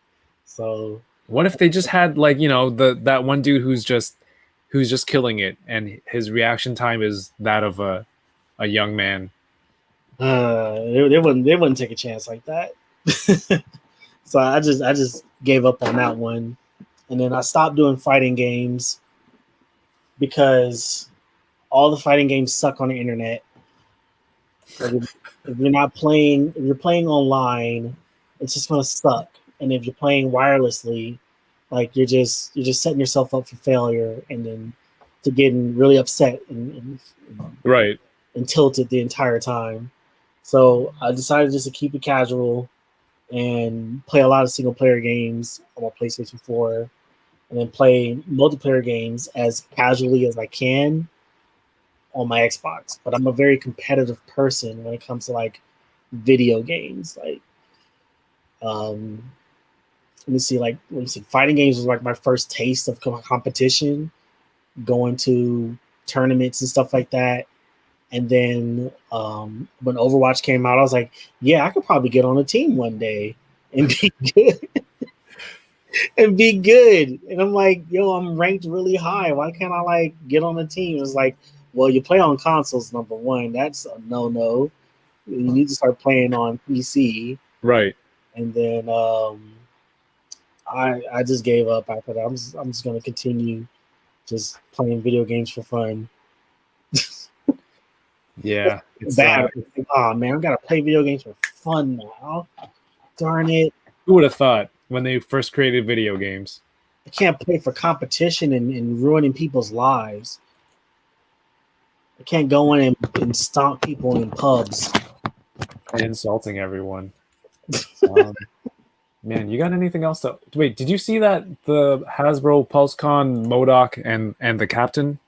So What if they just had like, that one dude who's just killing it, and his reaction time is that of a young man? they wouldn't take a chance like that. So I just gave up on that one, and then I stopped doing fighting games because all the fighting games suck on the internet. If you're playing online, it's just gonna suck. And if you're playing wirelessly, like you're just setting yourself up for failure, and then to getting really upset and Right. and tilted the entire time. So I decided just to keep it casual and play a lot of single player games on my PlayStation 4, and then play multiplayer games as casually as I can on my Xbox. But I'm a very competitive person when it comes to like video games. Like, let me see. Fighting games was like my first taste of competition, going to tournaments and stuff like that. And then when Overwatch came out, I was like, yeah, I could probably get on a team one day and be good. And be good. And I'm like, yo, I'm ranked really high. Why can't I like get on a team? It's like, well, you play on consoles, number one. That's a no-no. You need to start playing on PC. Right. And then I just gave up after that. I'm just gonna continue just playing video games for fun. Yeah. It's Bad. Oh man, I gotta play video games for fun now. Darn it. Who would have thought when they first created video games? I can't play for competition and ruining people's lives. I can't go in and stomp people in pubs. And insulting everyone. Man, you got anything else to wait? Did you see that the Hasbro PulseCon MODOK and the Captain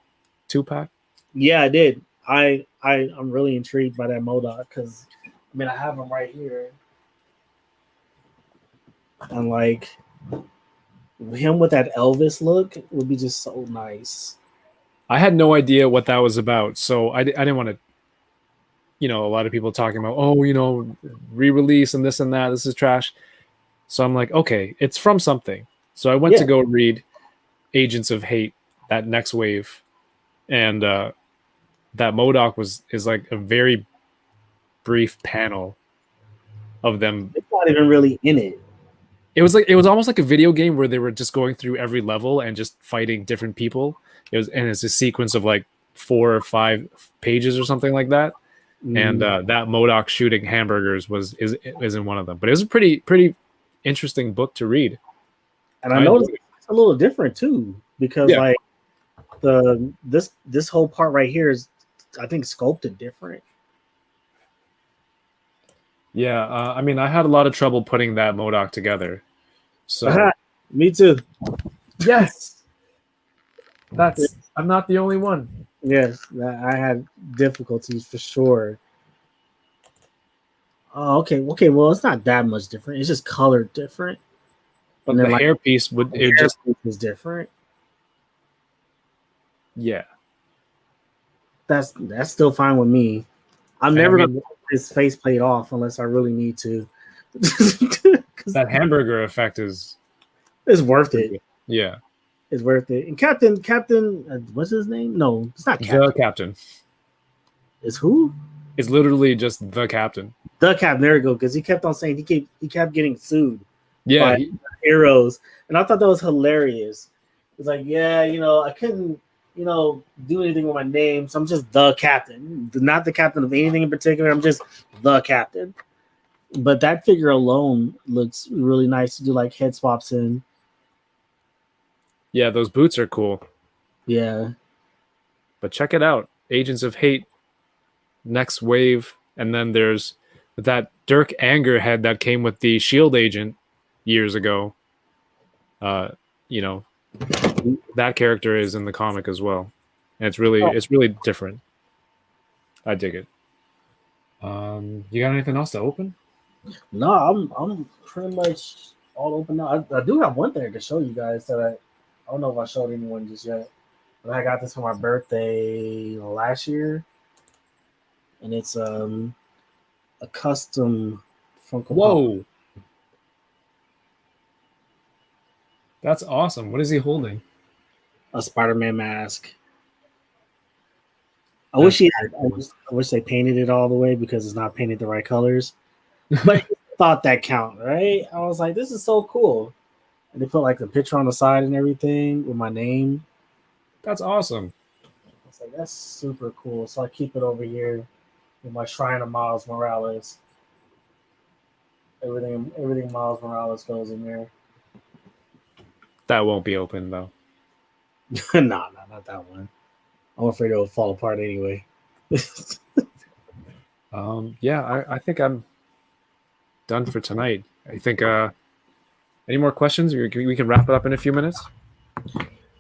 2-pack? Yeah, I did. I'm really intrigued by that MODOK because I have them right here. And like him with that Elvis look would be just so nice. I had no idea what that was about, so I didn't want to. A lot of people talking about, re-release and this and that. This is trash. So I'm like, okay, it's from something. So I went to go read Agents of Hate, that next wave, and that MODOK is like a very brief panel of them. It's not even really in it. It was almost like a video game where they were just going through every level and just fighting different people. It's a sequence of like 4 or 5 pages or something like that. and that MODOK shooting hamburgers isn't one of them. But it was a pretty interesting book to read. And I noticed it's a little different too, because like this whole part right here is, I think, sculpted different. Yeah, I mean, I had a lot of trouble putting that MODOK together. So me too. Yes, I'm not the only one. Yes, I had difficulties for sure. Oh, okay. Well, it's not that much different. It's just colored different. But the hairpiece is different. Yeah, that's still fine with me. I'm never gonna get this faceplate off unless I really need to. That hamburger effect is worth it. Yeah, it's worth it. And Captain, what's his name? No, it's not Captain. The Captain. It's who? It's literally just the Captain. The Captain. There we go. Because he kept on saying he kept getting sued. Yeah, by heroes, and I thought that was hilarious. It's like, yeah, I couldn't, do anything with my name, so I'm just the Captain, not the captain of anything in particular. I'm just the Captain. But that figure alone looks really nice to do like head swaps in. Yeah, those boots are cool. Yeah, but check it out, Agents of Hate, next wave, and then there's that Dirk Anger head that came with the Shield agent years ago. That character is in the comic as well, and it's really different. I dig it. You got anything else to open? No, I'm pretty much all open now. I do have one thing I can show you guys that I don't know if I showed anyone just yet, but I got this for my birthday last year, and it's a custom Funko Pop. Whoa. That's awesome. What is he holding? A Spider-Man mask. I wish they painted it all the way because it's not painted the right colors. But I thought that count, right? I was like, this is so cool. And they put like the picture on the side and everything with my name. That's awesome. I was like, that's super cool. So I keep it over here with my shrine of Miles Morales. Everything Miles Morales goes in there. That won't be open though. No, not that one. I'm afraid it will fall apart anyway. Yeah, I think I'm done for tonight. I think any more questions? We can wrap it up in a few minutes.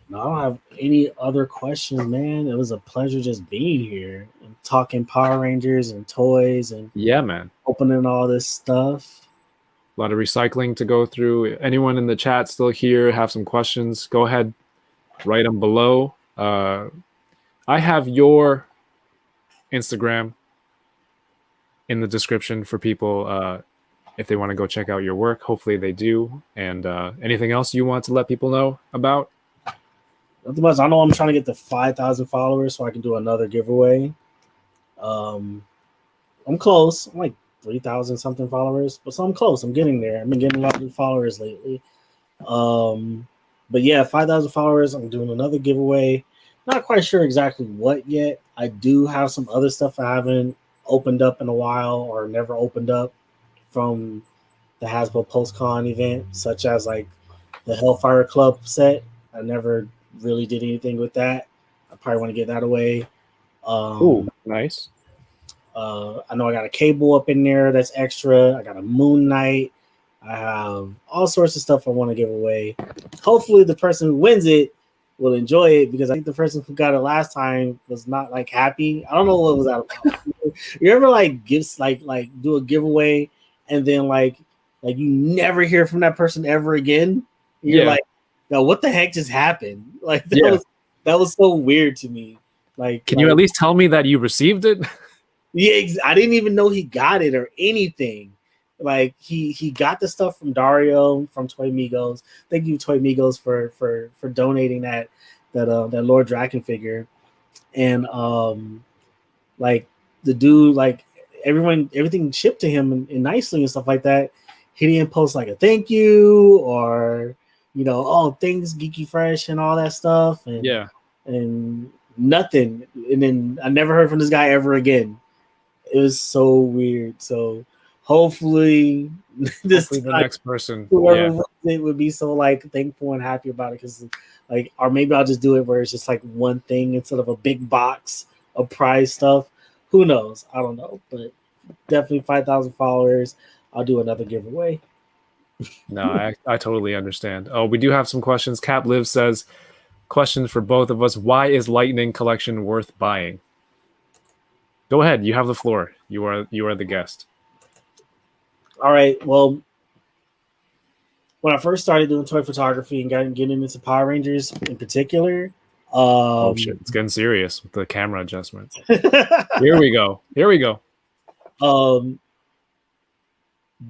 No, I don't have any other questions, man. It was a pleasure just being here and talking Power Rangers and toys and man, opening all this stuff. A lot of recycling to go through. Anyone in the chat still here have some questions? Go ahead, write them below. I have your Instagram in the description for people if they want to go check out your work. Hopefully they do. And anything else you want to let people know about? Nothing much. I know I'm trying to get to 5,000 followers so I can do another giveaway. I'm close. I'm like 3,000 something followers, but so I'm close. I'm getting there. I've been getting a lot of new followers lately. But yeah, 5,000 followers. I'm doing another giveaway. Not quite sure exactly what yet. I do have some other stuff I haven't opened up in a while or never opened up from the Hasbro PostCon event, such as like the Hellfire Club set. I never really did anything with that. I probably want to get that away. Ooh, nice. I know I got a cable up in there that's extra. I got a Moon Knight. I have all sorts of stuff I want to give away. Hopefully the person who wins it will enjoy it, because I think the person who got it last time was not like happy. I don't know what was that about. You ever like gifts like do a giveaway and then like you never hear from that person ever again? You're like, no, what the heck just happened? Like that was so weird to me. Like, can you at least tell me that you received it? Yeah, I didn't even know he got it or anything. Like he got the stuff from Dario from Toy Migos. Thank you, Toy Migos, for donating that Lord Draken figure. And like the dude, like everything shipped to him and nicely and stuff like that. He didn't post like a thank you or thanks Geeky Fresh and all that stuff. And and nothing. And then I never heard from this guy ever again. It was so weird. So hopefully this Hopefully the time, next person. whoever Yeah. wins it would be so like thankful and happy about it, because like, or maybe I'll just do it where it's just like one thing instead of a big box of prize stuff. Who knows? I don't know, but definitely 5,000 followers. I'll do another giveaway. No, I totally understand. Oh, we do have some questions. Cap Live says, question for both of us. Why is Lightning Collection worth buying? Go ahead. You have the floor. You are the guest. All right. Well, when I first started doing toy photography and getting into Power Rangers in particular, Oh shit, it's getting serious with the camera adjustment. Here we go.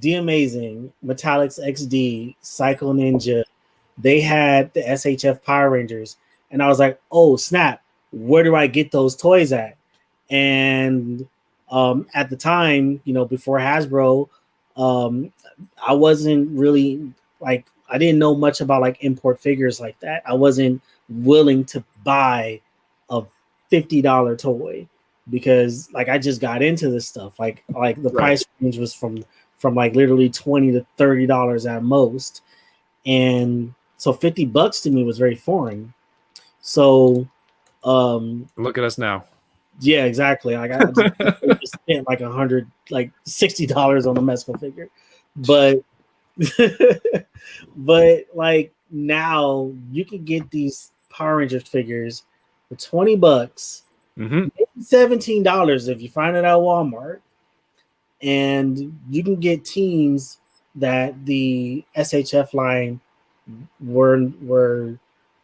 The Amazing, Metallics XD, Psycho Ninja, they had the SHF Power Rangers, and I was like, oh snap, where do I get those toys at? And at the time, before Hasbro, I wasn't really like, I didn't know much about like import figures like that. I wasn't willing to buy a $50 toy because like I just got into this stuff. Like the price range was from like literally $20 to $30 at most, and so $50 to me was very foreign. So look at us now. yeah, exactly. Like I just spent like $160 on a Mezco figure, but but like now you can get these Power Rangers figures for $20, Mm-hmm. $17 if you find it at Walmart, and you can get teams that the SHF line were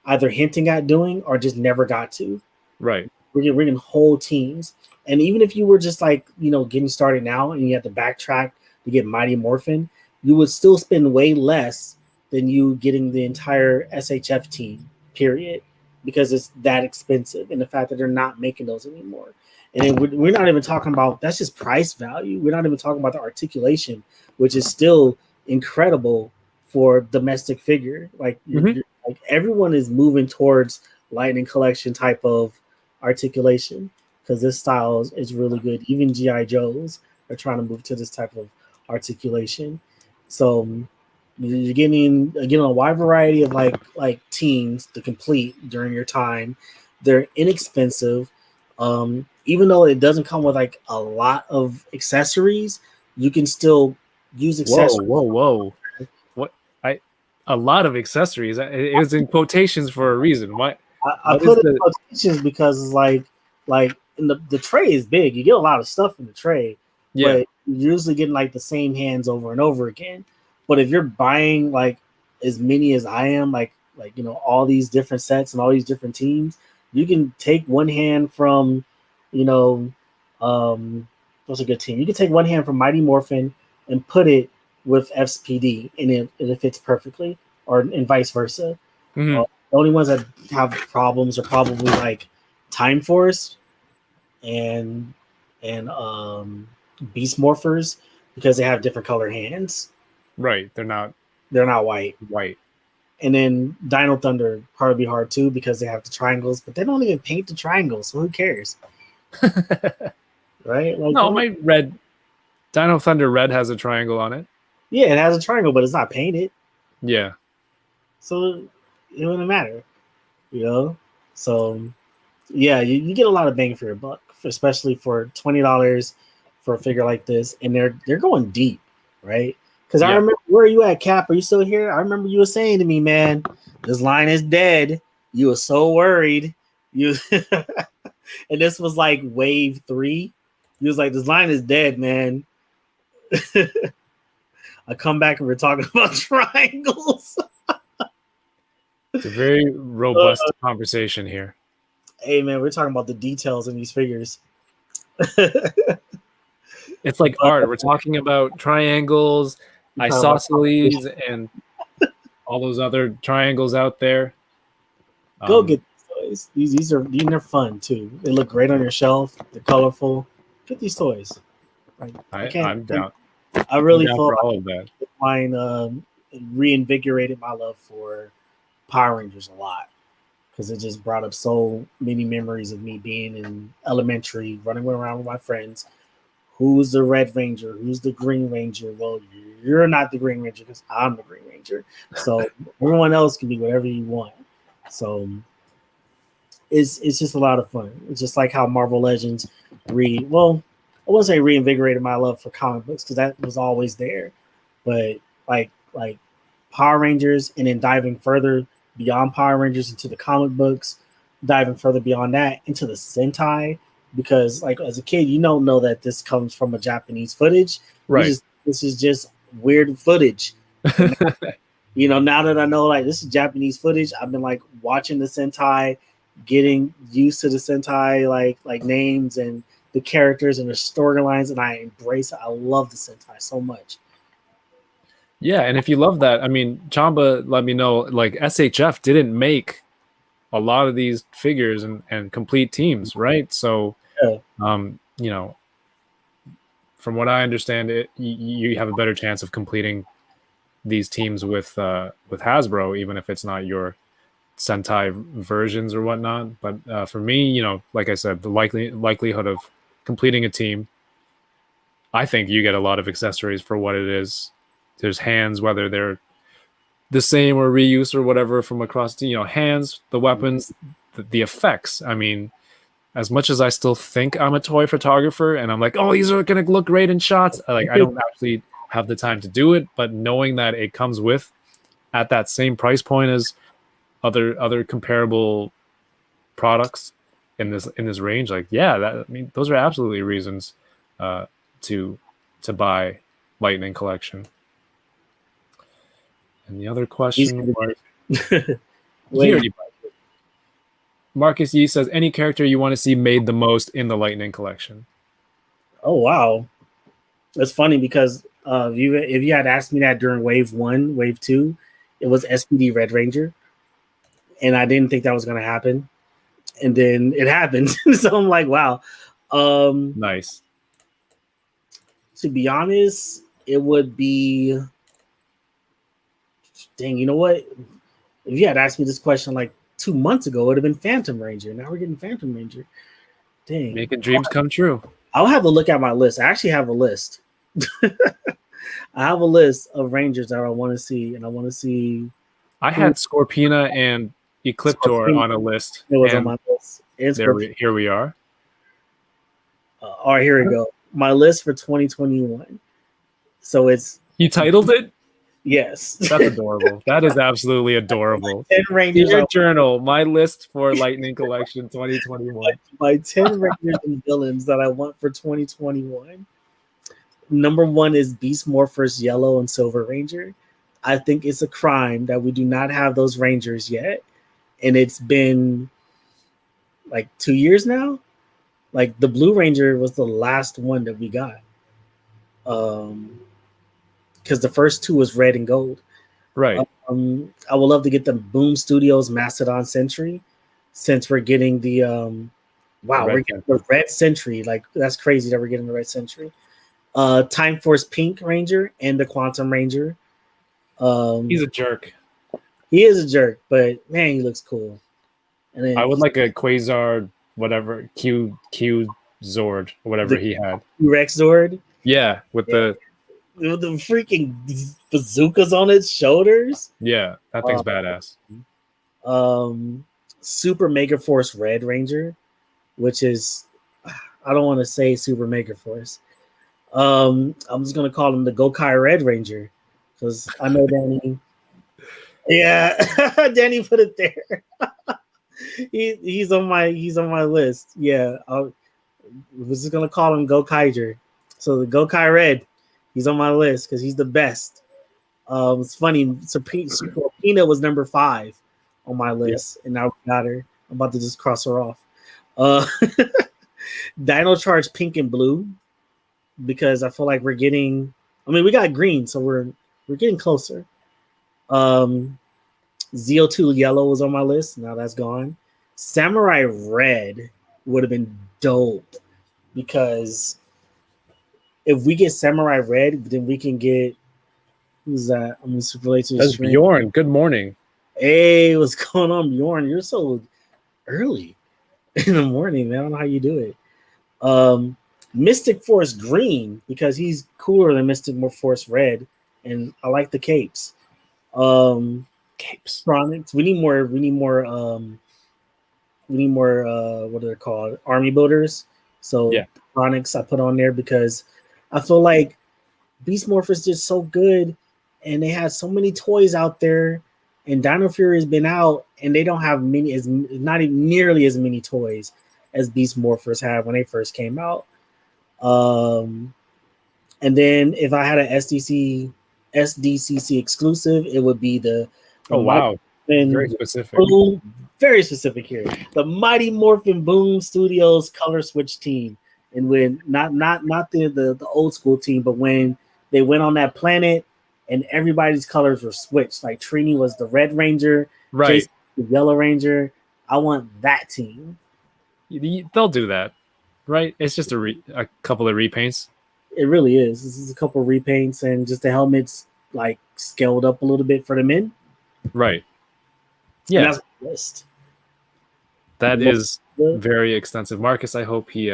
either hinting at doing or just never got to. Right. We're getting whole teams. And even if you were just like, getting started now and you have to backtrack to get Mighty Morphin, you would still spend way less than you getting the entire SHF team, period, because it's that expensive. And the fact that they're not making those anymore. And then we're not even talking about, that's just price value. We're not even talking about the articulation, which is still incredible for domestic figure. Like, like everyone is moving towards Lightning Collection type of articulation because this style is really good. Even GI Joes are trying to move to this type of articulation. So you're getting a wide variety of like teams to complete during your time. They're inexpensive. Even though it doesn't come with like a lot of accessories, you can still use accessories. Whoa. What? A lot of accessories. It was in quotations for a reason. Why? I put it in quotations because it's like in the tray is big. You get a lot of stuff in the tray, but you're usually getting like the same hands over and over again. But if you're buying like as many as I am, like all these different sets and all these different teams, you can take one hand from, what's a good team? You can take one hand from Mighty Morphin and put it with FSPD, and it fits perfectly, and vice versa. Mm-hmm. The only ones that have problems are probably like Time Force and Beast Morphers because they have different color hands. Right, they're not white. White. And then Dino Thunder probably be hard too because they have the triangles, but they don't even paint the triangles, so who cares? Right? Like, no, my red Dino Thunder Red has a triangle on it. Yeah, it has a triangle, but it's not painted. Yeah. So it wouldn't matter, So yeah, you get a lot of bang for your buck, especially for $20 for a figure like this, and they're going deep, right? Because I remember, where are you at, Cap? Are you still here? I remember you were saying to me, man, this line is dead. You were so worried. And this was like wave 3. You was like, this line is dead, man. I come back and we're talking about triangles. It's a very robust conversation here. Hey, man, we're talking about the details in these figures. It's like art. We're talking about triangles, isosceles, and all those other triangles out there. Go get these toys. These are fun too. They look great on your shelf. They're colorful. Get these toys. I'm down. I really feel felt all of that. Mine reinvigorated my love for Power Rangers a lot because it just brought up so many memories of me being in elementary, running around with my friends who's the Red Ranger, who's the Green Ranger. Well, you're not the Green Ranger because I'm the Green Ranger. So everyone else can be whatever you want. So it's just a lot of fun. It's just like how Marvel Legends I wouldn't say reinvigorated my love for comic books because that was always there, but like Power Rangers, and then diving further beyond Power Rangers into the comic books, diving further beyond that into the Sentai, because like as a kid you don't know that this comes from a Japanese footage, Right. This is just weird footage. You know, now that I know like this is Japanese footage, I've been like watching the Sentai, getting used to the Sentai like names and the characters and the storylines, and I embrace it. I love the Sentai so much. Yeah, and if you love that, I mean, Chamba let me know, like SHF didn't make a lot of these figures and complete teams, right? So, Yeah. you know, from what I understand, you have a better chance of completing these teams with Hasbro, even if it's not your Sentai versions or whatnot. But for me, you know, like I said, the likelihood of completing a team, I think you get a lot of accessories for what it is. There's hands, whether they're the same or reuse or whatever from across the, you know, hands, the weapons, the effects. I mean, as much as I still think I'm a toy photographer and I'm like, oh, these are going to look great in shots, like I don't actually have the time to do it, but knowing that it comes with at that same price point as other comparable products in this range, like, yeah, I mean, those are absolutely reasons to buy Lightning Collection. And the other question was, Marcus Yee says, any character you want to see made the most in the Lightning Collection? Oh wow, that's funny because if you had asked me that during Wave 1, Wave 2, it was SPD Red Ranger, and I didn't think that was going to happen, and then it happened. So I'm like, wow. Nice. To be honest, it would be. Dang, you know what? If you had asked me this question like 2 months ago, it would have been Phantom Ranger. Now we're getting Phantom Ranger. Dang. Making dreams come true. I'll have to look at my list. I actually have a list. I have a list of Rangers that I want to see, and I want to see. I had Scorpina and Ecliptor on a list. It was on my list. Here we are. All right, here we go. My list for 2021. So it's. You titled it? Yes. That's adorable. That is absolutely adorable. 10 Rangers. Dear Journal, my list for Lightning Collection 2021. My 10 Rangers and villains that I want for 2021. Number 1 is Beast Morphers Yellow and Silver Ranger. I think it's a crime that we do not have those Rangers yet. And it's been like 2 years now. Like the Blue Ranger was the last one that we got. Because the first 2 was red and gold. Right. I would love to get the Boom Studios Mastodon Sentry, since we're getting the we're getting the Red Sentry. Like that's crazy that we're getting the Red Sentry. Time Force Pink Ranger and the Quantum Ranger. He's a jerk. He is a jerk, but man, he looks cool. And then I would like a Quasar, whatever, Q Zord, whatever he had. Rex Zord. Yeah, with the freaking bazookas on its shoulders. Yeah, that thing's badass. Super Mega Force Red Ranger, which is, I don't want to say Super Mega Force. I'm just gonna call him the Gokai Red Ranger because I know Danny. Yeah, Danny put it there. he's on my list. Yeah, I was just gonna call him Gokaiger. So the Gokai Red. He's on my list because he's the best. It's funny. Scorpina was number 5 on my list, and now we got her. I'm about to just cross her off. Dino Charge Pink and Blue, because I feel like we're getting. I mean, we got green, so we're getting closer. ZO2 Yellow was on my list. Now that's gone. Samurai Red would have been dope because. If we get Samurai Red, then we can get who's that? I'm gonna relate to That's Bjorn. Good morning. Hey, what's going on, Bjorn? You're so early in the morning, man. I don't know how you do it. Mystic Force Green because he's cooler than Mystic Force Red, and I like the capes. Capes. Chronics. We need more. What are they called? Army builders. So Yeah. Chronics I put on there because I feel like Beast Morphers did so good, and they had so many toys out there. And Dino Fury has been out, and they don't have not even nearly as many toys as Beast Morphers had when they first came out. And then if I had an SDCC exclusive, it would be the Oh wow, Morphin very specific. Boom, very specific here. The Mighty Morphin Boom Studios color switch team, and when not the old school team, but when they went on that planet and everybody's colors were switched. Like Trini was the Red Ranger, Right. Jason the Yellow Ranger. I want that team. They'll do that, right? It's just a couple of repaints. It really is. This is a couple repaints and just the helmets like scaled up a little bit for the men. Right. And Yeah, that's the list. that is very extensive. Marcus, I hope he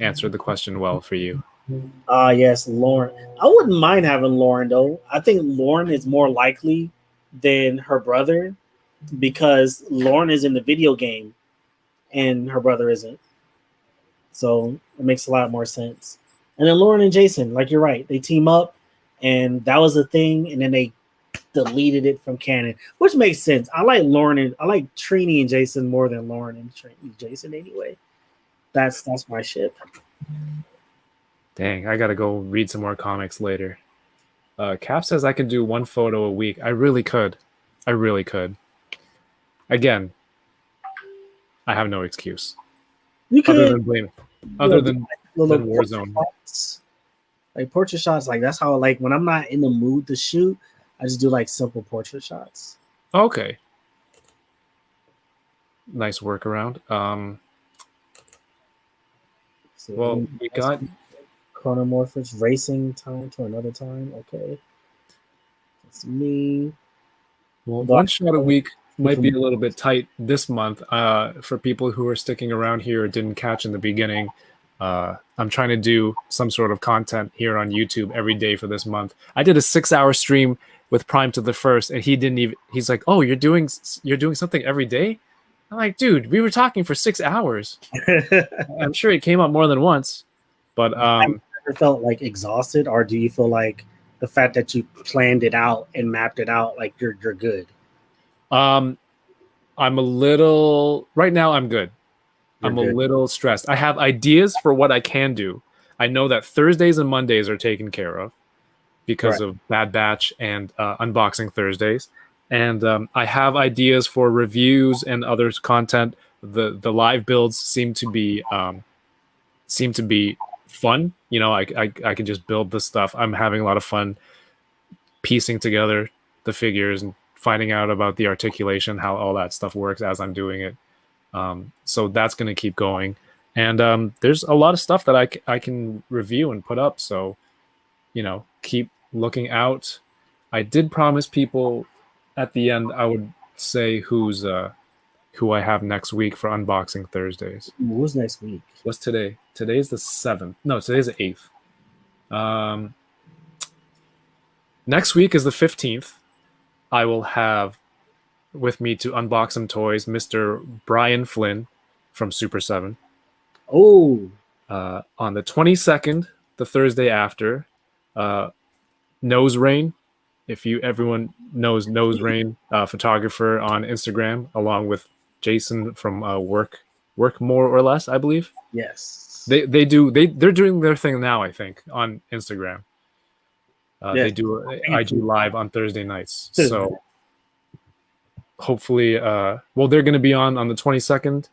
answered the question well for you. Yes, Lauren. I wouldn't mind having Lauren though. I think Lauren is more likely than her brother because Lauren is in the video game and her brother isn't. So it makes a lot more sense. And then Lauren and Jason, like you're right, they team up, and that was a thing, and then they deleted it from canon, which makes sense. I like Trini and Jason more than Lauren and Jason anyway. That's my ship. Dang, I gotta go read some more comics later. Cap says I could do one photo a week. I really could. Again, I have no excuse. You could Other than blame. Other than Warzone. Like portrait shots, like that's how like when I'm not in the mood to shoot, I just do like simple portrait shots. Okay. Nice workaround. So, Well, we got Chronomorphers racing time to another time. Okay. It's me. one shot a week might be a little bit tight this month. For people who are sticking around here or didn't catch in the beginning, I'm trying to do some sort of content here on YouTube every day for this month. I did a 6-hour stream with Prime to the First, and he's like, "Oh, you're doing something every day?" I'm like, "Dude, we were talking for 6 hours." I'm sure it came up more than once, but Have you ever felt like exhausted, or do you feel like the fact that you planned it out and mapped it out, like you're good? I'm a little right now. I'm good. You're I'm good. a little stressed. I have ideas for what I can do. I know that Thursdays and Mondays are taken care of because of Bad Batch and Unboxing Thursdays. And I have ideas for reviews and other content. The live builds seem to be fun. You know, I can just build this stuff. I'm having a lot of fun piecing together the figures and finding out about the articulation, how all that stuff works as I'm doing it. So that's going to keep going. And there's a lot of stuff that I can review and put up. So, you know, keep looking out. I did promise people at the end I would say who I have next week for Unboxing Thursdays. Who's next week? What's today? Today's the 7th. No, today's the 8th. Next week is the 15th. I will have with me to unbox some toys Mr. Brian Flynn from Super 7. Oh. On the 22nd, the Thursday after, Nose Rain. Everyone knows Nose Rain, photographer on Instagram, along with Jason from Work More or Less, I believe. Yes. They're doing their thing now, I think, on Instagram. They do IG live on Thursday nights. So hopefully, they're going to be on the 22nd.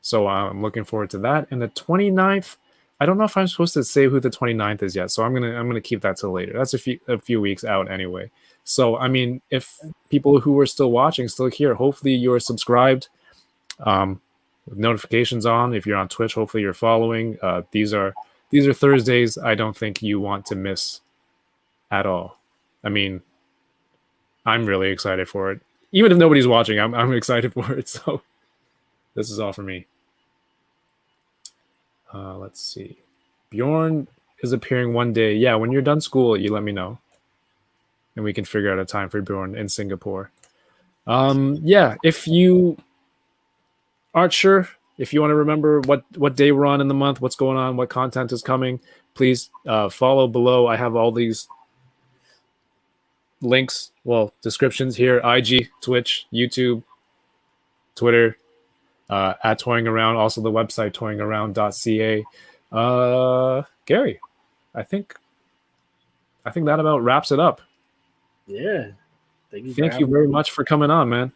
So I'm looking forward to that. And the 29th, I don't know if I'm supposed to say who the 29th is yet. So I'm gonna keep that till later. That's a few weeks out anyway. So I mean, if people who are still watching, still here, hopefully you're subscribed, with notifications on. If you're on Twitch, hopefully you're following. These are Thursdays I don't think you want to miss at all. I mean, I'm really excited for it. Even if nobody's watching, I'm excited for it. So this is all for me. Let's see. Bjorn is appearing one day. Yeah, when you're done school, you let me know, and we can figure out a time for Bjorn in Singapore. Yeah, if you aren't sure, if you want to remember what day we're on in the month, what's going on, what content is coming, please follow below. I have all these links, well, descriptions here: IG, Twitch, YouTube, Twitter, at Toying Around, also the website toyingaround.ca. Gary, I think that about wraps it up. Yeah. Thank you very much for coming on, man.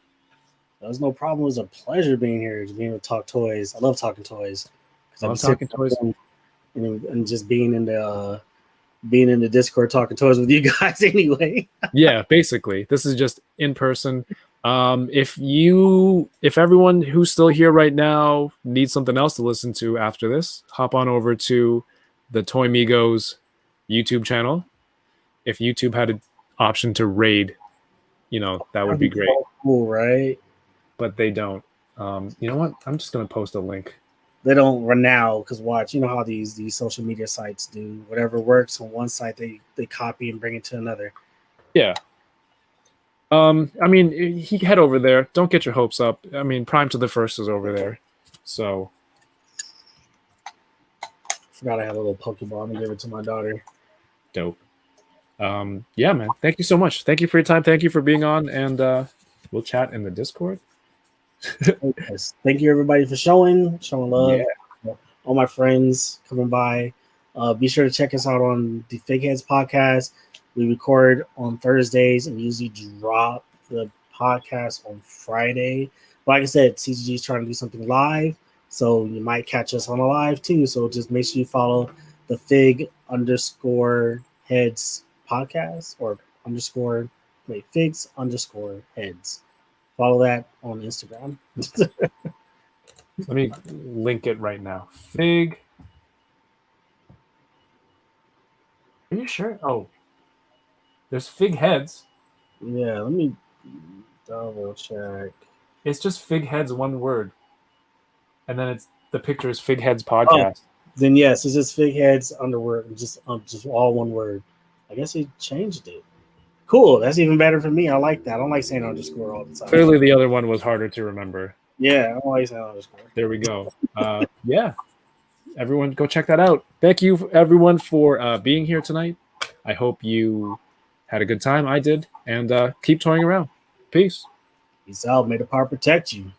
That was no problem. It was a pleasure being here, being able to talk toys. I love talking toys. I love talking toys. And just being in the Discord talking toys with you guys anyway. Yeah, basically. This is just in person. If everyone who's still here right now needs something else to listen to after this, hop on over to the Toy Migos YouTube channel. If YouTube had an option to raid, that would be great. Cool, right? But they don't. You know what? I'm just gonna post a link. They don't run now because watch, you know how these social media sites do. Whatever works on one site, they copy and bring it to another. Yeah. I mean, he head over there. Don't get your hopes up. I mean, Prime to the First is over there. So Forgot I had a little Pokeball. I'm gonna give it to my daughter. dope. Yeah, man. Thank you so much. Thank you for your time. Thank you for being on, and we'll chat in the Discord. Yes. Thank you everybody for showing love. Yeah. All my friends coming by. Be sure to check us out on the Fake Heads podcast. We record on Thursdays and usually drop the podcast on Friday. But like I said, CGG is trying to do something live, so you might catch us on a live too. So just make sure you follow the Figs_Heads podcast Figs_Heads. Follow that on Instagram. Let me link it right now. Fig. Are you sure? Oh, there's Fig Heads. Yeah, let me double check. It's just Fig Heads, one word, and then the picture is Fig Heads podcast. Then yes, it's just Fig Heads underword, just all one word. I guess he changed it. Cool, that's even better for me. I like that. I don't like saying underscore all the time. Clearly, the other one was harder to remember. Yeah, I don't like saying underscore. There we go. Yeah, everyone, go check that out. Thank you, everyone, for being here tonight. I hope you had a good time. I did, and keep toying around. Peace. Peace out. May the power protect you.